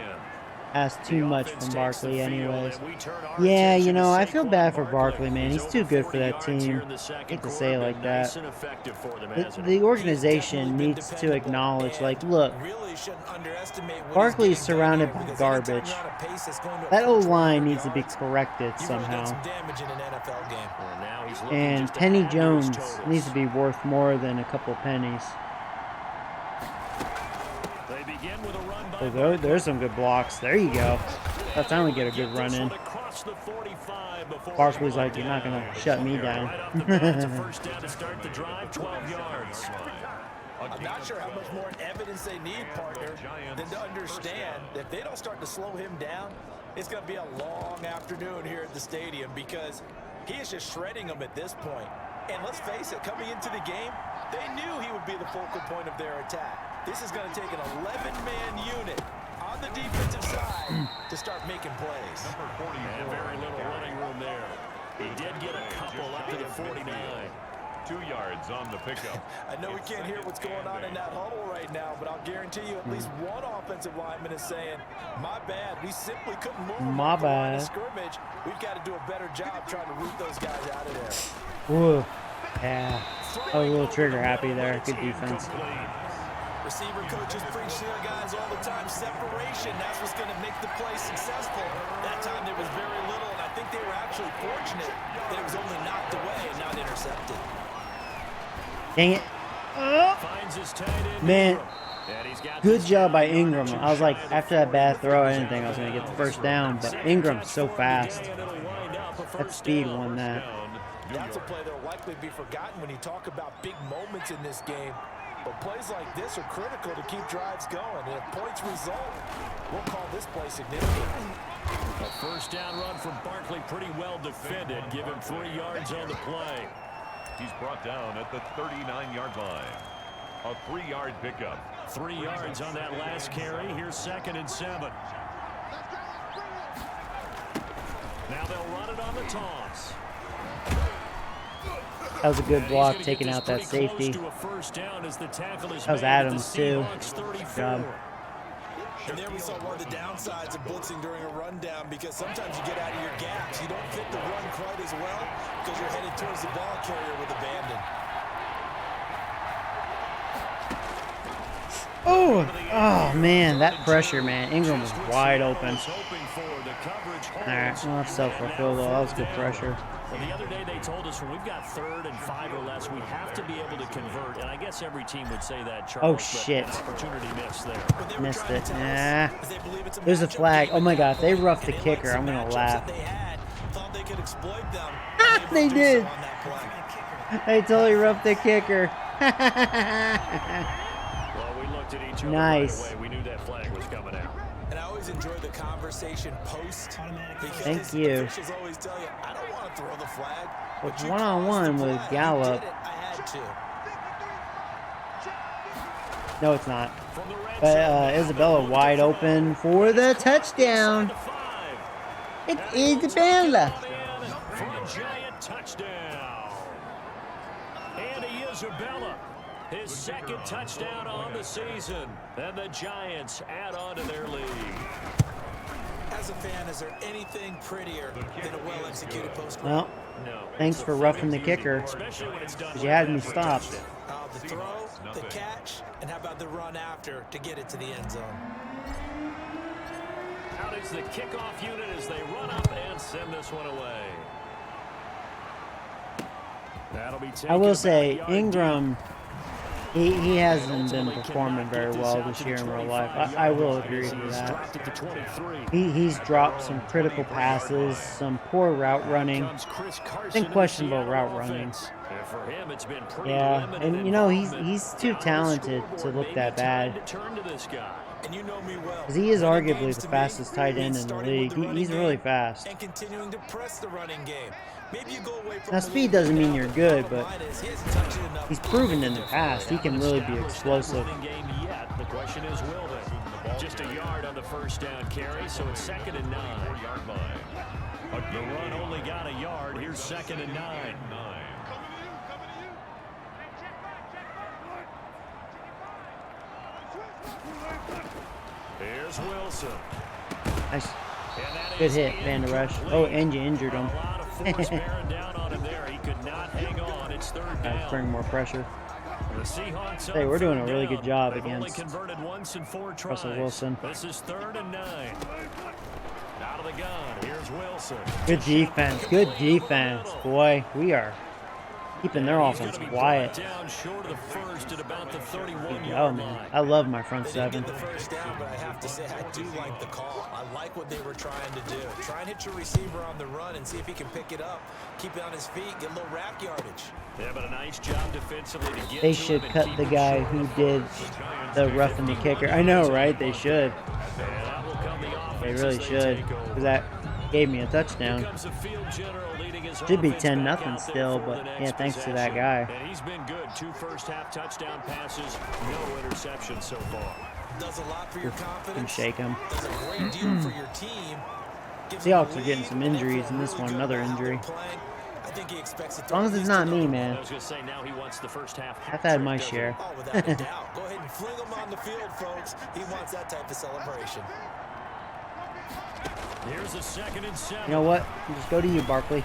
asks too The much offense from takes the Barkley field, anyways. and we turn our Yeah, attention you know, to I feel Saquon bad for Barkley, man. He's over too good for 40 that yards here team. in the second Hate to quarter. say it Been like nice that. and effective for them, hasn't The it? organization needs to acknowledge, like, look, Really shouldn't underestimate what Barkley's he's getting surrounded done by here, because anytime garbage. you're on a pace that's going to That approach O-line 100 needs to be yards, corrected you've really done somehow. some damage in an NFL game. And now he's looking And just to Penny add to his Jones totals. needs to be worth more than a couple pennies. They begin with a run by So there's some good blocks. There you go. That's time we get a good run in. across the 45 before Barkley's it's like, you're not going to shut me down. right off the bat, it's a first down to start the drive, 12 yards. I'm not sure how much more evidence they need, partner, than to understand that if they don't start to slow him down, it's going to be a long afternoon here at the stadium because he is just shredding them at this point. And let's face it, coming into the game, they knew he would be the focal point of their attack. This is going to take an 11-man unit on the defensive side to start making plays. And very little running room there. He did get a couple up to the 49. 2 yards on the pickup. I know we can't hear what's going on in that huddle right now, but I'll guarantee you at least one offensive lineman is saying, my bad, we simply couldn't move him My off the line of bad. scrimmage. We've got to do a better job trying to root those guys out of there. Whoa. Yeah. I was a little trigger happy there. Good defense. Receiver coaches preach to their guys all the time, separation, that's what's going to make the play successful. That time there was very little, and I think they were actually fortunate that it was only knocked away and not intercepted. Dang it. Oh. Finds his tight end, Man, Ingram. And he's got good this job by guy Ingram. on I was like, shy of after that bad 40, throw, I didn't think I was going to get the first down, but Ingram's so fast. That speed won that. That's a play that will likely be forgotten when you talk about big moments in this game. But plays like this are critical to keep drives going. And if points result, we'll call this play significant. A first down run from Barkley, pretty well defended. Give him 3 yards on the play. He's brought down at the 39-yard line. A 3-yard pickup. 3 yards on that last carry. Here's 2nd and 7. Now they'll run it on the toss. That was a good And block, he's gonna taking get out this that pretty close safety. to a first down as the tackle is That was made at the Adams, too. Seahawks 34. Job. And there we saw one of the downsides of blitzing during a rundown because sometimes you get out of your gaps. You don't fit the run quite as well because you're headed towards the ball carrier with abandon. Oh man, that pressure, man. Ingram was wide open. Alright, well, that's self-fulfilled, though. That was good pressure. Well, the other day they told us when we've got 3rd and 5 or less, we have to be able to convert. And I guess every team would say that, Charles. Oh, but shit. an opportunity missed there. What they were Missed trying it. to tell Nah. us is they believe it's There's a matchup flag. game Oh my at god, that they point, roughed the and they liked kicker. I'm some gonna matchups laugh. that they had, thought they could exploit them. Ah, and they able to do did. so on that play. They totally roughed the kicker. Well, we looked at each other Nice. right away. We knew that flag was coming out. And I always enjoy the conversation post. Thank you. Officials always tell you, I don't want to throw the flag. But one-on-one with Gallup. I had to. No, it's not. But Isabella wide open for the touchdown. It's Isabella. For a giant touchdown. Andy Isabella, his second touchdown on the season. And the Giants add on to their lead. As a fan, is there anything prettier than a well-executed post? Well, thanks for roughing the kicker. Because you had me stopped. The throw, the catch, and how about the run after to get it to the end zone? Out is the kickoff unit as they run up and send this one away. That'll be I will say, Ingram, he hasn't been performing very well this year in real life. I will agree with that. He's dropped some critical passes, some poor route running. I think questionable route running. Yeah, and you know, he's too talented to look that bad. Because he is arguably the fastest tight end in the league. He's really fast. And continuing to press the running game. Maybe you go away from Now, speed doesn't mean you're good, but he's proven in the past he can really be explosive. The question is, will they? Just a yard on the first down carry, so it's 2nd and 9. The run only got a yard. Here's 2nd and 9. Here's Wilson. Nice. Good hit, Van Der Rush. Oh, and you injured him. Down on him there. He could not hang on. It's 3rd down. Bring more pressure. The Seahawks Hey, we're doing a really good job They've only against converted once in 4 tries. Russell Wilson. This is 3rd and 9. Out of the gun. Here's Wilson. Good defense. Good defense. Boy, we are keeping their offense quiet. Down short of the first at about the 31-yard Oh, man. I love my front seven. The first down, but I have to say I do like the call. I like what they were trying to do. Try and hit your receiver on the run and see if he can pick it up. Keep it on his feet, get a little rack yardage. Yeah, but a nice job defensively to get They should cut the guy who did the roughing the kicker. I know, right? They should. They really should. Because that gave me a touchdown. Should be 10-0 still, but yeah, thanks to that guy. And he's been good. 2 first-half touchdown passes, no interceptions so far. Does a lot for your confidence. Can shake him. Does a great deal for your team. Seahawks are getting some injuries, and this one another injury. As long as it's not me, man. I've had my share. Oh, without a doubt. Go ahead and fling him on the field, folks. He wants that type of celebration. Here's a 2nd and 7. You know what? Just go to you, Barkley.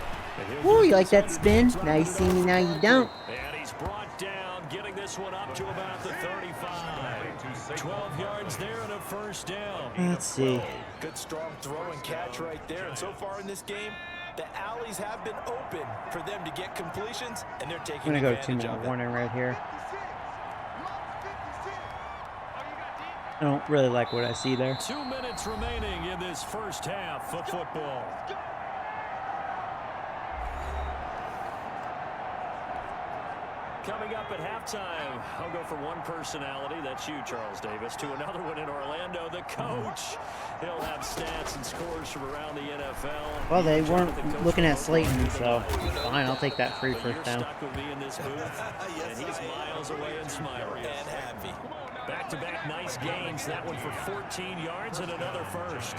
Ooh, you like that spin? Now you see me, now you don't. And he's brought down, getting this one up to about the 35. 12 yards there and a first down. Let's see. Good strong throw and catch right there. And so far in this game, the alleys have been open for them to get completions, and they're taking I'm going to go advantage 2-minute of it. warning right here. I don't really like what I see there. 2 minutes remaining in this first half of football. Coming up at halftime, I'll go from one personality, that's you, Charles Davis, to another one in Orlando, the coach. He'll have stats and scores from around the NFL. Well, they weren't looking at Slayton, so fine, I'll take that free first down. Stuck with me in this booth, and he's miles away and smiling. And happy. Back-to-back nice gains, that one for 14 yards and another first.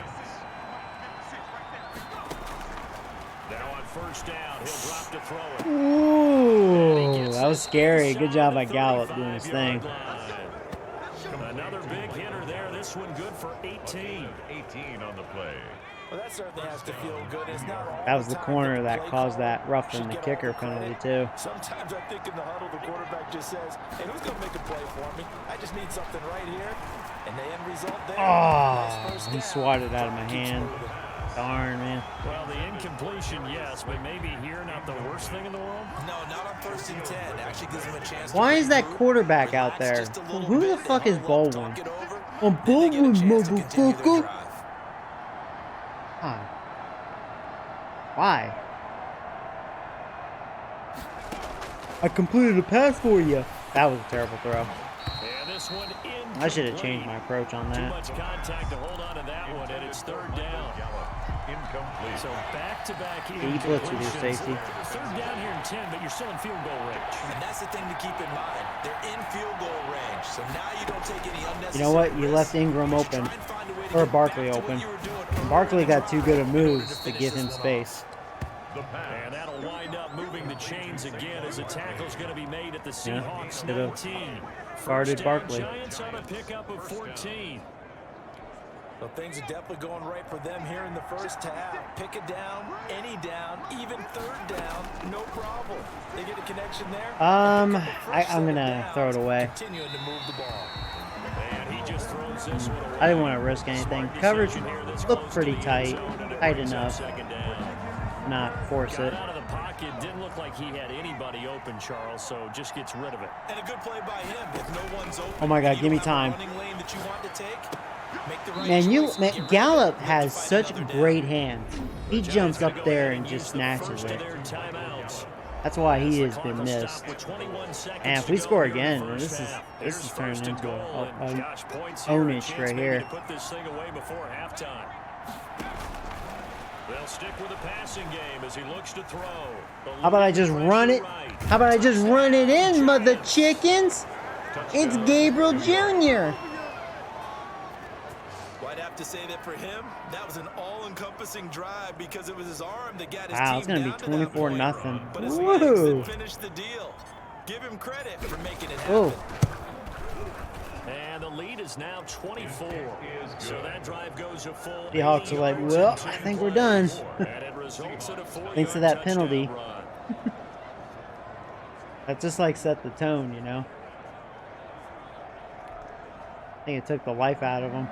Now on first down, he'll drop to throw it. Ooh, that was scary. Good job by Gallup doing his thing. Another big hitter there. This one good for 18. 18 on the play. Well, that certainly has to feel good. It's not all That was the time corner the that play caused caller that roughing should the get kicker all the penalty credit. too. Sometimes I think in the huddle, the quarterback just says, hey, who's going to make a play for me? I just need something right here. And the end result there. Oh, he swatted out of my hand. Darn, man. Well, the incompletion, yes, but maybe here not the worst thing in the world. No, not on 1st and 10. Actually gives him a chance. Why is that quarterback out there? Who the fuck is Baldwin? I'm Baldwin, motherfucker. Why? I completed a pass for you. That was a terrible throw. And this one I should have changed my approach on Too that. much contact to hold on to that one, and it's third down. Incomplete. So back-to-back He blitzed with your incompletions. safety. Third down here in 10, but you're still in field goal range. And that's the thing to keep in mind. They're in field goal range, so now you don't take any unnecessary You know what? You risks. left Ingram Just open, try and find a way to or get Barkley back to what open. you were doing Barkley earlier got too good of in order moves to finish give this him one off. space. The pass. And that'll wind up moving the chains again as the tackle's going to be made at the Yeah, Seahawks should've 19. guarded First down, Barkley. Giants on a pickup of 14. Well, things are definitely going right for them here in the first half. Pick a down, any down, even third down, no problem. They get a connection there. I'm gonna throw it away. Continuing to move the ball. And he just throws this one away. I didn't want to risk anything. Coverage looked pretty tight enough. Second down. Not force Got it. out of the pocket, didn't look like he had anybody open, Charles, so just gets rid of it. And a good play by him. If no one's open, Oh my God, you give me don't have a time. running lane that you want to take, make the right Man, choice, get rid of Gallup it, has look to find such another down. great hands. He jumps up there and just snatches it. That's why he has been missed. And if we score again, this is turning into a ownage right here. Put this thing away before halftime. They'll stick with the passing game as he looks to throw. How about I just run it? How about I just run it in, mother chickens? It's Gabriel Jr. Well, I'd have to say that for him, that was an all-encompassing drive because it was his arm that got his Wow, team it's gonna be down to that 24-0. point. But his Woo! legs that finished the deal. Give him credit for making it happen. Oh, And the lead is now 24. So that drive goes a full Seahawks are like, well, I think we're done. And it results in a 4-yard Thanks to that touchdown penalty. run. that just like set the tone, you know? I think it took the life out of him.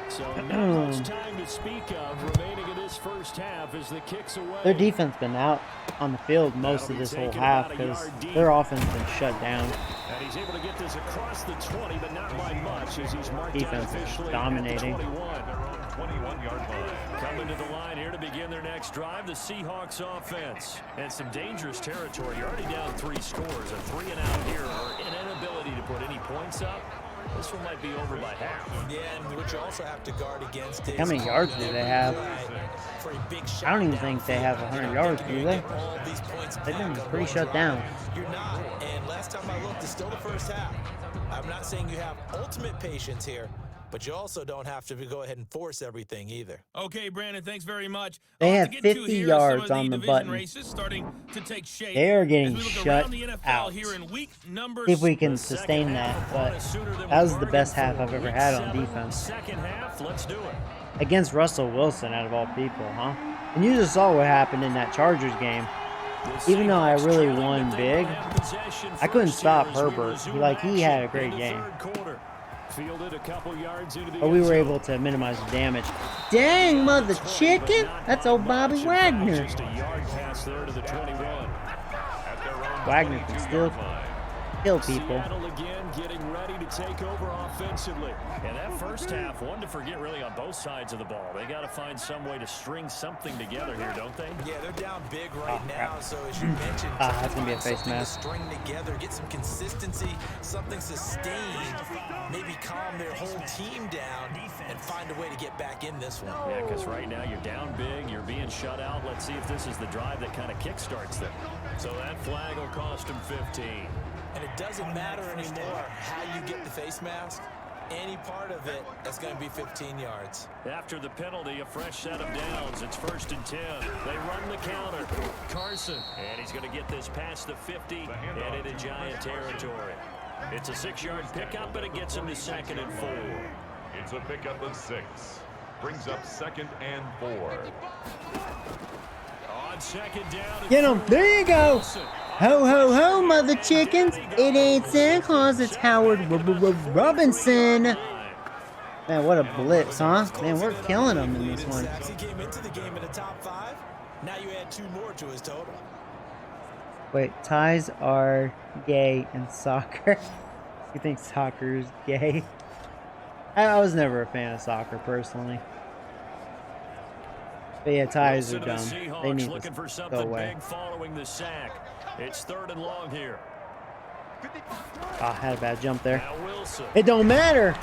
So not much time to speak of remaining in this first half as the kicks away. Their defense been out on the field most of this whole half because their offense been shut down. And he's able to get this across the 20, but not by much as he's marked down Defense is officially dominating. at the 21. 21-yard line. Coming to the line here to begin their next drive, the Seahawks offense. And some dangerous territory. You're already down 3 scores. A 3 and out here or an inability to put any points up. This one might be over by half. Yeah, and what you also have to guard against is How many yards do they have? for a big shot I don't even think they have downfield. 100 You're yards, thinking do you're they? gonna get all these points They've been back on pretty one shut drive. down. You're not. And last time I looked, it's still the first half. I'm not saying you have ultimate patience here, but you also don't have to go ahead and force everything either. Okay, Brandon, thanks very much. They A lot have to get to 50 here as yards some of on the division button. races starting to take shape. They are As getting we look shut around the NFL out. here in week number See if we can The sustain second that, half but opponent sooner than that we was the best bargained half for. I've ever Week had on 7, defense. Second half, let's do it. Against Russell Wilson, out of all people, huh? And you just saw what happened in that Chargers game. Even though I really won big, I couldn't stop Herbert. He had a great game. But we were able to minimize the damage. Dang, mother chicken! That's old Bobby Wagner. Just a yard pass there to the 21. Wagner can still kill people. Seattle again getting ready to take over offensively. And that first half, one to forget really on both sides of the ball. They got to find some way to string something together here, don't they? Yeah, they're down big right now, crap. so as you mentioned, That's gonna be a face something to mask. string together, get some consistency, something sustained, maybe calm their whole team down and find a way to get back in this one. Yeah, because right now you're down big, you're being shut out. Let's see if this is the drive that kind of kickstarts them. So that flag will cost them 15. And it doesn't matter anymore how you get the face mask. Any part of it, that's going to be 15 yards. After the penalty, a fresh set of downs. It's 1st and 10. They run the counter. Carson, and he's going to get this past the 50 and into Giant territory. It's a 6-yard pickup, but it gets him to 2nd and 4. It's a pickup of 6. Brings up 2nd and 4. On 2nd down. Get him! There you go! Ho, ho, ho, mother chickens! It ain't Santa Claus, it's Howard Robinson! Man, what a blitz, huh? Man, we're killing them in this one. He came into the game in the top 5. Now you add 2 more to his total. Wait, ties are gay in soccer. You think soccer is gay? I was never a fan of soccer, personally. But yeah, ties are dumb. They need to go away. Following the sack. It's 3rd and long here. I had a bad jump there. Now Wilson. It don't matter.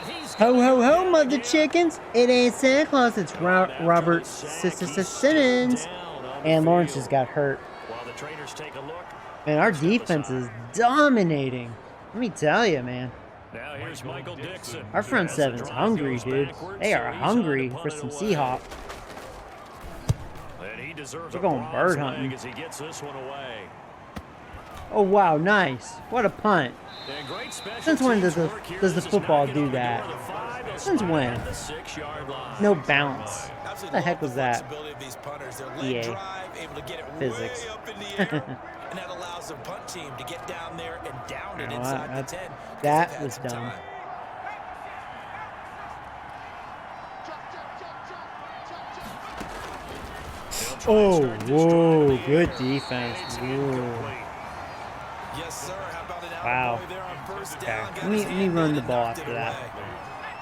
And he's Ho, gonna ho, go ho, down mother again. chickens. It ain't Santa Claus. It's After Robert the sack, he's still Simmons. down on the And Lawrence field. just got hurt. While the trainers take a look. Man, our defense is dominating. Let me tell you, man. Now here's Michael Dixon. Our front As the seven's drive hungry, goes dude. backwards, They so are he's on to hungry punt for it some away. Seahawk. And he deserves We're a going bronze bird leg hunting. as he gets this one away. Oh, wow, nice. What a punt. And great special Since when teams does work here. the This is football knocking do on the door that? of the 5. They'll Since spot it when? at the 6-yard line. No bounce. Absolutely What the heck love was that? flexibility of these punters. Their leg EA. drive, able to get it Physics. way up in the air, and that allows the punt team to get down there and down it No, inside I- the 10. because that they've had was some dumb. time. They'll try and Oh, start this drive whoa, in the good air. defense. It's Whoa. incomplete. Yes, sir. How about an Wow. attaboy there on first Okay, down? Got let me- his let me hand run in the and ball knocked after it that. away.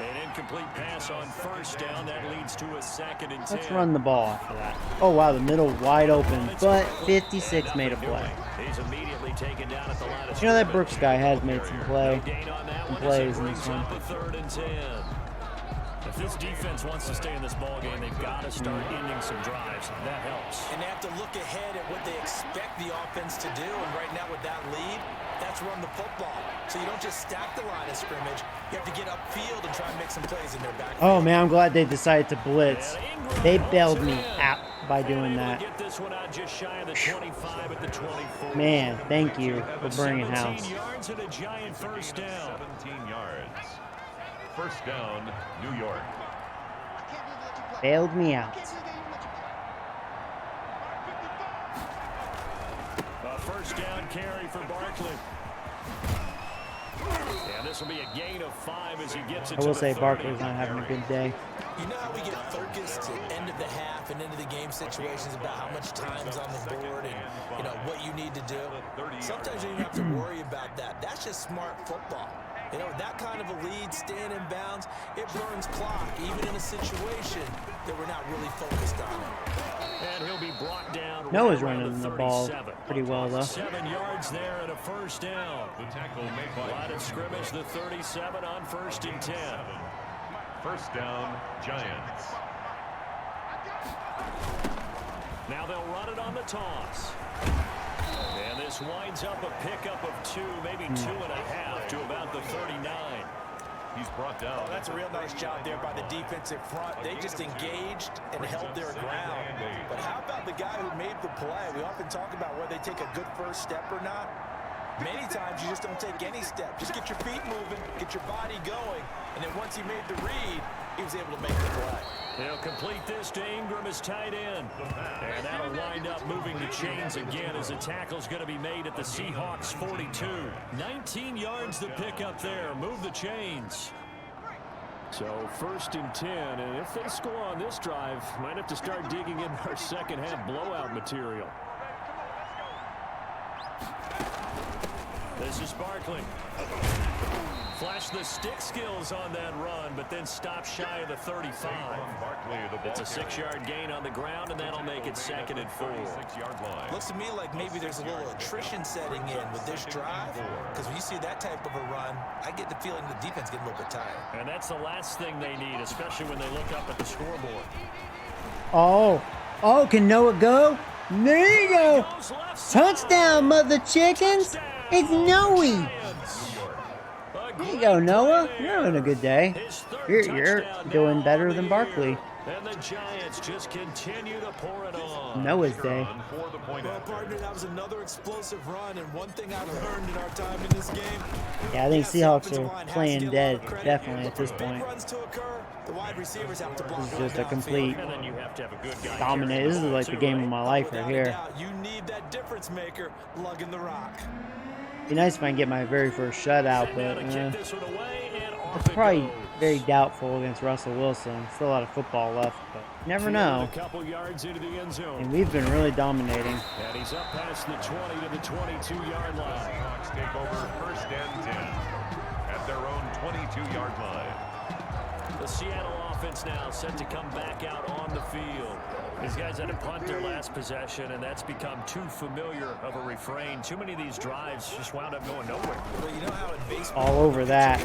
An incomplete pass on first down. That leads to a 2nd and 10. Let's run the ball after that. Oh, wow, the middle wide open, but 56 made a play. He's immediately taken down at the line of You know that scrimmage. Brooks guy has made some play. Gain on that Some one as it plays in brings this one. up a 3rd and 10. If this defense wants to stay in this ball game, they've got to start ending some drives. That helps. And they have to look ahead at what they expect the offense to do. And right now with that lead, that's run the football. So you don't just stack the line of scrimmage. You have to get upfield and try and make some plays in their backfield. Oh, man, I'm glad they decided to blitz. They bailed me out by doing that. Get this one out just shy of the 25 at the 24. Man, thank you for bringing 17 house. yards and a giant first down. 17 yards. First down, New York. Bailed me out. A first down carry for Barkley. And this will be a gain of 5 as he gets it I to will the say 30. Barkley's not having a good day. You know how we get focused at end of the half and into the game situations about how much time's on the board and you know what you need to do. Sometimes you don't even have to worry about that. That's just smart football. You know, that kind of a lead, staying in bounds, it burns clock, even in a situation that we're not really focused on it. And he'll be brought down. Noah's right around running the ball 37. pretty well, though. 7 yards there and a first down. The tackle made by Line of scrimmage, the 37 on 1st and 10. First down, Giants. Now they'll run it on the toss. And this winds up a pickup of 2, maybe 2.5 to about the 39. He's brought down. Oh, that's a real nice job there by the defensive front. They just engaged and held their ground. But how about the guy who made the play? We often talk about whether they take a good first step or not. Many times you just don't take any step. Just get your feet moving, get your body going, and then once he made the read, he was able to make the play. They'll complete this to Ingram as tight end. And that'll wind up moving the chains again as the tackle's going to be made at the Seahawks 42. 19 yards to pick up there. Move the chains. So 1st and 10, and if they score on this drive, might have to start digging in our second half blowout material. This is Barkley. Flash the stick skills on that run, but then stop shy of the 35. It's a 6-yard gain on the ground, and that'll make it 2nd and 4. 6-yard line. Looks to me like maybe there's a little attrition setting in with this drive, because when you see that type of a run, I get the feeling the defense getting a little bit tired. And that's the last thing they need, especially when they look up at the scoreboard. Oh, can Noah go? There you go. Touchdown, mother chickens. It's Noe. There you go, Noah. You're having a good day. You're doing better than Barkley. And the Giants just continue to pour it on. Noah's day. For the point Well, after. partner, that was another explosive run, and one thing I've learned in our time in this game. Yeah, I think yes, the Seahawks offensive are line has to playing get a lot dead, of credit, definitely, but at this for big point. runs to occur, the wide receivers have to block This is well just a downfield. complete And then you have to have a good guy dominate. carrying This is the ball like the too, game right? of my life right Without a here. doubt, you need that difference maker lugging the rock. Be nice if I can get my very first shutout, Send down but to kick this one away, and off it's it probably goes. very doubtful against Russell Wilson. Still a lot of football left, but you never know. A couple yards into the end zone. And we've been really dominating. And he's up past the 20 to the 22-yard line. Seahawks take over first and 10 at their own 22-yard line. The Seattle offense now set to come back out on the field. These guys had to punt their last possession, and that's become too familiar of a refrain. Too many of these drives just wound up going nowhere. Well, you know how in baseball, All over that.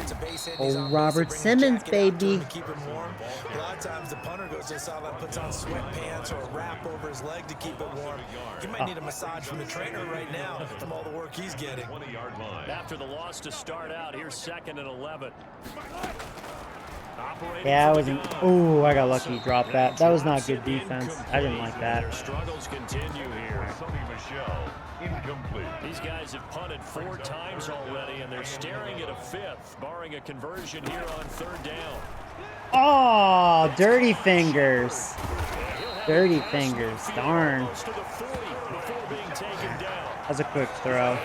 Oh, Robert Simmons, baby. Keep him warm. A lot of times the punter goes to the sideline, puts on sweatpants or a wrap over his leg to keep it warm. He might need a massage from the trainer right now from all the work he's getting. 20-yard line. After the loss to start out, here's 2nd and 11. Yeah, I wasn't. Oh, I got lucky. Dropped that. That was not good defense. I didn't like that. Their struggles continue here. Sonny Michel, incomplete. These guys have punted 4 times already, and they're staring at a 5th, barring a conversion here on 3rd down. Oh, dirty fingers. Dirty fingers. Darn. That's a quick throw.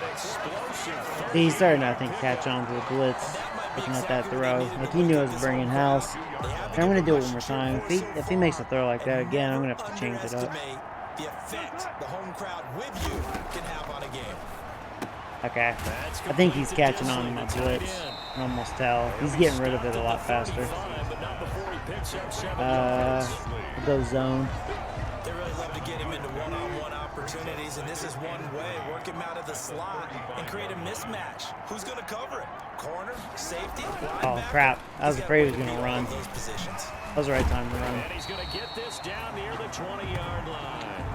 He's starting to, I think, catch on to the blitz. Looking at that throw. Like, he knew it was bringing house. And I'm going to do it one more time. If he makes a throw like that again, I'm going to have to change it up. The effect the home crowd with you can have on a game. Okay. I think he's catching on to my blitz. I can almost tell. He's getting rid of it a lot faster. We'll go zone. They really love to get him into one-on-one opportunities, and this is one way. Work him out of the slot and create a mismatch. Who's going to cover it? Corner, safety, linebacker? Oh, crap. I was afraid he was going to run. That was the right time to run. And he's going to get this down near the 20-yard line.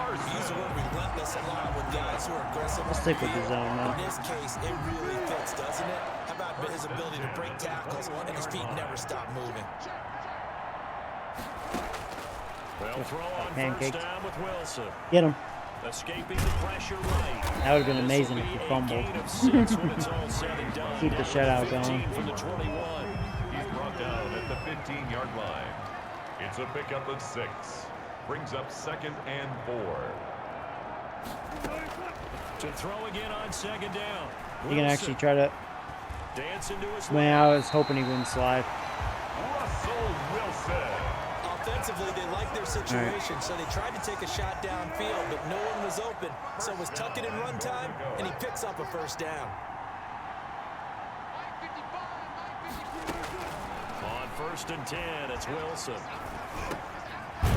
We use the word relentless a lot with guys who are aggressive. I'll stick with the zone now. In this case, it really fits, doesn't it? How about his ability to break tackles and his feet never stop moving? They'll throw on Pancakes. first down with Wilson. Get him. Escaping the pressure right. That would have been amazing if he fumbled. Keep the shutout going. From the 21. He's brought down at the 15-yard line. It's a pickup of 6. Brings up 2nd and 4. To throw again on 2nd down. You can actually try to. Dance into his Man, I was hoping he wouldn't slide. Russell Wilson. Offensively, they liked their situation, so they tried to take a shot downfield, but no one was open. So it was tuck it in run time, and he picks up a first down. On 1st and 10, it's Wilson.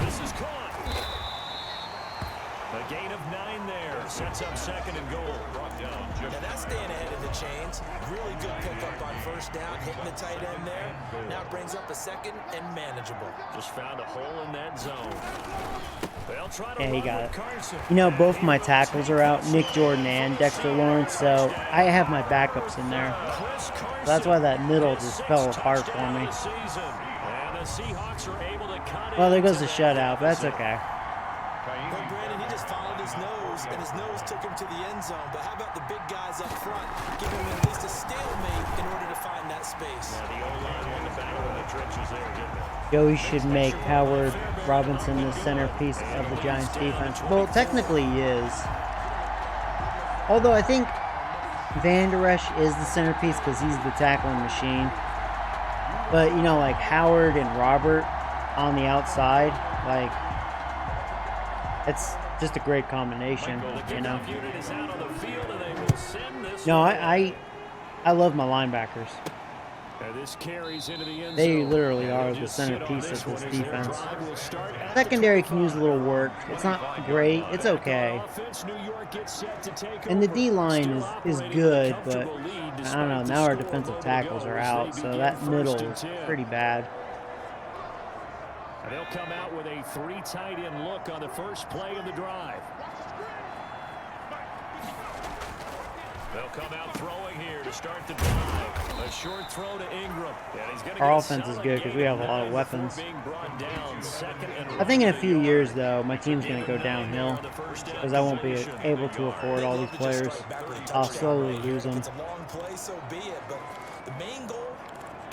This is caught. A gain of 9 there. Sets up 2nd and goal. Brought down. Now that's staying ahead of the chains. Really good pickup on first down, hitting the tight end there. Now it brings up a 2nd and manageable. Just found a hole in that zone. They'll try to Yeah, he run got with it. Carson. You know, both my tackles are out, Nick Jordan and Dexter Lawrence, so I have my backups in there. Chris Carson. So that's why that middle just fell apart for me. And the Seahawks are able to cut it. Well, there goes the shutout, but that's okay. But Brandon, he just followed his nose, and his nose took him to the end zone. But how about the big guys up front, giving him at least a stalemate in order to find that space? Now the O-line won the battle in the trenches there, didn't it? Joey should make Howard Robinson the centerpiece of the Giants defense. Well, technically he is. Although I think Van Der Esch is the centerpiece because he's the tackling machine. But, you know, like Howard and Robert on the outside, like, it's just a great combination, you know. No, I love my linebackers. This carries into the end They zone. literally are the centerpiece of this defense. Secondary can use a little work. It's not great. It's okay. And the D-line is good, but I don't know. Now our defensive tackles are out, so that middle is pretty bad. And they'll come out with a 3 tight end look on the first play of the drive. They'll come out throwing here to start the drive. A short throw to Ingram. Our offense is good because we have a lot of weapons. I think in a few years, though, my team's going to go downhill because I won't be able to afford all these players. I'll slowly lose them.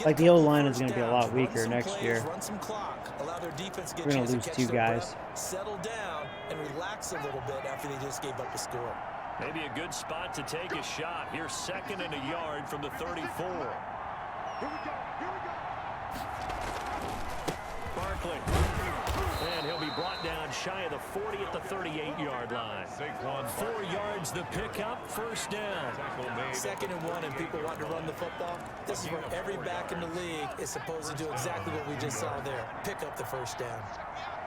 Like the O-line is going to be a lot weaker next year. We're going to lose 2 guys. Settle down and relax a little bit after they just gave up a score. Maybe a good spot to take a shot. Here's 2nd and a yard from the 34. Barkley And he'll be brought down shy of the 40 at the 38-yard line. 4 yards the pickup, first down. 2nd and 1, and people want to run the football. This is where every back in the league is supposed to do exactly what we just saw there. Pick up the first down.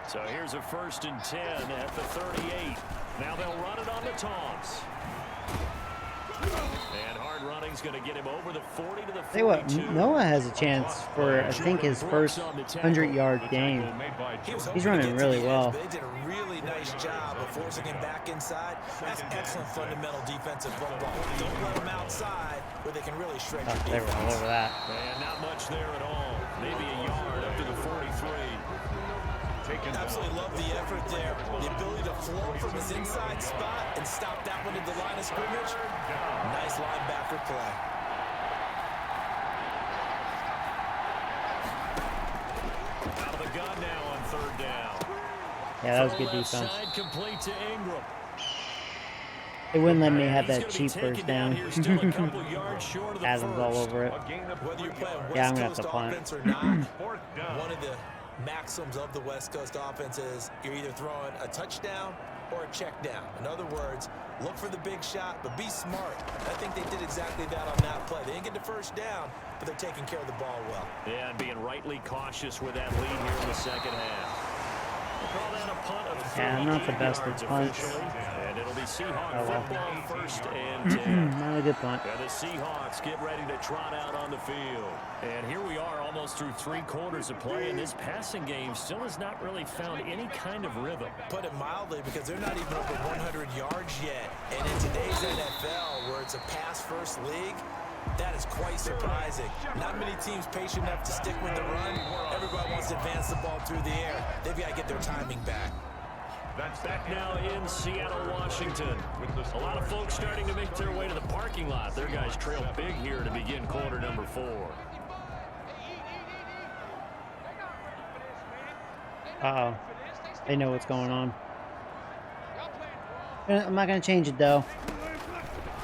So here's a 1st and 10 at the 38. Now they'll run it on the toss. And hard running's going to get him over the 40 to the 42. Say what, Noah has a chance for, I think, his first 100-yard game. He's running really well. They did a really nice job of forcing him back inside. That's excellent fundamental defensive football. Don't let him outside where they can really shred your They were all over that. And not much there at all. Maybe a yard up to the 43. Absolutely love the effort there. The ability to float from his inside spot and stop that one at the line of scrimmage. Nice linebacker play. Out of the gun now on 3rd down. Yeah, that was good defense. Outside, complete to Ingram. They wouldn't let me have that cheap He's gonna be first taken down. here, still a couple yards short of the Adams all first. over it. Whether you're playing Yeah, I'm West gonna have to Coast punt. offense or not, one of the maxims of the West Coast offense is you're either throwing a touchdown or a check down. In other words, look for the big shot, but be smart. I think they did exactly that on that play. They didn't get the first down, but they're taking care of the ball well. Yeah, and being rightly cautious with that lead here in the 2nd half. We'll call that a punt of 38 Yeah, I'm not the best at yards punts. officially, and it'll be Seahawk Oh, well. football, 1st and 10. Not a good punt. And the Seahawks get ready to trot out on the field. And here we are almost through 3 quarters of play, and this passing game still has not really found any kind of rhythm. Put it mildly, because they're not even over 100 yards yet. And in today's NFL, where it's a pass-first league, that is quite surprising. Not many teams patient enough to stick with the run. Everybody wants to advance the ball through the air. They've got to get their timing back. Back now in Seattle, Washington. A lot of folks starting to make their way to the parking lot. Their guys trail big here to begin quarter number 4. Uh-oh. They know what's going on. I'm not going to change it, though.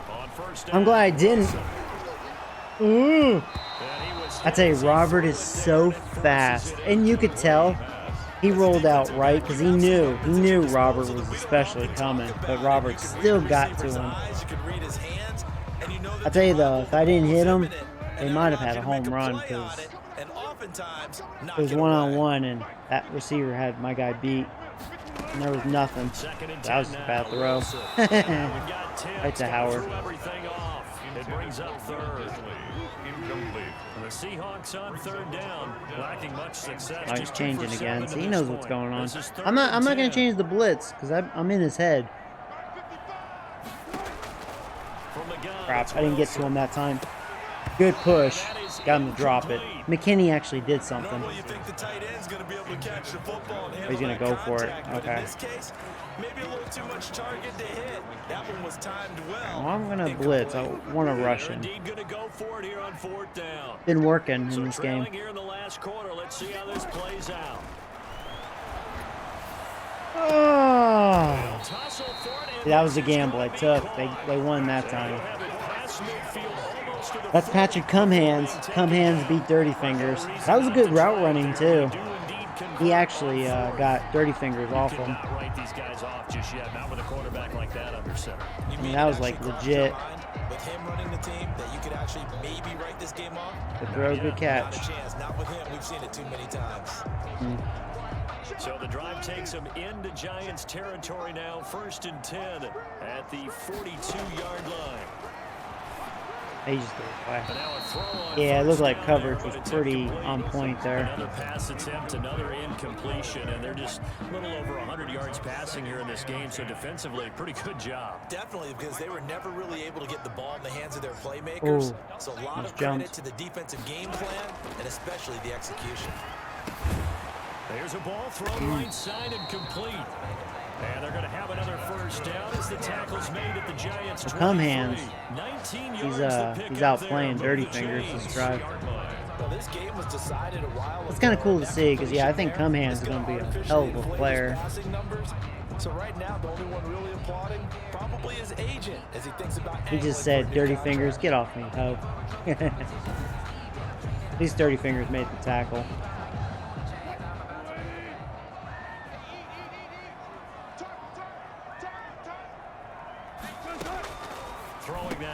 On 1st down, I'm glad I didn't. Ooh. and he was I tell you, Robert is so fast. And you could tell he rolled out right because he knew Robert was especially coming. But Robert still got to him. I tell you, though, if I didn't hit him, they might have had a home run because it was one-on-one and that receiver had my guy beat. And there was nothing. That was a bad throw. Right to Howard. It brings up 3rd. The Seahawks on 3rd down, lacking much success. Oh, he's Just changing 2 for again. 7 See, he to knows this what's point. going on. This is 3rd I'm not and going to 10. change the blitz because I'm in his head. From the gun, Crap, I didn't get to him that time. Good push. Got him to drop it. McKinney actually did something. Normally you think the tight end's going to be able to catch the football and He's handle gonna that go for it. contact, but Okay. in this case, maybe a little too much target to hit. That one was timed well. Well, I'm going to blitz. I want to rush They're him. indeed going to go for it here on 4th down. Been working So in this game. trailing here in the last quarter. Let's see how this plays out. Oh, Tussle for it, and that was the gamble I took. They won that time. they'll have it past midfield, almost to the That's Patrick Cumhands. Cumhands beat Dirty Fingers. That was a good route running too. He actually got Dirty Fingers off him. Not write these guys off just yet. Not with a quarterback like that under center. You I mean, that was like actually crossed legit. your mind with him running the team that you could actually maybe write this game off? The throw, good Not catch. a chance. Not with him. We've seen it too many times. So the drive takes them into Giants territory now. 1st and 10 at the 42-yard line. He just threw it away. And now a throw on Yeah, it looked first like down, coverage but was it's pretty incomplete. on point there. Another pass attempt, another incompletion, and they're just a little over 100 yards passing here in this game. So defensively, pretty good job. Definitely, because they were never really able to get the ball in the hands of their playmakers. Ooh, So a lot he's of credit jumped. to the defensive game plan and especially the execution. There's a ball thrown right side and complete. And they're going to have another first down as the tackle's made at the Giants' 23. Cumhands. 19 He's yards to pick he's up out playing there Dirty above the Fingers this chains. drive. Well, this game was decided a while It's ago. kind of cool to That see because, yeah, I think completion Cumhands is there going to be a artificially hell of a inflated player. his passing numbers. So right now, the only one really applauding probably his agent as he thinks about He just angling said, for a new Dirty contract. Fingers, get off me, Hope. These Dirty Fingers made the tackle.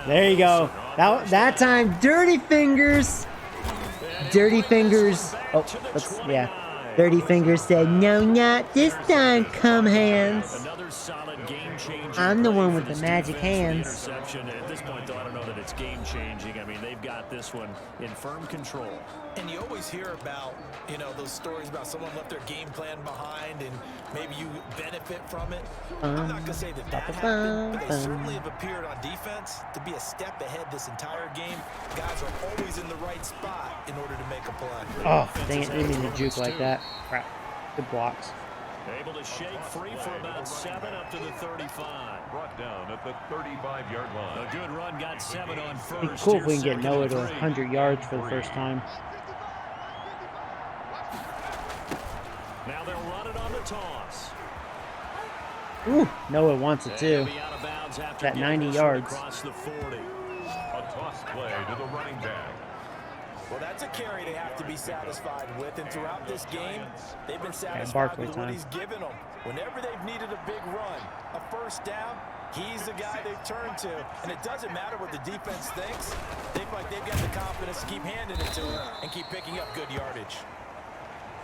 There you go. That time, dirty fingers. Dirty fingers. Oh, yeah. Dirty fingers said, no, not this time, cum hands. Another solid game-changing I'm the play one for with the this magic defense. The hands. interception. At this point, though, I don't know that it's game-changing. I mean, they've got this one in firm control. And you always hear about, you know, those stories about someone left their game plan behind and maybe you benefit from it. I'm not going to say that happened, but they certainly have appeared on defense to be a step ahead this entire game. Guys are always in the right spot in order to make a play. Oh, dang it. Didn't mean to juke like that. Crap. Good blocks. Able to shake free for about 7 up to the 35. Brought down at the 35-yard line. A good run, got 7 on first. It'd be cool if we can Here's get Noah to 2nd and 3. 100 yards for the first time. Now they'll run it on the toss. Ooh, Noah wants it too. They'll be out of bounds after That getting 90 this yards. across the 40. A toss play to the running back. Well, that's a carry they have to be satisfied with, and throughout this game, they've been satisfied Barkley with what time. he's given them. Whenever they've needed a big run, a first down, he's the guy they've turned to. And it doesn't matter what the defense thinks. They feel like they've got the confidence to keep handing it to him and keep picking up good yardage.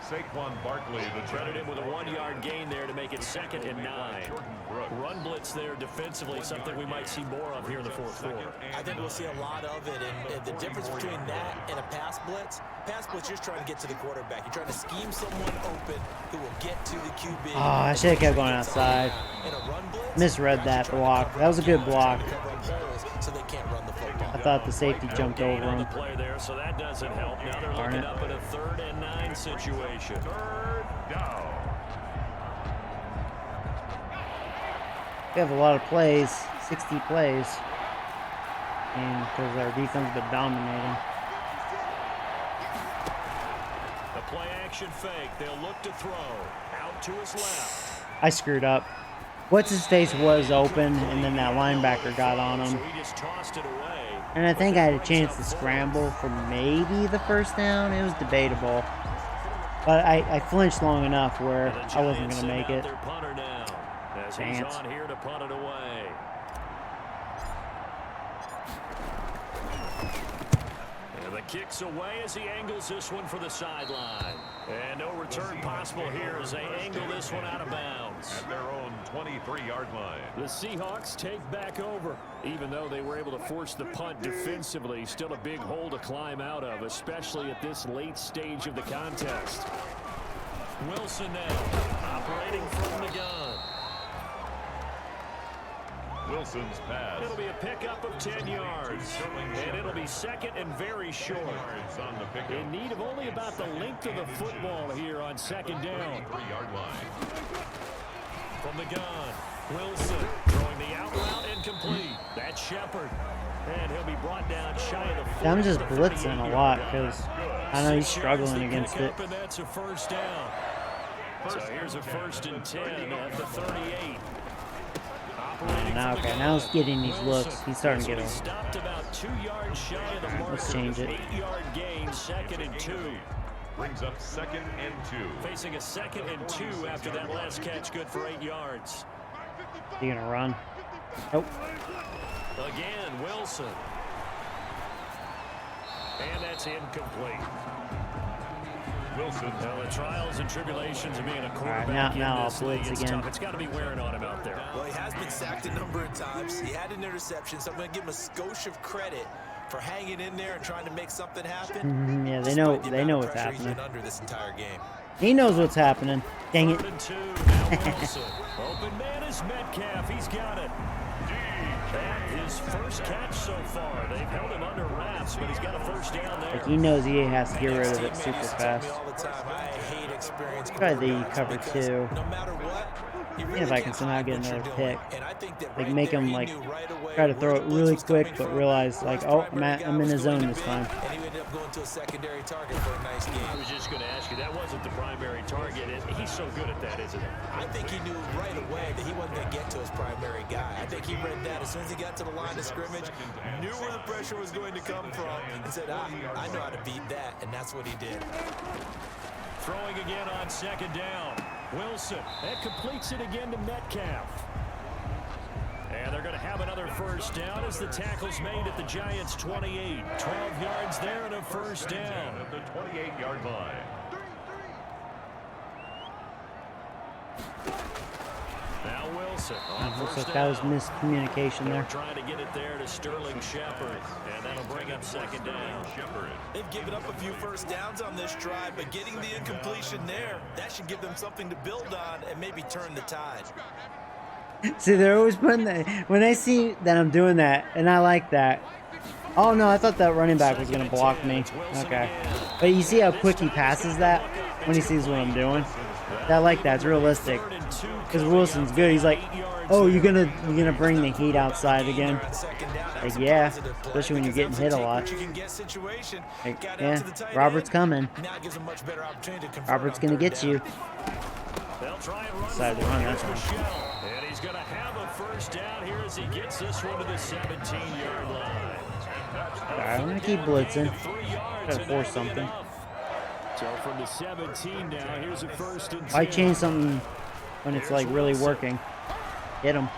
Saquon Barkley, the Credited with a 1-yard gain there to make it 2nd and 9. Run blitz there defensively, something we might see more of here in the fourth quarter. I think we'll see a lot of it, and the difference between that and a pass blitz you're just trying to get to the quarterback. You're trying to scheme someone open who will get to the QB. Oh, I should have kept going outside. In a run blitz, Misread that block. That was a good block. so they can't run the football. I thought the safety jumped over On the him. play there, so that doesn't help. Now they're Darn looking it. up at a 3rd and 9 situation. third down. We have a lot of plays, 60 plays, and because our defense has been dominating. The play action fake. They'll look to throw. Out to his left. I screwed up. What's his face was open, and then that linebacker got on him. So he just tossed it away. And I think I had a chance to scramble for maybe the first down. It was debatable. But I flinched long enough where I wasn't going to make it. Their punter now, as he's Chance. on here to punt it away. And the kick's away as he angles this one for the sideline. And no return possible here as they angle this one out of bounds. At their own 23-yard line. The Seahawks take back over. Even though they were able to force the punt defensively, still a big hole to climb out of, especially at this late stage of the contest. Wilson now, operating from the gun. Wilson's pass. It'll be a pickup of 10 yards, and it'll be 2nd and very short. Yards on the pickup. In need of only about the length of the football here on 2nd down. 3-yard line. From the gun, Wilson throwing the out route incomplete. That's Shepard, and he'll be brought down shy of the 40. I'm just blitzing a lot because I know he's struggling against it. And that's a first down. So here's a 1st and 10 at the 38. Now, okay, now he's getting these looks. He's starting to get over. Stopped about 2 yards shy of the marker. Let's change it. 8-yard gain, 2nd and 2. Brings up 2nd and 2. Facing a 2nd and 2 after that last catch, good for 8 yards. He gonna run? Nope. Again, Wilson. And that's incomplete. Wilson. Now the trials and tribulations of being a All right, quarterback now in I'll this league, blitz it's again. tough. It's got to be wearing on him out there. Well, he has been sacked a number of times. He had an interception, so I'm going to give him a skosh of credit for hanging in there and trying to make something happen. Yeah, Despite they the amount know of what's pressure he's happening. been under this entire game. He knows what's happening. Dang it. 3rd and 2, now Wilson. Open man is Metcalf. He's got it. That his first catch so far. They've held him under wraps, but he's got a first down there. Like he knows he has to get rid of it super Teammates tell fast. me all the time, I hate experienced Try the quarterbacks cover because two. No matter what, you really if I can can't somehow hide get what you're another doing. pick. And I think that Like right make there, him he like knew right away try to where throw the it blitz really was coming quick, but from, realize where like, his oh, primary guy I'm in was the going zone to this be, time. And he ended up going to a secondary target for a nice I game. was just going to ask you, that wasn't the primary target. He's so good at that, isn't he? I think he knew right away that he wasn't going to get to his primary guy. I think he read that as soon as he got to the line of scrimmage, knew where the pressure was going to come from, and said, I know how to beat that, and that's what he did. Throwing again on 2nd down. Wilson, that completes it again to Metcalf. And they're going to have it another first down as the tackle's made at the Giants' 28. 12 yards there and a first down. At the 28-yard line. Now Wilson on Looks first like that was down. miscommunication there. Trying to get it there to Sterling Shepard, and that'll bring up second down. They've given up a few first downs on this drive, but getting the incompletion there, that should give them something to build on and maybe turn the tide. See, they're always putting that. When they see that I'm doing that, and I like that. Oh no, I thought that running back was gonna block me. Okay, but you see how quick he passes that when he sees what I'm doing. I like that. It's realistic. Because Wilson's good. He's like, oh, you're gonna bring the heat outside again. Like, yeah, especially when you're getting hit a lot. Like, yeah, Robert's coming. Robert's gonna get you. Decided to run that time. And he's going to have a first down here as he gets this one to the 17-yard line. Alright, I'm gonna keep blitzing. Gotta force something. So from the 17 now, here's a first and 10. Why change something when it's like really working? Hit him.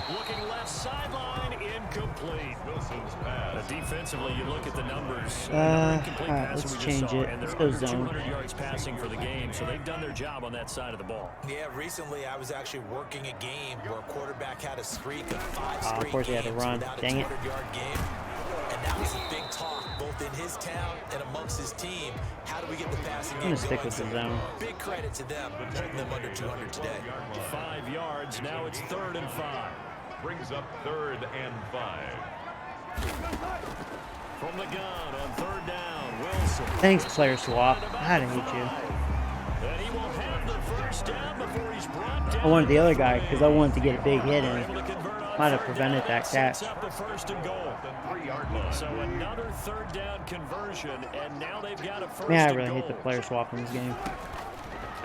Looking left sideline, incomplete. Wilson's pass. Defensively, you look at the numbers. Alright, let's change it. Let's go zone. 200 yards passing for the game, so they've done their job on that side of the ball. Yeah, recently I was actually working a game where a quarterback had a streak of 5 straight Of course he had to games run. without a Dang it. 200-yard game. And that was a big talk, both in his town and amongst his team. How do we get the passing game I'm gonna stick going? with the So zone. big credit to them, holding them under 200 today. 5 yards, now it's 3rd and 5. Brings up 3rd and 5. From the gun on 3rd down, Wilson. Thanks, player swap. I hate you. And he will have the first down before he's brought down. I wanted the other guy because I wanted to get a big hit in. Able to convert on Might have third prevented down. that catch. Sets up the 1st and goal. The 3-yard line. So another 3rd down conversion, and now they've got a 1st Man, I and really goal. hate the player swap in this game.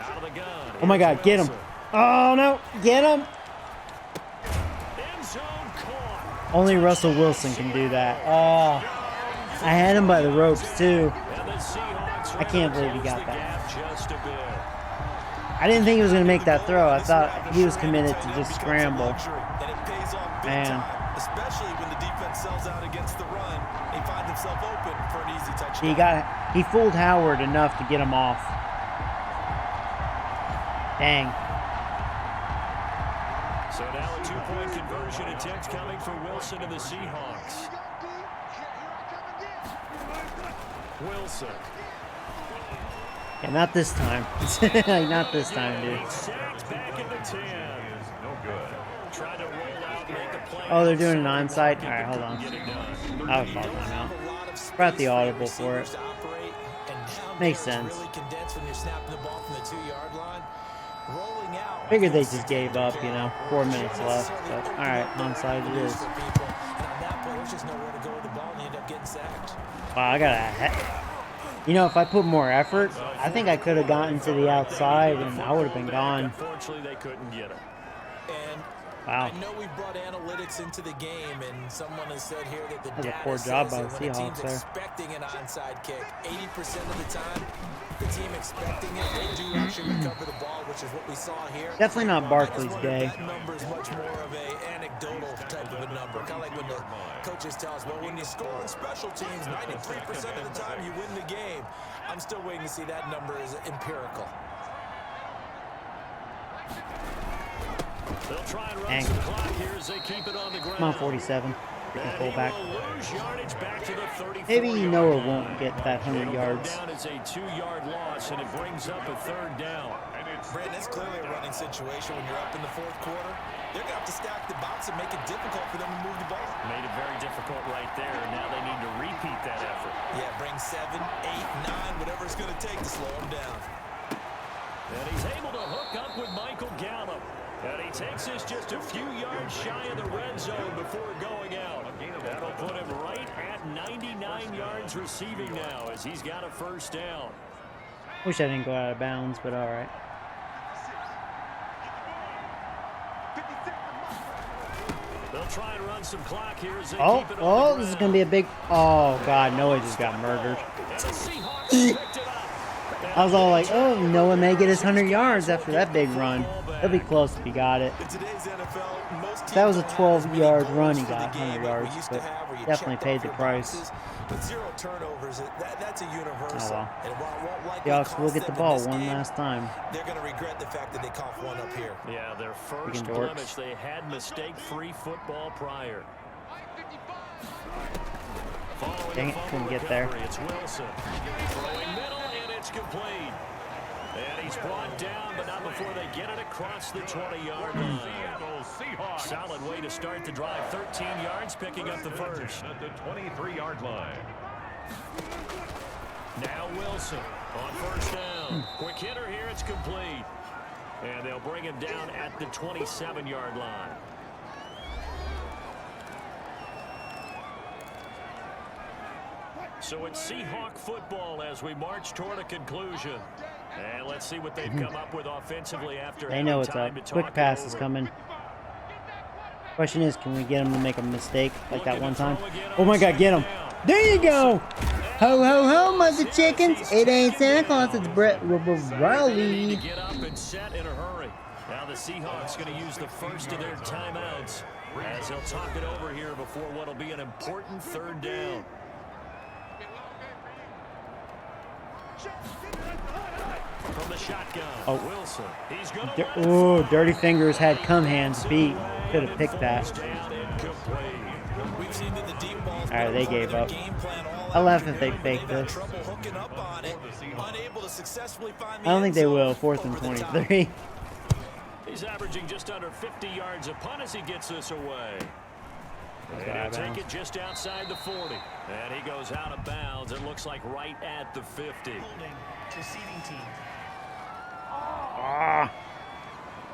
Out of the gun. Oh my god, get him. Oh no, get him. End zone caught. Only Russell Wilson can do that. Oh, I had him by the ropes too. And the Seahawks I can't believe he close got the that. gap just a bit. I didn't think he was going to make that throw. I thought he was committed to just scramble. And it pays off big Man. time, especially when the defense sells out against the run. They find themselves open for an easy touchdown. He fooled Howard enough to get him off. Dang. So now a 2-point conversion attempt coming for Wilson and the Seahawks. Wilson. Yeah, not this time. Not this time, dude. Sacked back at the 10. No good. Trying to roll out, make a play. Oh, they're doing an onside? All right, hold on. Get it done. I was call timeout. Brought the audible for it. Makes sense. Really condensed when you're snapping the ball from the 2-yard line. Rolling out. Figured they just gave up, 4 minutes left. But, all right, onside it is. And on that play, there's just nowhere to go with the ball, and you end up getting sacked. Wow, I got a... if I put more effort, I think I could have gotten to the outside and I would have been gone. Unfortunately, they couldn't get him. And Wow. I know we brought analytics into the game, and someone has said here that the That was a data poor job says by that the when a team's Seahawks there. expecting an onside kick, 80% of the time, the team expecting it, they do actually recover the ball, which is what we saw here. Definitely not Barkley's I just wonder day. if that number is much more of a anecdotal type of a number, kind of like when the coaches tell us, well, when you score on special teams, 93% of the time you win the game. I'm still waiting to see that number is empirical. They'll try and run Dang. some clock here as they keep it on the ground. Come on, 47. We can pull back. And he will lose yardage back to the 34 Maybe yard Noah line. won't get that 100 It'll go yards. down as a 2-yard loss, and it brings up a 3rd down. Brandon, it's clearly a running situation when you're up in the 4th quarter. They're going to have to stack the box and make it difficult for them to move the ball. Made it very difficult right there, and now they need to repeat that effort. Yeah, bring 7, 8, 9, whatever it's going to take to slow them down. And he's able to hook up with Michael Gallup. And he takes this just a few yards shy of the red zone before going out. That'll put him right at 99 yards receiving now as he's got a 1st down. Wish I didn't go out of bounds, but all right. They'll try and run some clock here as they Oh, keep it on the this is ground. going to be a big... Oh, God, Noah just got murdered. And the Seahawks picked it up. I was all like, oh, Noah may get his 100 yards after that big run. He'll be close if he got it. In today's NFL, most If that was a 12-yard run, he got 100 yards, but definitely paid the price. With 0 turnovers, that's a universal. Oh, well. And while it won't likely Seahawks will cost get the them in ball this one game, last time. they're going to regret the fact that they coughed one up here. Yeah, their first Freaking blemish. dorks. They had mistake-free football prior. Following Dang a it, fumble couldn't get there. recovery, it's Wilson. Throwing middle, and it's complete. And he's brought down, but not before they get it across the 20-yard line. Seattle Seahawks. Solid way to start the drive. 13 yards, picking up the first. At the 23-yard line. Now Wilson on first down. Quick hitter here, it's complete. And they'll bring him down at the 27-yard line. So it's Seahawk football as we march toward a conclusion. And let's see what they've come up with offensively after They know having what's time up. to Quick talk it pass is over. coming. Question is, can we get him to make a mistake like that one time? Oh my God, get him! There you go! Ho ho ho, mother chickens! It ain't Santa Claus, it's Brett Riley. To get up and set in a hurry. Now the Seahawks going to use the first of their timeouts as they'll talk it over here before what'll be an important third down. From the shotgun, Wilson. He's going to Oh, Dirty Fingers had come hands beat. Could have picked that. We've seen that the deep balls Alright, they gave up. game plan all I laugh if afternoon. they fake They've had this. trouble hooking up on it, unable to successfully find the I don't think end they zone will. 4th and over the top. 23. He's averaging just under 50 yards a punt as he gets this away. And out he'll of take bounds. it just outside the 40. And he goes out of bounds. It looks like right at the 50. Receiving team. Ah.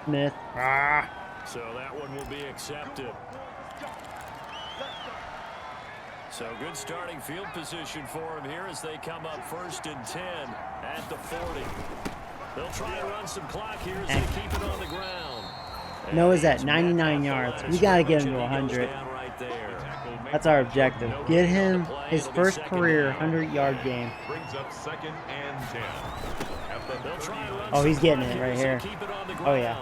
Smith. Ah. So that one will be accepted. So good starting field position for him here as they come up 1st and 10 at the 40. They'll try to run some clock here as they keep it on the ground. Noah's at 99 yards. We got to get him to 100. That's our objective. Get him his first career 100-yard game. Brings up 2nd and 10. At the Oh, he's getting it right here. Oh, yeah.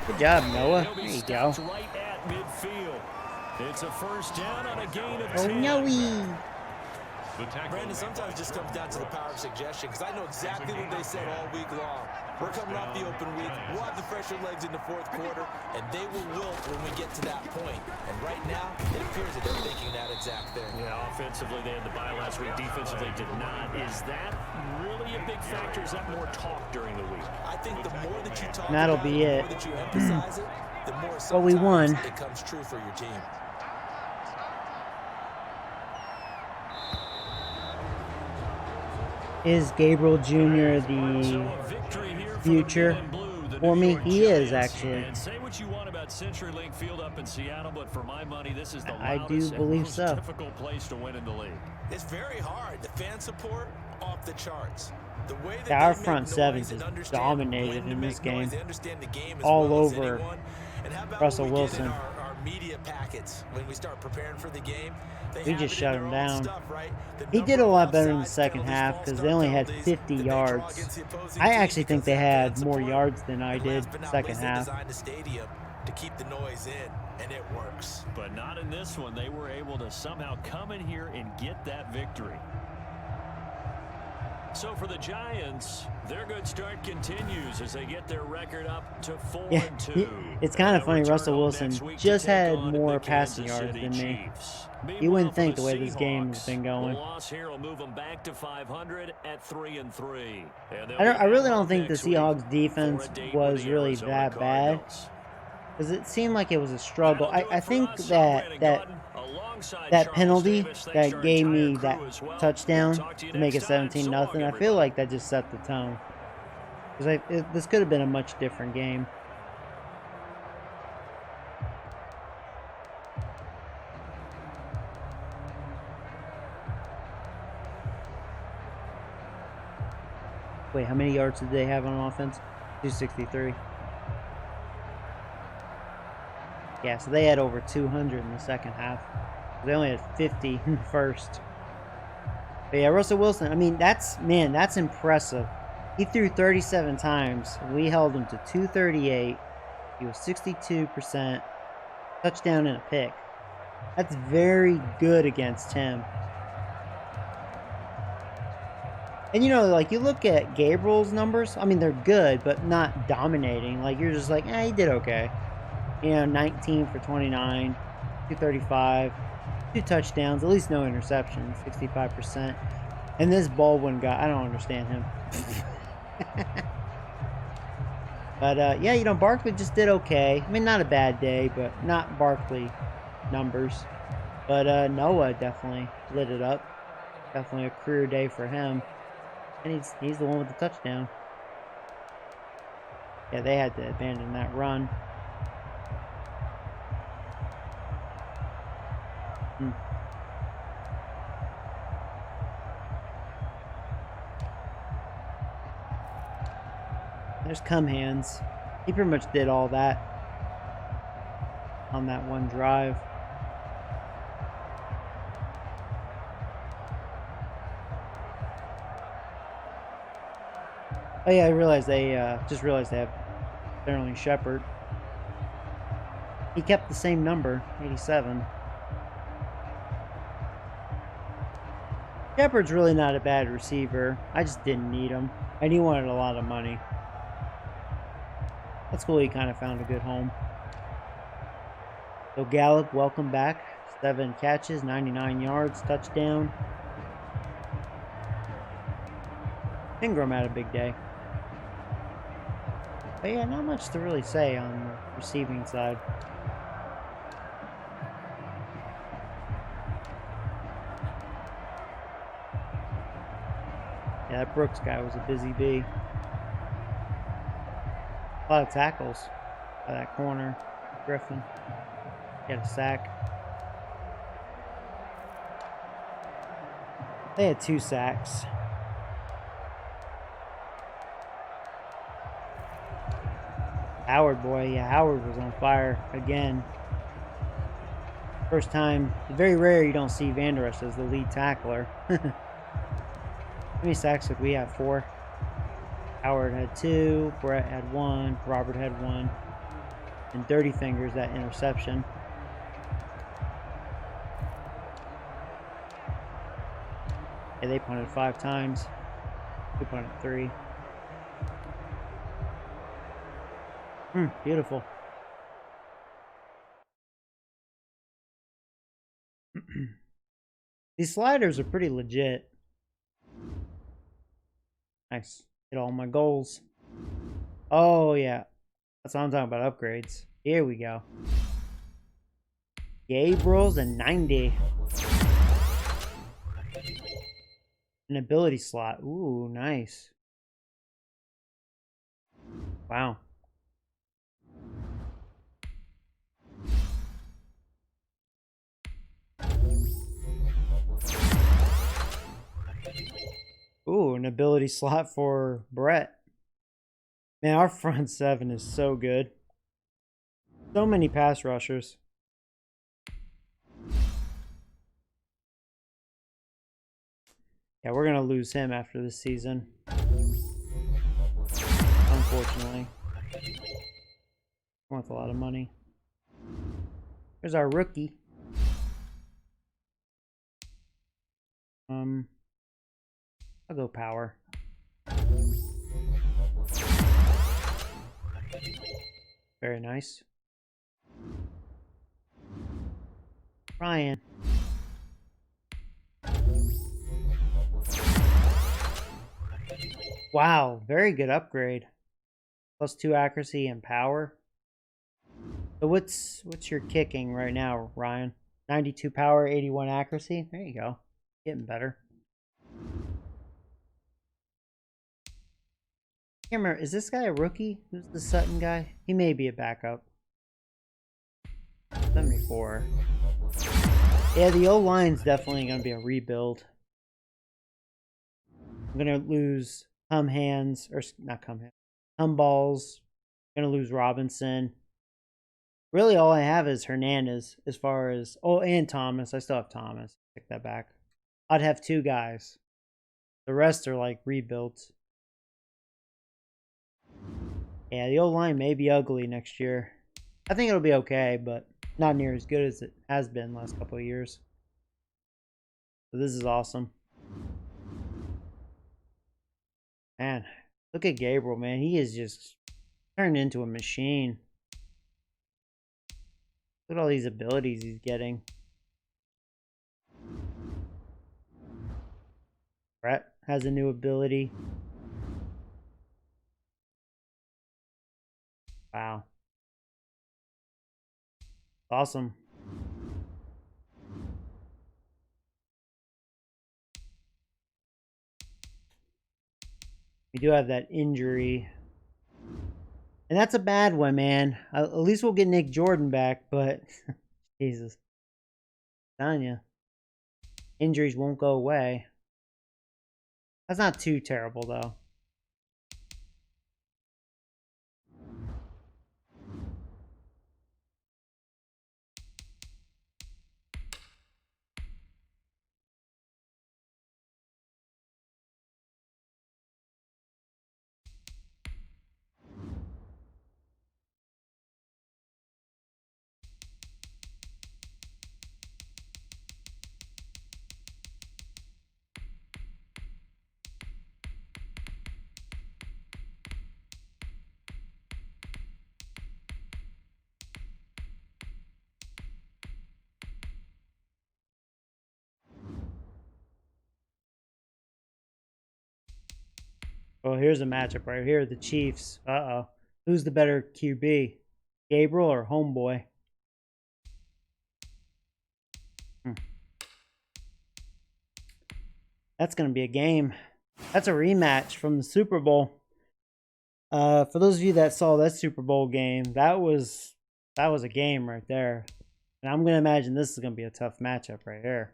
Good job, Noah. There you go. Right at midfield. It's a first down on a gain of Oh, 10. no-wee. The tackle. Brandon, sometimes it just comes down to the power of suggestion, because I know exactly what they said all week long. We're coming off the open week. We'll have the fresher legs in the 4th quarter, and they will wilt when we get to that point. And right now, it appears that they're thinking that exact thing. Yeah, offensively, they had the bye last week. Defensively, did not. Is that really a big factor? Is that more talk during the week? I think the more that you talk And that'll about be it, it. the more that you emphasize it, the more Well, we won. sometimes it comes true for your team. Is Gabriel Jr. the future? For me, he is, actually. And say what you want about CenturyLink Field up in Seattle, but for my money, this is the I do loudest and believe most so. difficult place to win in the league. It's very hard. The fan support off the charts. The way that Yeah, our they make front noise seven and just understand dominated when to in make this game. noise, they understand the game as All well as over anyone. And how about Russell when we get Wilson. in our media packets when we start preparing for the game? They We have just it in shut their him own down. stuff, right? The He number did a of lot better in the offsides second penalties, half false because start they only had penalties 50 that they draw yards. against the opposing I team actually think because they of that had fan more support. yards than I And did last but not second least, they half. designed the stadium to keep the noise in, and it works. But not in this one. They were able to somehow come in here and get that victory. So for the Giants, their good start continues as they get their record up to 4-2. It's kind of They'll funny. return Russell home Wilson next week to just take had on more the passing Kansas yards City than me. Chiefs. You Meanwhile, wouldn't for think the way this Seahawks, game's been going. The loss here will move them back to 500 at 3-3. I really don't think the Seahawks defense for a date was with the really Arizona that bad. Cardinals. Because it seemed like it was a struggle. That'll do I it for think us. I'm that Brandon that Gaudin, alongside that Charles penalty Davis. Thanks to that our gave me entire that crew as well. touchdown We'll talk to you to make it next time. 17-0, So long, I feel everybody. like that just set the tone. Because this could have been a much different game. Wait, how many yards did they have on offense? 263. Yeah, so they had over 200 in the second half. They only had 50 in the first. But yeah, Russell Wilson, I mean, that's impressive. He threw 37 times. We held him to 238. He was 62%. Touchdown and a pick. That's very good against him. And you know, like, you look at Gabriel's numbers, I mean, they're good, but not dominating. Like, you're just like, he did okay. You know, 19 for 29, 235, 2 touchdowns, at least no interceptions, 65%. And this Baldwin guy, I don't understand him. But, yeah, you know, Barkley just did okay. I mean, not a bad day, but not Barkley numbers. But Noah definitely lit it up. Definitely a career day for him. And he's the one with the touchdown. Yeah, they had to abandon that run. There's Come Hands. He pretty much did all that on that one drive. Oh yeah, I realized they just realized they have Sterling Shepard. He kept the same number, 87. Shepard's really not a bad receiver. I just didn't need him. And he wanted a lot of money. That's cool, he kind of found a good home. So Gallup, welcome back. 7 catches, 99 yards, touchdown. Ingram had a big day. But yeah, not much to really say on the receiving side. Yeah, that Brooks guy was a busy bee. A lot of tackles by that corner. Griffin. He had a sack. They had 2 sacks. Howard, boy, yeah, Howard was on fire again. First time, very rare you don't see Van Der Esch as the lead tackler. How many sacks did we have? 4. Howard had 2, Brett had 1, Robert had 1, and Dirty Fingers, that interception. Yeah, they punted 5 times. We punted 3. Beautiful. These sliders are pretty legit. Nice. Hit all my goals. Oh, yeah. That's what I'm talking about, upgrades. Here we go. Gabriel's a 90. An ability slot. Ooh, nice. Wow. Ooh, an ability slot for Brett. Man, our front 7 is so good. So many pass rushers. Yeah, we're going to lose him after this season. Unfortunately. Worth a lot of money. Here's our rookie. I'll go power. Very nice. Ryan. Wow, very good upgrade. +2 accuracy and power. So what's your kicking right now, Ryan? 92 power, 81 accuracy. There you go. Getting better. I can't remember, is this guy a rookie? Who's the Sutton guy? He may be a backup. 74. Yeah, the O-line's definitely going to be a rebuild. I'm going to lose Come Hands, or not Come Hands, Come Balls. I'm going to lose Robinson. Really, all I have is Hernandez as far as... Oh, and Thomas. I still have Thomas. Take that back. I'd have 2 guys. The rest are like rebuilds. Yeah, the O-line may be ugly next year. I think it'll be okay, but Not near as good as it has been last couple of years. So this is awesome. Man, look at Gabriel, man. He is just turned into a machine. Look at all these abilities he's getting. Brett has a new ability. Wow. Awesome. We do have that injury. And that's a bad one, man. At least we'll get Nick Jordan back, but Jesus. I'm telling you. Injuries won't go away. That's not too terrible, though. Oh, here's a matchup right here. The Chiefs. Uh-oh. Who's the better QB? Gabriel or Homeboy? That's going to be a game. That's a rematch from the Super Bowl. For those of you that saw that Super Bowl game, that was a game right there. And I'm going to imagine this is going to be a tough matchup right here.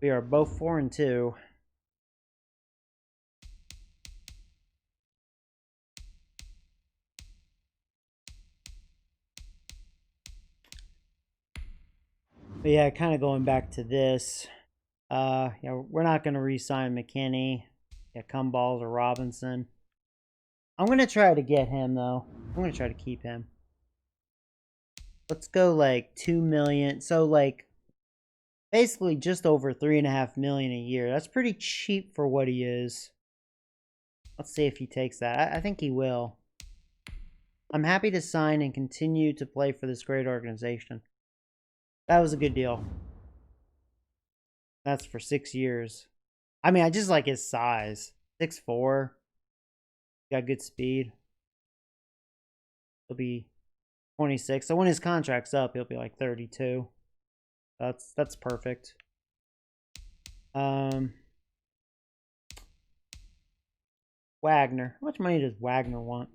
We are both 4-2. But yeah, kind of going back to this. Yeah, we're not going to re-sign McKinney. Yeah, Cumballs or Robinson. I'm going to try to get him, though. I'm going to try to keep him. Let's go, like, $2 million. So, like, basically just over $3.5 million a year. That's pretty cheap for what he is. Let's see if he takes that. I think he will. I'm happy to sign and continue to play for this great organization. That was a good deal. That's for 6 years. I mean, I just like his size. 6'4". Got good speed. He'll be 26. So when his contract's up, he'll be like 32. That's perfect. Wagner. How much money does Wagner want?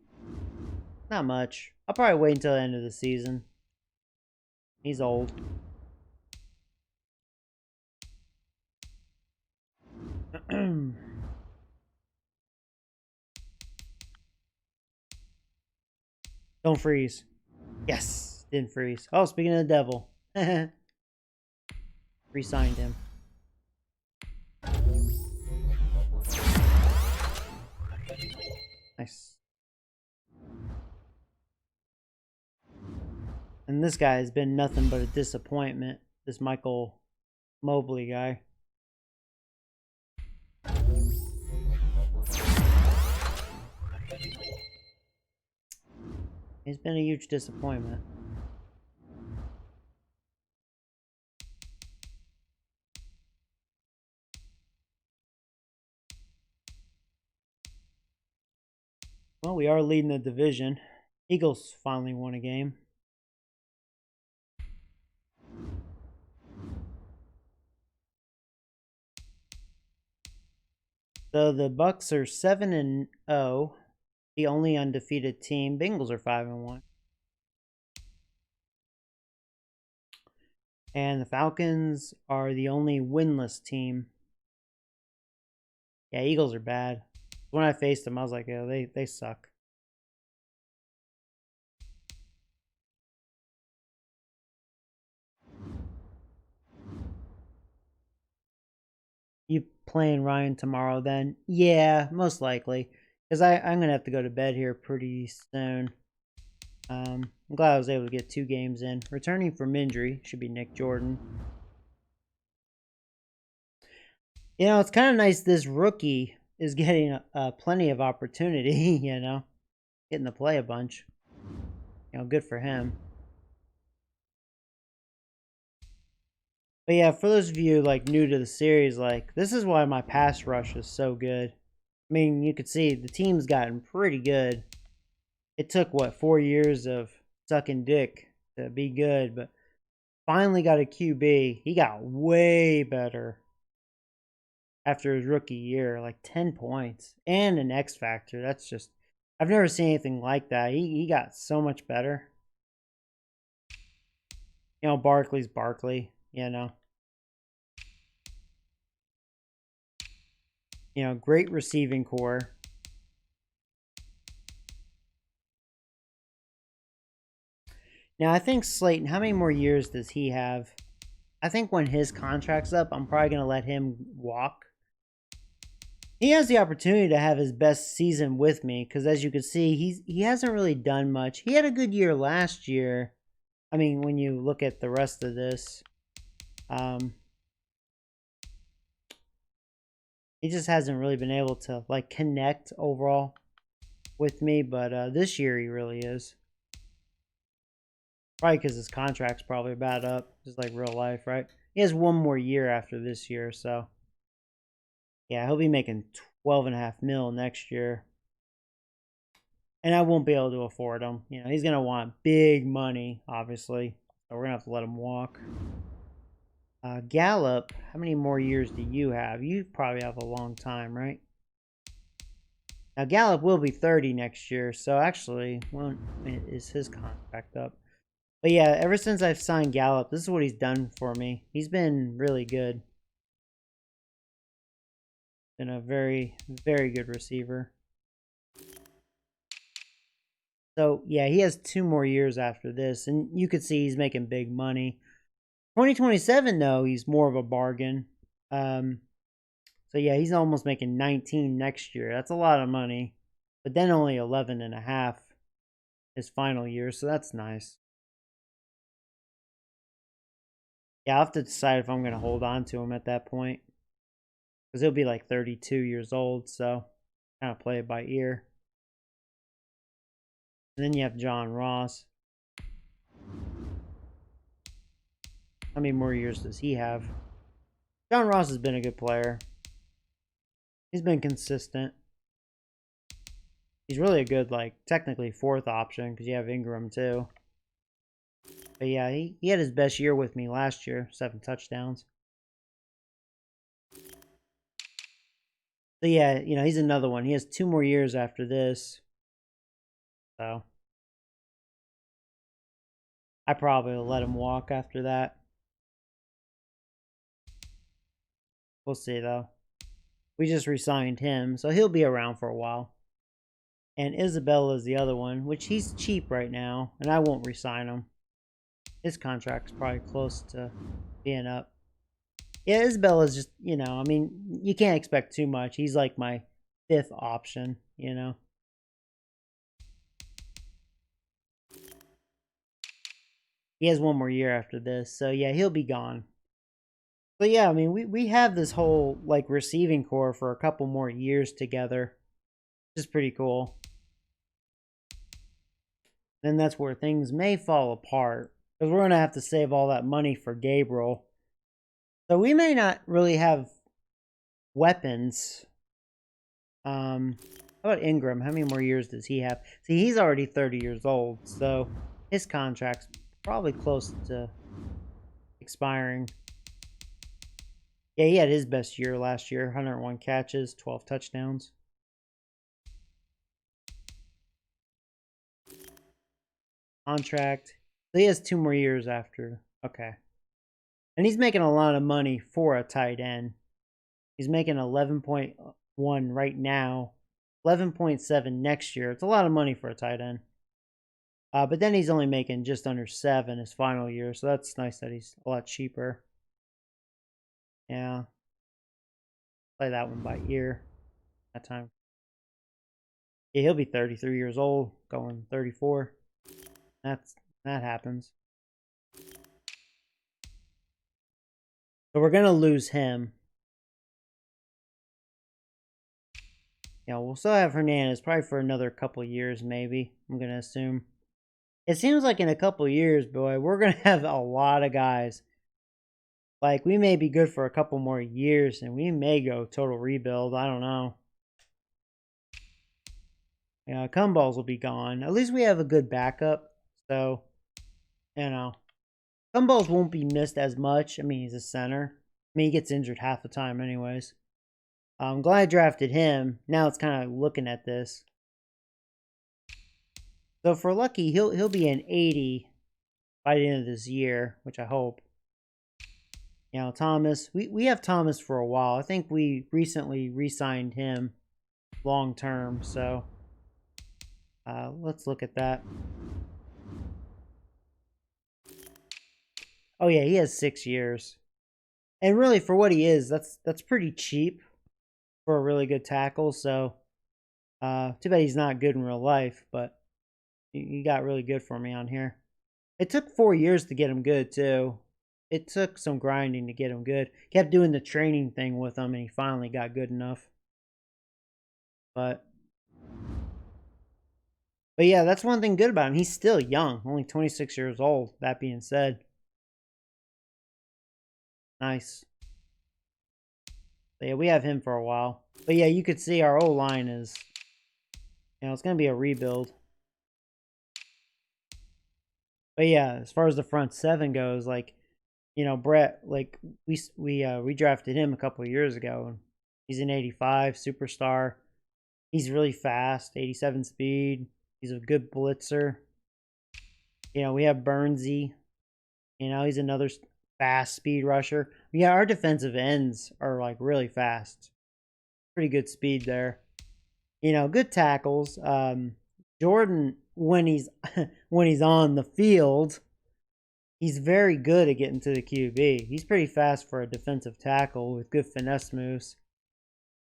Not much. I'll probably wait until the end of the season. He's old. Don't freeze. Yes, didn't freeze. Oh, speaking of the devil. Re-signed him. Nice. And this guy has been nothing but a disappointment. This Michael Mobley guy. He's been a huge disappointment. Well, we are leading the division. Eagles finally won a game. So the Bucks are 7-0. The only undefeated team. Bengals are 5-1. And the Falcons are the only winless team. Yeah, Eagles are bad. When I faced them, I was like, yeah, they suck. You playing Ryan tomorrow then? Yeah, most likely. Because I'm going to have to go to bed here pretty soon. I'm glad I was able to get 2 games in. Returning from injury should be Nick Jordan. You know, it's kind of nice this rookie is getting plenty of opportunity, you know, getting to play a bunch. You know, good for him. But yeah, for those of you like new to the series, like this is why my pass rush is so good. I mean, you could see the team's gotten pretty good. It took what 4 years of sucking dick to be good, but finally got a QB. He got way better after his rookie year, like 10 points and an X factor. That's just, I've never seen anything like that. He got so much better. You know, Barkley's Barkley, you know. You know, great receiving core. Now, I think Slayton, how many more years does he have? I think when his contract's up, I'm probably going to let him walk. He has the opportunity to have his best season with me because, as you can see, he hasn't really done much. He had a good year last year. I mean, when you look at the rest of this, he just hasn't really been able to like connect overall with me. But this year he really is. Probably because his contract's probably about up, just like real life, right? He has 1 more year after this year, so yeah, he'll be making 12.5 mil next year. And I won't be able to afford him. You know, he's going to want big money, obviously. So we're going to have to let him walk. Gallup, how many more years do you have? You probably have a long time, right? Now, Gallup will be 30 next year. So actually, when is his contract up? But yeah, ever since I've signed Gallup, this is what he's done for me. He's been really good. Been a very, very good receiver. So, yeah, he has 2 more years after this. And you could see he's making big money. 2027, though, he's more of a bargain. So, yeah, he's almost making 19 next year. That's a lot of money. But then only 11.5 his final year. So, that's nice. Yeah, I'll have to decide if I'm going to hold on to him at that point. Because he'll be like 32 years old. So, kind of play it by ear. And then you have John Ross. How many more years does he have? John Ross has been a good player. He's been consistent. He's really a good, like, technically 4th option because you have Ingram too. But yeah, he had his best year with me last year. 7 touchdowns. So yeah, you know, he's another one. He has 2 more years after this. So I probably will let him walk after that. We'll see though. We just re-signed him, so he'll be around for a while. And Isabella is the other one, which he's cheap right now, and I won't re-sign him. His contract's probably close to being up. Yeah, Isabella's just, you know, I mean, you can't expect too much. He's like my 5th option, you know. He has 1 more year after this, so yeah, he'll be gone. But yeah, I mean, we have this whole, like, receiving core for a couple more years together. Which is pretty cool. Then that's where things may fall apart. Because we're going to have to save all that money for Gabriel. So we may not really have weapons. How about Ingram? How many more years does he have? See, he's already 30 years old. So his contract's probably close to expiring. Yeah, he had his best year last year. 101 catches, 12 touchdowns. Contract. So he has 2 more years after. Okay. And he's making a lot of money for a tight end. He's making 11.1 right now. 11.7 next year. It's a lot of money for a tight end. But then he's only making just under 7 his final year. So that's nice that he's a lot cheaper. Yeah. Play that one by ear. That time. Yeah, he'll be 33 years old. Going 34. That happens. So we're gonna lose him. Yeah, we'll still have Hernandez probably for another couple years, maybe. I'm gonna assume. It seems like in a couple years, boy, we're gonna have a lot of guys. Like, we may be good for a couple more years, and we may go total rebuild. I don't know. Yeah, Cumballs will be gone. At least we have a good backup. So, you know. Cumballs won't be missed as much. I mean, he's a center. I mean, he gets injured half the time anyways. I'm glad I drafted him. Now it's kind of looking at this. So if we're lucky, he'll be an 80 by the end of this year, which I hope. You know, Thomas, we have Thomas for a while. I think we recently re-signed him long term. So let's look at that. Oh yeah, he has 6 years. And really, for what he is, that's pretty cheap for a really good tackle. So too bad he's not good in real life, but he got really good for me on here. It took 4 years to get him good too. It took some grinding to get him good. Kept doing the training thing with him, and he finally got good enough. But yeah, that's one thing good about him. He's still young, only 26 years old. That being said, nice. But yeah, we have him for a while. But yeah, you could see our O-line is, you know, it's going to be a rebuild. But yeah, as far as the front seven goes, like, you know, Brett, like, we drafted him a couple of years ago, and he's an 85 superstar. He's really fast, 87 speed. He's a good blitzer. You know, we have Burnsy. You know, he's another fast speed rusher. Yeah, our defensive ends are like really fast. Pretty good speed there. You know, good tackles. Jordan, when he's when he's on the field, he's very good at getting to the QB. He's pretty fast for a defensive tackle with good finesse moves.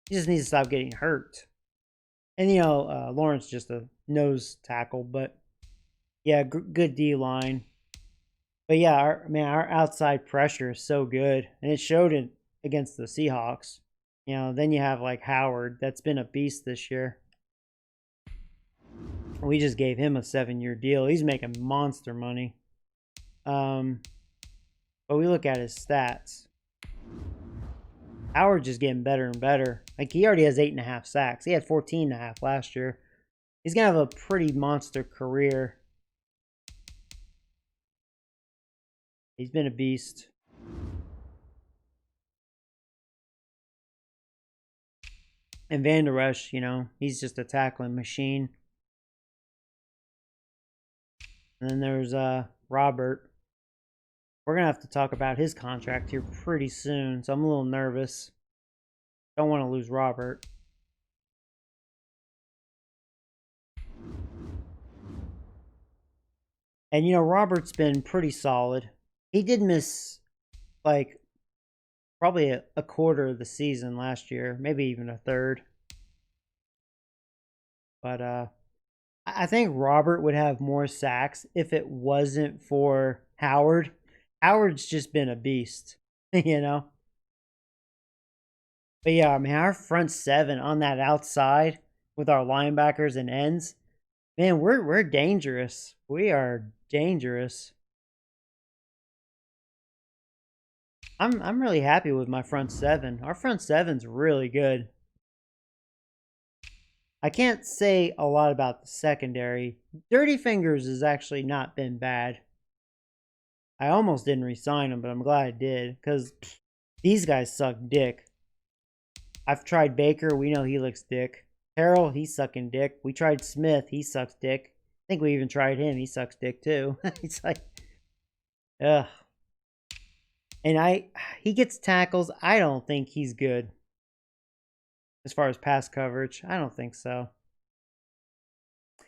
He just needs to stop getting hurt. And, you know, Lawrence just a nose tackle, but yeah, good D line. But yeah, our outside pressure is so good, and it showed it against the Seahawks. You know, then you have like Howard, that's been a beast this year. We just gave him a 7-year deal. He's making monster money. But we look at his stats. Howard's just getting better and better. Like, he already has 8.5 sacks. He had 14.5 last year. He's gonna have a pretty monster career. He's been a beast. And Van Der Esch, you know, he's just a tackling machine. And then there's Robert. We're going to have to talk about his contract here pretty soon, so I'm a little nervous. Don't want to lose Robert. And, you know, Robert's been pretty solid. He did miss, like, probably a quarter of the season last year, maybe even a third. But I think Robert would have more sacks if it wasn't for Howard. Howard's just been a beast, you know? But yeah, I mean, our front seven on that outside with our linebackers and ends, man, we're dangerous. We are dangerous. I'm really happy with my front seven. Our front seven's really good. I can't say a lot about the secondary. Dirty Fingers has actually not been bad. I almost didn't re-sign him, but I'm glad I did, because these guys suck dick. I've tried Baker. We know he looks dick. Terrell, he's sucking dick. We tried Smith. He sucks dick. I think we even tried him. He sucks dick too. He's like, ugh. And he gets tackles. I don't think he's good. As far as pass coverage, I don't think so.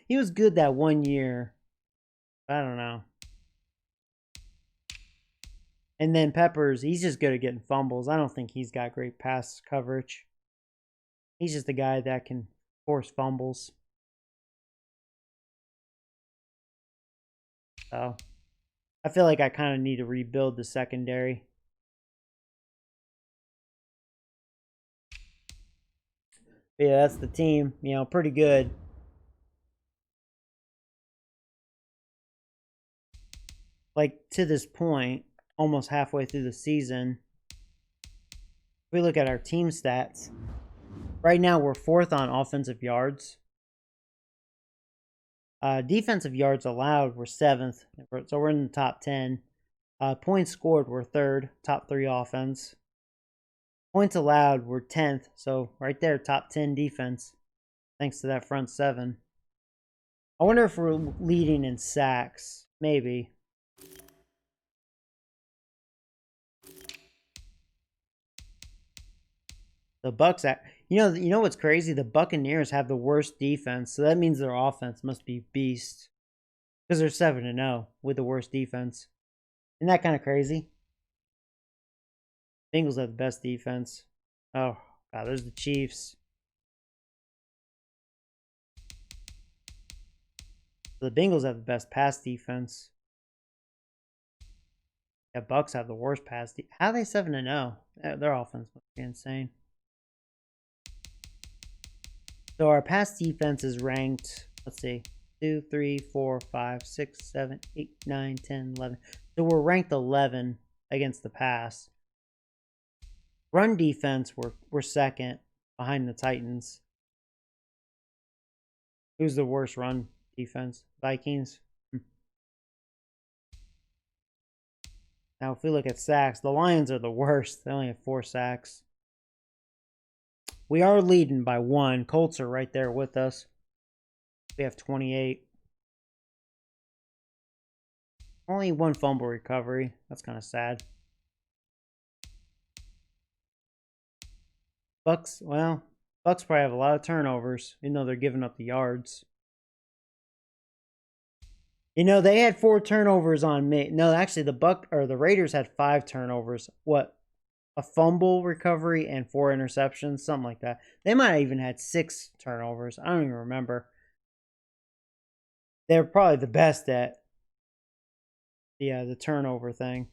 He was good that 1 year. I don't know. And then Peppers, he's just good at getting fumbles. I don't think he's got great pass coverage. He's just a guy that can force fumbles. So I feel like I kind of need to rebuild the secondary. But yeah, that's the team. You know, pretty good. Like, to this point, almost halfway through the season, if we look at our team stats, right now we're 4th on offensive yards. Defensive yards allowed, we're 7th. So we're in the top 10. Points scored, we're 3rd. Top 3 offense. Points allowed, we're 10th. So right there, top 10 defense. Thanks to that front 7. I wonder if we're leading in sacks. Maybe. The Bucks, you know what's crazy? The Buccaneers have the worst defense, so that means their offense must be beast. Because they're 7-0 with the worst defense. Isn't that kind of crazy? Bengals have the best defense. Oh, God, there's the Chiefs. The Bengals have the best pass defense. Yeah, Bucks have the worst pass defense. How are they 7-0? Their offense must be insane. So our pass defense is ranked, let's see, 2, 3, 4, 5, 6, 7, 8, 9, 10, 11. So we're ranked 11 against the pass. Run defense, we're 2nd behind the Titans. Who's the worst run defense? Vikings. Now, if we look at sacks, the Lions are the worst. They only have 4 sacks. We are leading by 1. Colts are right there with us. We have 28. Only 1 fumble recovery. That's kind of sad. Bucks, well, Bucks probably have a lot of turnovers, even though they're giving up the yards. You know, they had 4 turnovers on me. No, actually, the Raiders had 5 turnovers. What? A fumble recovery and 4 interceptions, something like that. They might have even had 6 turnovers. I don't even remember. They're probably the best at the turnover thing.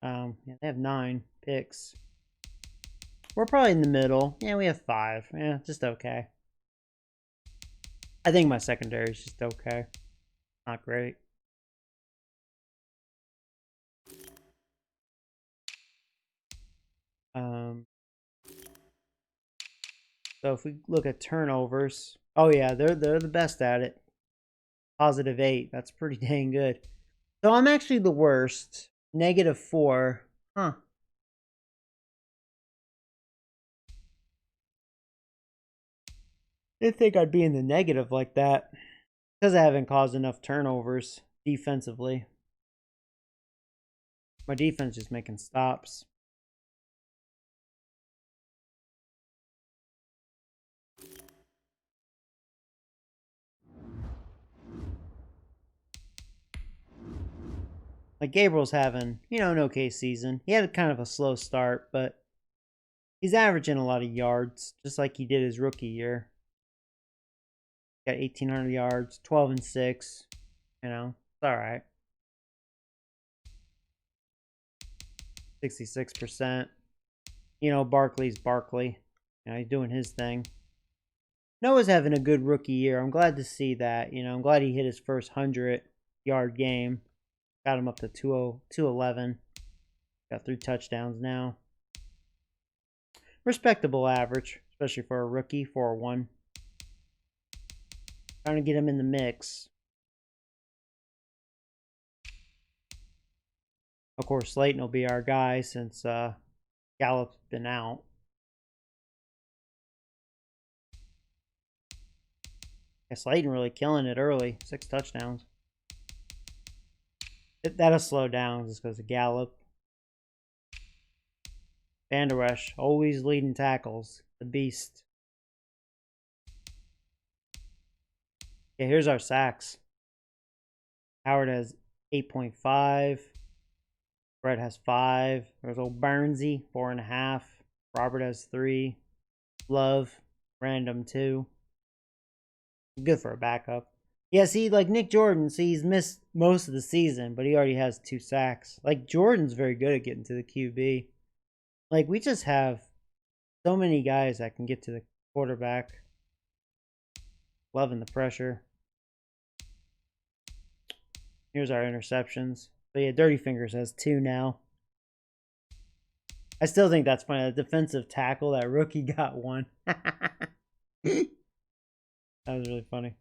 Yeah, they have 9 picks. We're probably in the middle. Yeah, we have 5. Yeah, just okay. I think my secondary is just okay. Not great. So if we look at turnovers, oh yeah, they're the best at it. +8. That's pretty dang good. So I'm actually the worst. -4. Huh. Didn't think I'd be in the negative like that. Because I haven't caused enough turnovers defensively. My defense just making stops. Like Gabriel's having, an okay season. He had kind of a slow start, but he's averaging a lot of yards, just like he did his rookie year. Got 1,800 yards, 12-6. It's all right. 66%. Barkley's Barkley. He's doing his thing. Noah's having a good rookie year. I'm glad to see that. I'm glad he hit his first 100-yard game. Got him up to 211. Got 3 touchdowns now. Respectable average, especially for a rookie, 4-1. Trying to get him in the mix. Of course, Slayton will be our guy since Gallup's been out. Yeah, Slayton really killing it early. 6 touchdowns. That'll slow down just because of Gallup. Van Der Esch, always leading tackles. The beast. Yeah, here's our sacks. Howard has 8.5. Brett has 5. There's old Burnsy, 4.5. Robert has 3. Love, random 2. Good for a backup. Yeah, see, like Nick Jordan, see, he's missed most of the season, but he already has 2 sacks. Like, Jordan's very good at getting to the QB. Like, we just have so many guys that can get to the quarterback. Loving the pressure. Here's our interceptions. So, yeah, Dirty Fingers has 2 now. I still think that's funny. The defensive tackle, that rookie got 1. That was really funny.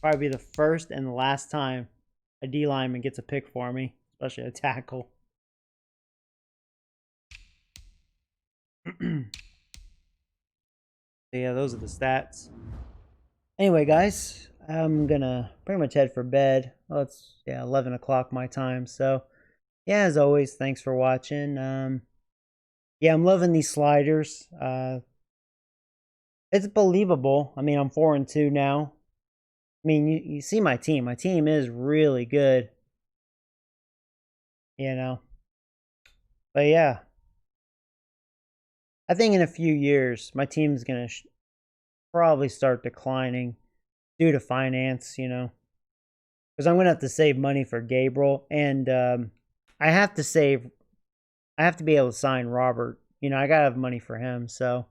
Probably be the first and the last time a D lineman gets a pick for me, especially a tackle. Yeah, those are the stats. Anyway, guys, I'm gonna pretty much head for bed. Well, it's 11 o'clock my time. So, yeah, as always, thanks for watching. Yeah, I'm loving these sliders. It's believable. I mean, I'm 4-2 now. I mean, you see my team. My team is really good. You know. But yeah. I think in a few years, my team's going to probably start declining due to finance, you know. Because I'm going to have to save money for Gabriel. And I have to be able to sign Robert. You know, I got to have money for him. So,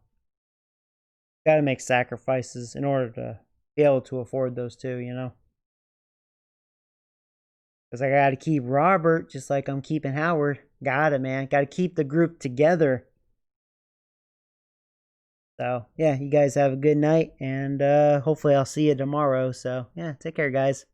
got to make sacrifices in order to be able to afford those 2, you know. Because I got to keep Robert just like I'm keeping Howard. Got it, man. Got to keep the group together. So, yeah, you guys have a good night. And hopefully I'll see you tomorrow. So, yeah, take care, guys.